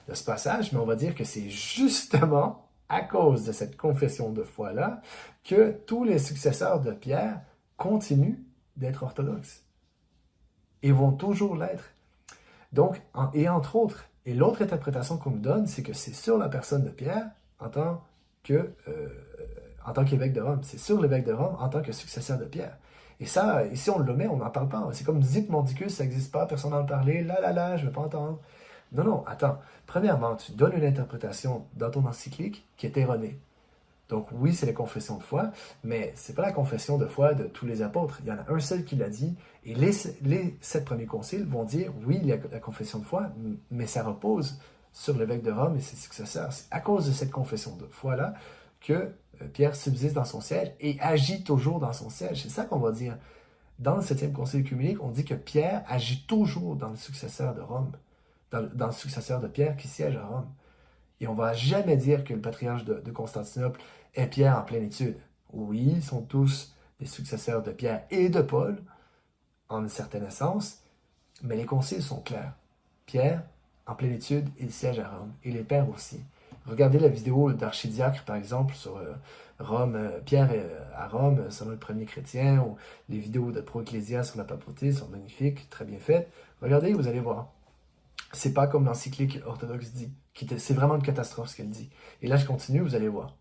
de ce passage, mais on va dire que c'est justement à cause de cette confession de foi-là que tous les successeurs de Pierre continuent d'être orthodoxes et vont toujours l'être. Donc, et entre autres, et l'autre interprétation qu'on nous donne, c'est que c'est sur la personne de Pierre en tant qu'évêque de Rome. C'est sur l'évêque de Rome en tant que successeur de Pierre. Et ça, ici on le met, on n'en parle pas. C'est comme Zip Mordicus, ça n'existe pas, personne n'en parle, là, je ne veux pas entendre. Non, attends. Premièrement, tu donnes une interprétation dans ton encyclique qui est erronée. Donc oui, c'est la confession de foi, mais c'est pas la confession de foi de tous les apôtres. Il y en a un seul qui l'a dit, et les 7 premiers conciles vont dire, oui, il y a la confession de foi, mais ça repose sur l'évêque de Rome et ses successeurs. C'est à cause de cette confession de foi-là que Pierre subsiste dans son siège et agit toujours dans son siège. C'est ça qu'on va dire. Dans le 7e concile œcuménique, on dit que Pierre agit toujours dans le successeur de Rome, dans le successeur de Pierre qui siège à Rome. Et on ne va jamais dire que le patriarche de Constantinople est Pierre en plénitude. Oui, ils sont tous des successeurs de Pierre et de Paul, en une certaine essence, mais les conciles sont clairs. Pierre, en plénitude, il siège à Rome, et les pères aussi. Regardez la vidéo d'Archidiacre, par exemple, sur Rome, Pierre à Rome, selon le premier chrétien, ou les vidéos de Pro Ecclesia sur la papauté sont magnifiques, très bien faites. Regardez, vous allez voir. C'est pas comme l'encyclique orthodoxe dit. C'est vraiment une catastrophe ce qu'elle dit. Et là, je continue, vous allez voir.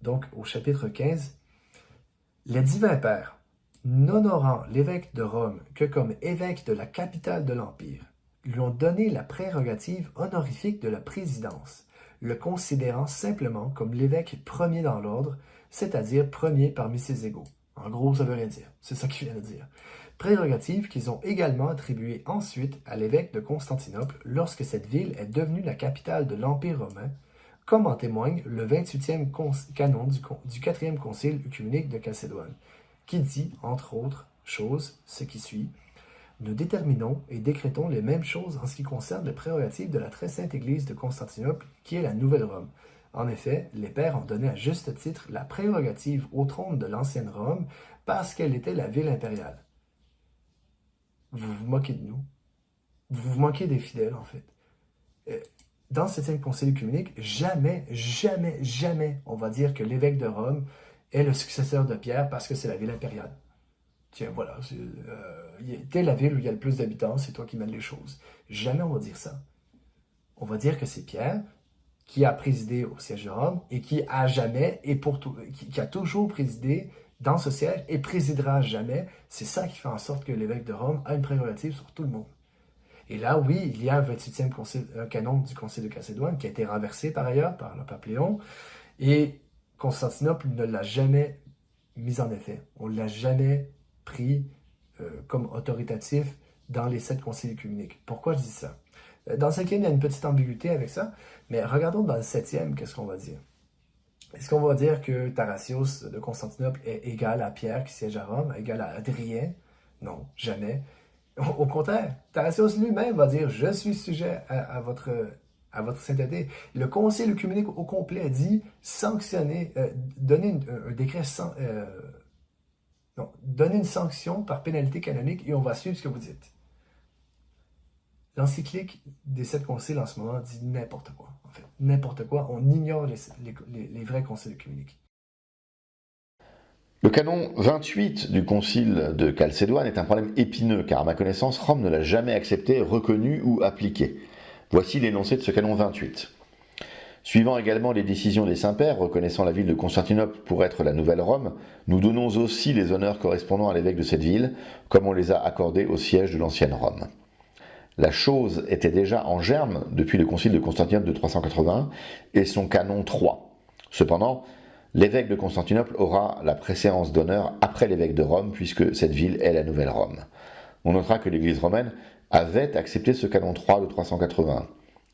Donc, au chapitre 15, les divins pères, n'honorant l'évêque de Rome que comme évêque de la capitale de l'Empire, lui ont donné la prérogative honorifique de la présidence, le considérant simplement comme l'évêque premier dans l'ordre, c'est-à-dire premier parmi ses égaux. En gros, ça veut rien dire. C'est ça qu'il vient de dire. Prérogative qu'ils ont également attribuée ensuite à l'évêque de Constantinople lorsque cette ville est devenue la capitale de l'Empire romain, comme en témoigne le 28e canon du 4e concile œcuménique de Chalcédoine, qui dit, entre autres choses, ce qui suit: nous déterminons et décrétons les mêmes choses en ce qui concerne les prérogatives de la très sainte Église de Constantinople, qui est la Nouvelle Rome. En effet, les pères ont donné à juste titre la prérogative au trône de l'ancienne Rome parce qu'elle était la ville impériale. Vous vous moquez de nous. Vous vous moquez des fidèles, en fait. Dans le 7e concile œcuménique, jamais on va dire que l'évêque de Rome est le successeur de Pierre parce que c'est la ville impériale. Tiens, voilà, t'es la ville où il y a le plus d'habitants, c'est toi qui mènes les choses. Jamais on va dire ça. On va dire que c'est Pierre qui a présidé au siège de Rome et qui a jamais, qui a toujours présidé dans ce siège et présidera jamais. C'est ça qui fait en sorte que l'évêque de Rome a une prérogative sur tout le monde. Et là, oui, il y a un 28e canon du Concile de Chalcédoine qui a été renversé par ailleurs par le pape Léon, et Constantinople ne l'a jamais mis en effet. On ne l'a jamais pris comme autoritatif dans les 7 conciles œcuméniques. Pourquoi je dis ça? Dans le 5e, il y a une petite ambiguïté avec ça, mais regardons dans le 7e, qu'est-ce qu'on va dire? Est-ce qu'on va dire que Tarasios de Constantinople est égal à Pierre qui siège à Rome, égal à Adrien? Non, jamais. Au contraire, Tarasios lui-même va dire « Je suis sujet à votre sainteté ». Le concile œcuménique au complet dit sanctionner, donner un décret donner une sanction par pénalité canonique et on va suivre ce que vous dites. L'encyclique des 7 conciles en ce moment dit n'importe quoi, en fait. N'importe quoi, on ignore les vrais conciles œcuméniques. Le canon 28 du concile de Chalcédoine est un problème épineux, car à ma connaissance, Rome ne l'a jamais accepté, reconnu ou appliqué. Voici l'énoncé de ce canon 28. Suivant également les décisions des saints-pères reconnaissant la ville de Constantinople pour être la nouvelle Rome, nous donnons aussi les honneurs correspondant à l'évêque de cette ville, comme on les a accordés au siège de l'ancienne Rome. La chose était déjà en germe depuis le concile de Constantinople de 381 et son canon 3. Cependant, l'évêque de Constantinople aura la préséance d'honneur après l'évêque de Rome, puisque cette ville est la nouvelle Rome. On notera que l'Église romaine avait accepté ce canon 3 de 381.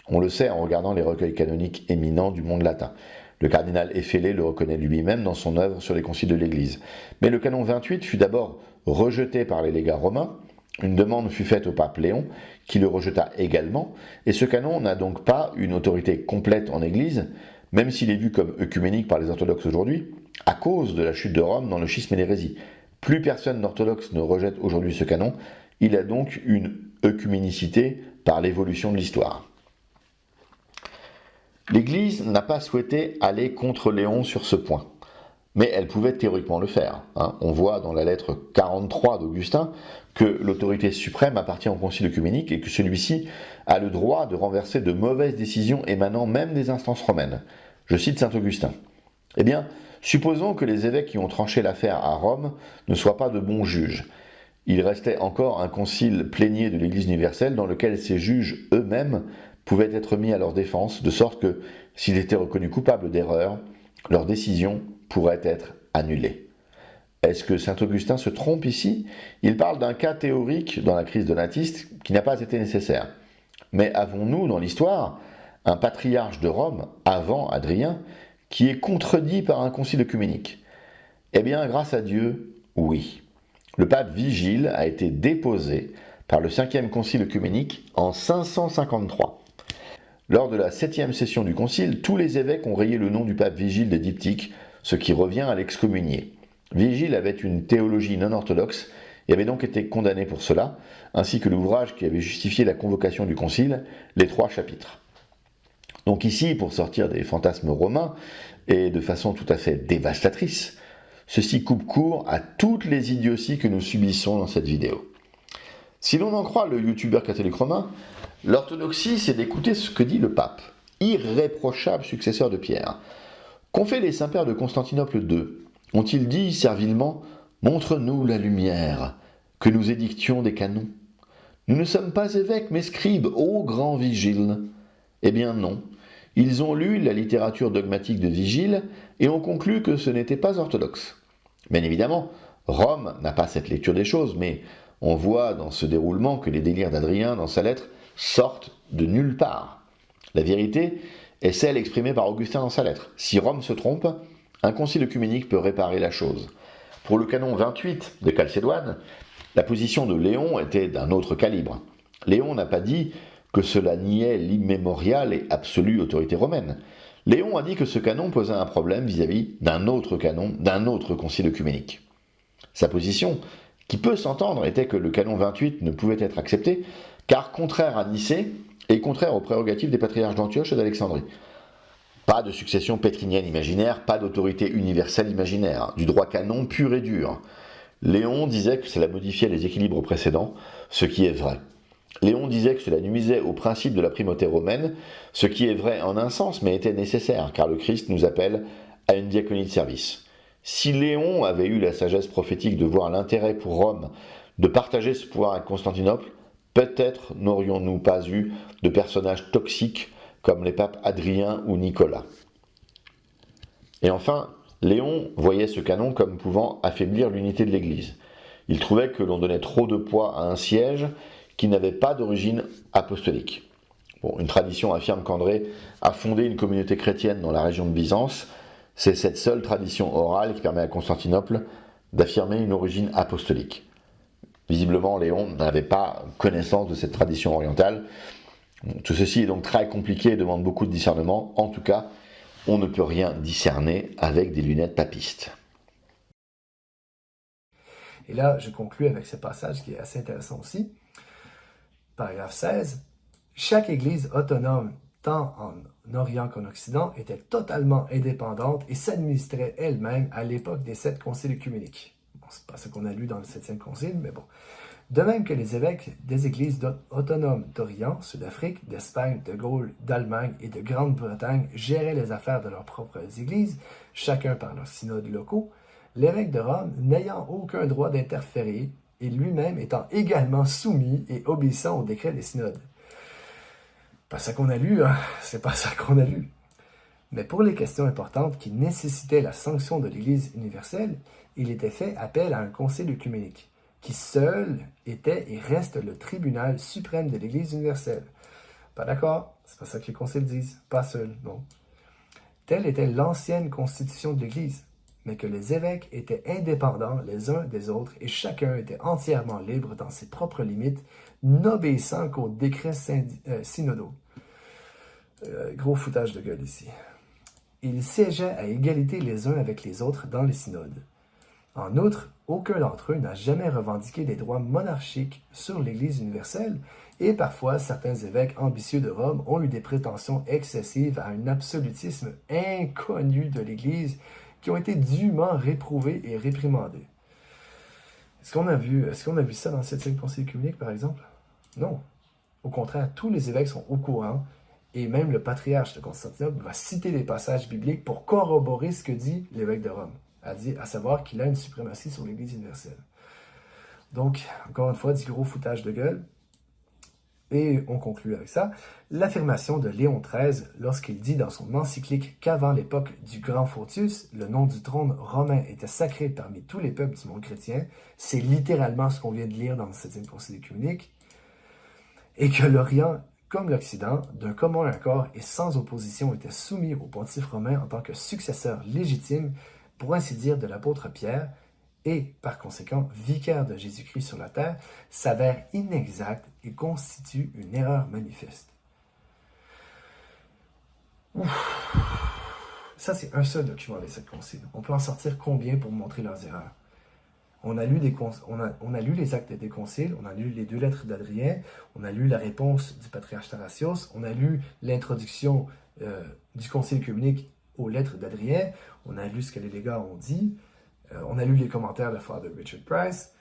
On le sait en regardant les recueils canoniques éminents du monde latin. Le cardinal Effelé le reconnaît lui-même dans son œuvre sur les conciles de l'Église. Mais le canon 28 fut d'abord rejeté par les légats romains. Une demande fut faite au pape Léon, qui le rejeta également, et ce canon n'a donc pas une autorité complète en Église, même s'il est vu comme œcuménique par les orthodoxes aujourd'hui, à cause de la chute de Rome dans le schisme et l'hérésie. Plus personne d'orthodoxe ne rejette aujourd'hui ce canon, il a donc une œcuménicité par l'évolution de l'histoire. L'Église n'a pas souhaité aller contre Léon sur ce point, mais elle pouvait théoriquement le faire. On voit dans la lettre 43 d'Augustin que l'autorité suprême appartient au concile œcuménique et que celui-ci a le droit de renverser de mauvaises décisions émanant même des instances romaines. Je cite saint Augustin. Eh bien, supposons que les évêques qui ont tranché l'affaire à Rome ne soient pas de bons juges. Il restait encore un concile plénier de l'Église universelle dans lequel ces juges eux-mêmes pouvaient être mis à leur défense, de sorte que, s'ils étaient reconnus coupables d'erreur, leur décision pourrait être annulée. Est-ce que saint Augustin se trompe ici? Il parle d'un cas théorique dans la crise donatiste qui n'a pas été nécessaire. Mais avons-nous dans l'histoire un patriarche de Rome, avant Adrien, qui est contredit par un concile œcuménique? Eh bien, grâce à Dieu, oui. Le pape Vigile a été déposé par le 5e concile œcuménique en 553. Lors de la 7e session du concile, tous les évêques ont rayé le nom du pape Vigile des diptyques, ce qui revient à l'excommunier. Vigile avait une théologie non orthodoxe et avait donc été condamné pour cela, ainsi que l'ouvrage qui avait justifié la convocation du concile, les 3 chapitres. Donc ici, pour sortir des fantasmes romains, et de façon tout à fait dévastatrice, ceci coupe court à toutes les idioties que nous subissons dans cette vidéo. Si l'on en croit le youtubeur catholique romain, l'orthodoxie, c'est d'écouter ce que dit le pape, irréprochable successeur de Pierre. Qu'ont fait les saints-pères de Constantinople II? Ont-ils dit servilement « Montre-nous la lumière, que nous édictions des canons ». Nous ne sommes pas évêques, mais scribes, ô grand Vigile. Eh bien non, ils ont lu la littérature dogmatique de Vigile et ont conclu que ce n'était pas orthodoxe. Bien évidemment, Rome n'a pas cette lecture des choses, mais on voit dans ce déroulement que les délires d'Adrien dans sa lettre sortent de nulle part. La vérité est celle exprimée par Augustin dans sa lettre. Si Rome se trompe, un concile œcuménique peut réparer la chose. Pour le canon 28 de Chalcédoine, la position de Léon était d'un autre calibre. Léon n'a pas dit que cela niait l'immémoriale et absolue autorité romaine. Léon a dit que ce canon posait un problème vis-à-vis d'un autre canon, d'un autre concile œcuménique. Sa position, qui peut s'entendre, était que le canon 28 ne pouvait être accepté, car contraire à Nicée et contraire aux prérogatives des patriarches d'Antioche et d'Alexandrie. Pas de succession pétrinienne imaginaire, pas d'autorité universelle imaginaire, du droit canon pur et dur. Léon disait que cela modifiait les équilibres précédents, ce qui est vrai. Léon disait que cela nuisait au principe de la primauté romaine, ce qui est vrai en un sens, mais était nécessaire, car le Christ nous appelle à une diaconie de service. Si Léon avait eu la sagesse prophétique de voir l'intérêt pour Rome de partager ce pouvoir avec Constantinople, peut-être n'aurions-nous pas eu de personnages toxiques comme les papes Adrien ou Nicolas. Et enfin, Léon voyait ce canon comme pouvant affaiblir l'unité de l'Église. Il trouvait que l'on donnait trop de poids à un siège qui n'avait pas d'origine apostolique. Bon, une tradition affirme qu'André a fondé une communauté chrétienne dans la région de Byzance. C'est cette seule tradition orale qui permet à Constantinople d'affirmer une origine apostolique. Visiblement, Léon n'avait pas connaissance de cette tradition orientale. Tout ceci est donc très compliqué et demande beaucoup de discernement. En tout cas, on ne peut rien discerner avec des lunettes papistes. Et là, je conclus avec ce passage qui est assez intéressant aussi. Paragraphe 16. Chaque église autonome, tant en Orient qu'en Occident, était totalement indépendante et s'administrait elle-même à l'époque des 7 conciles œcuméniques. Bon, c'est pas ce qu'on a lu dans le 7e concile, mais bon. De même que les évêques des églises autonomes d'Orient, ceux d'Afrique, d'Espagne, de Gaule, d'Allemagne et de Grande-Bretagne géraient les affaires de leurs propres églises, chacun par leurs synodes locaux, l'évêque de Rome, n'ayant aucun droit d'interférer, et lui-même étant également soumis et obéissant aux décrets des synodes. Pas ça qu'on a lu, hein? C'est pas ça qu'on a lu. Mais pour les questions importantes qui nécessitaient la sanction de l'Église universelle, il était fait appel à un concile œcuménique, qui seul était et reste le tribunal suprême de l'Église universelle. Pas d'accord? C'est pas ça que les conciles disent. Pas seul, non. Telle était l'ancienne constitution de l'Église, mais que les évêques étaient indépendants les uns des autres et chacun était entièrement libre dans ses propres limites, n'obéissant qu'aux décrets synodaux. Gros foutage de gueule ici. Ils siégeaient à égalité les uns avec les autres dans les synodes. En outre, aucun d'entre eux n'a jamais revendiqué des droits monarchiques sur l'Église universelle, et parfois certains évêques ambitieux de Rome ont eu des prétentions excessives à un absolutisme inconnu de l'Église qui ont été dûment réprouvés et réprimandés. Est-ce qu'on a vu ça dans le 7e concile œcuménique, par exemple? Non. Au contraire, tous les évêques sont au courant, et même le patriarche de Constantinople va citer des passages bibliques pour corroborer ce que dit l'évêque de Rome, à savoir qu'il a une suprématie sur l'Église universelle. Donc, encore une fois, du gros foutage de gueule. Et on conclut avec ça. L'affirmation de Léon XIII, lorsqu'il dit dans son encyclique qu'avant l'époque du Grand Photius, le nom du trône romain était sacré parmi tous les peuples du monde chrétien, c'est littéralement ce qu'on vient de lire dans le 7e concile œcuménique, et que l'Orient, comme l'Occident, d'un commun accord et sans opposition, était soumis au pontife romain en tant que successeur légitime, pour ainsi dire, de l'apôtre Pierre, et, par conséquent, vicaire de Jésus-Christ sur la terre, s'avère inexact et constitue une erreur manifeste. Ouf. Ça, c'est un seul document des 7 conciles. On peut en sortir combien pour montrer leurs erreurs? On a lu les actes des conciles, on a lu les 2 lettres d'Adrien, on a lu la réponse du patriarche Tarasios, on a lu l'introduction du concile œcuménique aux lettres d'Adrien, on a lu ce que les légats ont dit, on a lu les commentaires de Father Richard Price,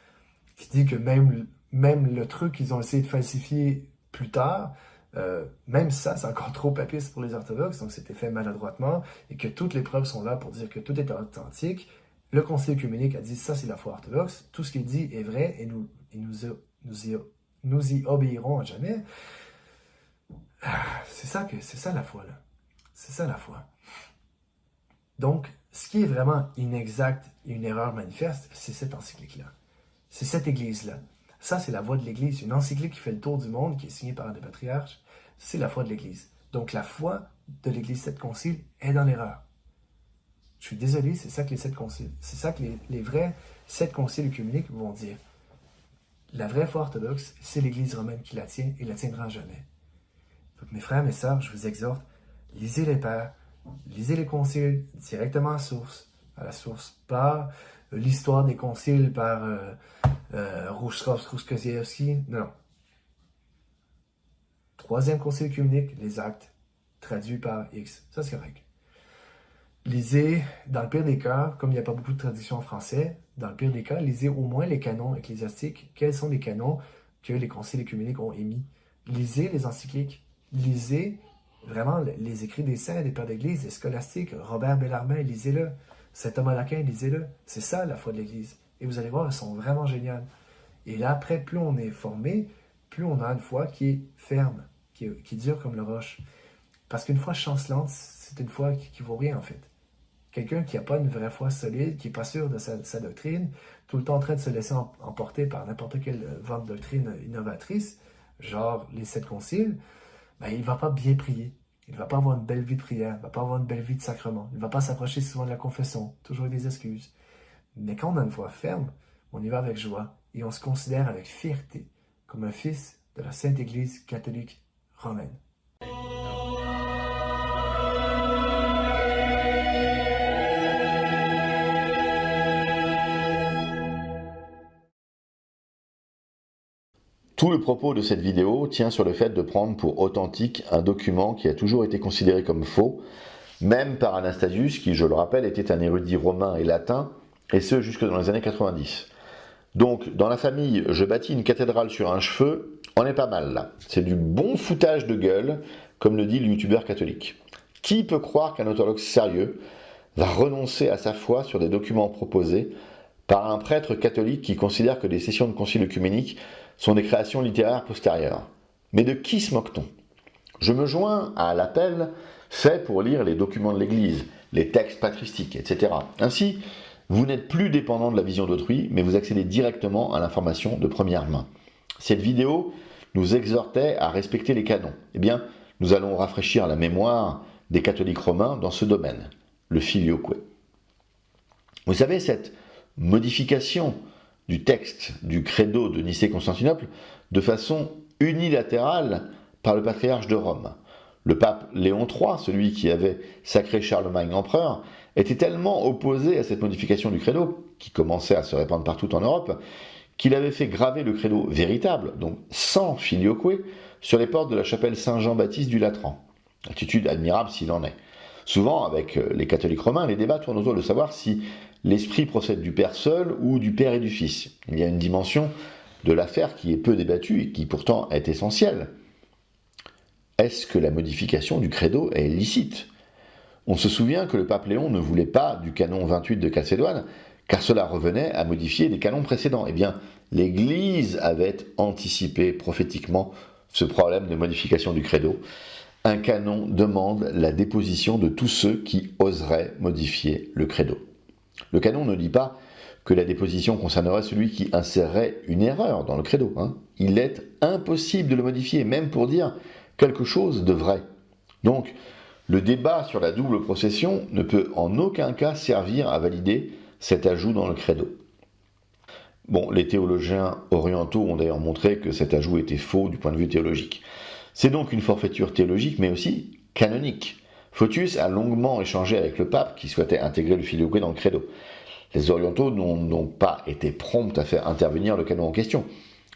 qui dit que même le truc qu'ils ont essayé de falsifier plus tard, même ça, c'est encore trop papiste pour les orthodoxes, donc c'était fait maladroitement, et que toutes les preuves sont là pour dire que tout est authentique. Le concile œcuménique a dit ça, c'est la foi orthodoxe, tout ce qu'il dit est vrai, et nous y obéirons à jamais. C'est ça la foi, là. C'est ça la foi. Donc, ce qui est vraiment inexact et une erreur manifeste, c'est cette encyclique-là. C'est cette Église-là. Ça, c'est la voix de l'Église. Une encyclique qui fait le tour du monde, qui est signée par un des patriarches, c'est la foi de l'Église. Donc, la foi de l'Église 7 conciles est dans l'erreur. Je suis désolé, c'est ça que les 7 conciles, c'est ça que les vrais 7 conciles œcuméniques vont dire. La vraie foi orthodoxe, c'est l'Église romaine qui la tient et la tiendra jamais. Donc, mes frères, mes sœurs, je vous exhorte, lisez les pères, lisez les conciles directement à la source, par l'histoire des conciles par Rouskoziewski. Non. 3e concile œcuménique, les actes, traduits par X. Ça, c'est correct. Lisez, dans le pire des cas, comme il n'y a pas beaucoup de traductions en français, dans le pire des cas, lisez au moins les canons ecclésiastiques. Quels sont les canons que les conciles œcuméniques ont émis? Lisez les encycliques. Lisez vraiment les écrits des saints, des pères d'église, les scolastiques. Robert Bellarmine, lisez-le. Saint Thomas d'Aquin, lisez-le. C'est ça la foi de l'Église. Et vous allez voir, elles sont vraiment géniales. Et là, après, plus on est formé, plus on a une foi qui est ferme, qui est dure comme le roche. Parce qu'une foi chancelante, c'est une foi qui vaut rien en fait. Quelqu'un qui n'a pas une vraie foi solide, qui n'est pas sûr de sa doctrine, tout le temps en train de se laisser emporter par n'importe quelle vent de doctrine innovatrice, genre les 7 conciles, ben, il ne va pas bien prier. Il ne va pas avoir une belle vie de prière, il ne va pas avoir une belle vie de sacrement, il ne va pas s'approcher souvent de la confession, toujours avec des excuses. Mais quand on a une foi ferme, on y va avec joie et on se considère avec fierté comme un fils de la Sainte Église catholique romaine. Tout le propos de cette vidéo tient sur le fait de prendre pour authentique un document qui a toujours été considéré comme faux, même par Anastasius, qui, je le rappelle, était un érudit romain et latin, et ce jusque dans les années 90. Donc, dans la famille, je bâtis une cathédrale sur un cheveu, on est pas mal là. C'est du bon foutage de gueule, comme le dit le youtubeur catholique. Qui peut croire qu'un orthodoxe sérieux va renoncer à sa foi sur des documents proposés par un prêtre catholique qui considère que les sessions de concile œcuménique sont des créations littéraires postérieures? Mais de qui se moque-t-on? Je me joins à l'appel fait pour lire les documents de l'Église, les textes patristiques, etc. Ainsi, vous n'êtes plus dépendant de la vision d'autrui, mais vous accédez directement à l'information de première main. Cette vidéo nous exhortait à respecter les canons. Eh bien, nous allons rafraîchir la mémoire des catholiques romains dans ce domaine, le filioque. Vous savez, cette modification du texte du credo de Nicée-Constantinople de façon unilatérale par le patriarche de Rome. Le pape Léon III, celui qui avait sacré Charlemagne empereur, était tellement opposé à cette modification du credo, qui commençait à se répandre partout en Europe, qu'il avait fait graver le credo véritable, donc sans filioque, sur les portes de la chapelle Saint-Jean-Baptiste du Latran. Attitude admirable s'il en est. Souvent, avec les catholiques romains, les débats tournent autour de savoir si l'Esprit procède du Père seul ou du Père et du Fils. Il y a une dimension de l'affaire qui est peu débattue et qui pourtant est essentielle. Est-ce que la modification du credo est licite? On se souvient que le pape Léon ne voulait pas du canon 28 de Chalcédoine, car cela revenait à modifier des canons précédents. Eh bien, l'Église avait anticipé prophétiquement ce problème de modification du credo. Un canon demande la déposition de tous ceux qui oseraient modifier le credo. Le canon ne dit pas que la déposition concernerait celui qui insérerait une erreur dans le credo. Il est impossible de le modifier, même pour dire quelque chose de vrai. Donc, le débat sur la double procession ne peut en aucun cas servir à valider cet ajout dans le credo. Bon, les théologiens orientaux ont d'ailleurs montré que cet ajout était faux du point de vue théologique. C'est donc une forfaiture théologique, mais aussi canonique. Photius a longuement échangé avec le pape qui souhaitait intégrer le filioque dans le credo. Les orientaux n'ont donc pas été prompts à faire intervenir le canon en question.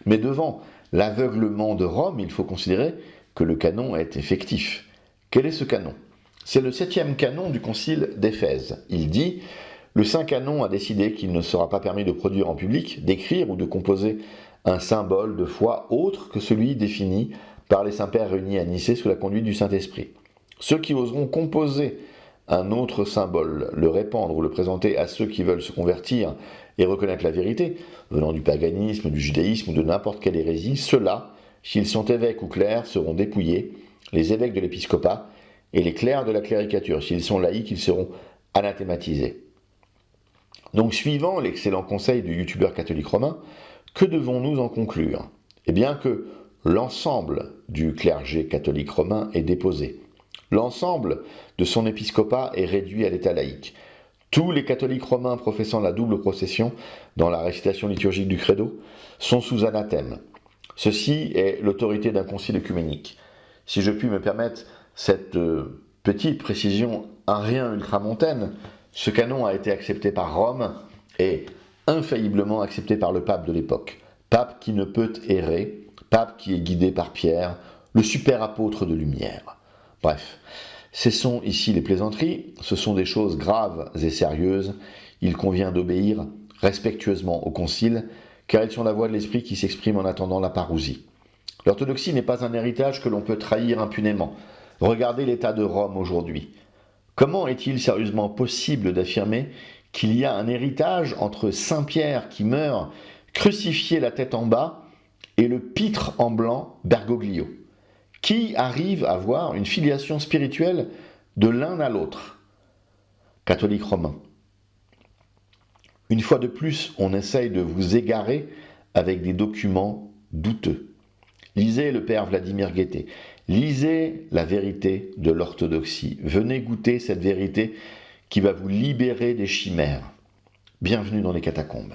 Mais devant l'aveuglement de Rome, il faut considérer que le canon est effectif. Quel est ce canon? C'est le 7e canon du concile d'Éphèse. Il dit « Le Saint Canon a décidé qu'il ne sera pas permis de produire en public, d'écrire ou de composer un symbole de foi autre que celui défini par les saints-pères réunis à Nicée sous la conduite du Saint-Esprit. Ceux qui oseront composer un autre symbole, le répandre ou le présenter à ceux qui veulent se convertir et reconnaître la vérité, venant du paganisme, du judaïsme ou de n'importe quelle hérésie, ceux-là, s'ils sont évêques ou clercs, seront dépouillés, les évêques de l'épiscopat et les clercs de la cléricature. S'ils sont laïcs, ils seront anathématisés. Donc, suivant l'excellent conseil du youtubeur catholique romain, que devons-nous en conclure? Eh bien que l'ensemble du clergé catholique romain est déposé. L'ensemble de son épiscopat est réduit à l'état laïque. Tous les catholiques romains professant la double procession dans la récitation liturgique du credo sont sous anathème. Ceci est l'autorité d'un concile œcuménique. Si je puis me permettre cette petite précision, un rien ultramontaine, ce canon a été accepté par Rome et infailliblement accepté par le pape de l'époque. Pape qui ne peut errer, pape qui est guidé par Pierre, le super apôtre de lumière. Bref, cessons ici les plaisanteries, ce sont des choses graves et sérieuses, il convient d'obéir respectueusement au concile, car ils sont la voix de l'esprit qui s'exprime en attendant la parousie. L'orthodoxie n'est pas un héritage que l'on peut trahir impunément. Regardez l'état de Rome aujourd'hui. Comment est-il sérieusement possible d'affirmer qu'il y a un héritage entre Saint Pierre qui meurt crucifié la tête en bas et le pitre en blanc Bergoglio. Qui arrive à voir une filiation spirituelle de l'un à l'autre? Catholique romain. Une fois de plus, on essaye de vous égarer avec des documents douteux. Lisez le père Vladimir Guettet. Lisez la vérité de l'orthodoxie. Venez goûter cette vérité qui va vous libérer des chimères. Bienvenue dans les catacombes.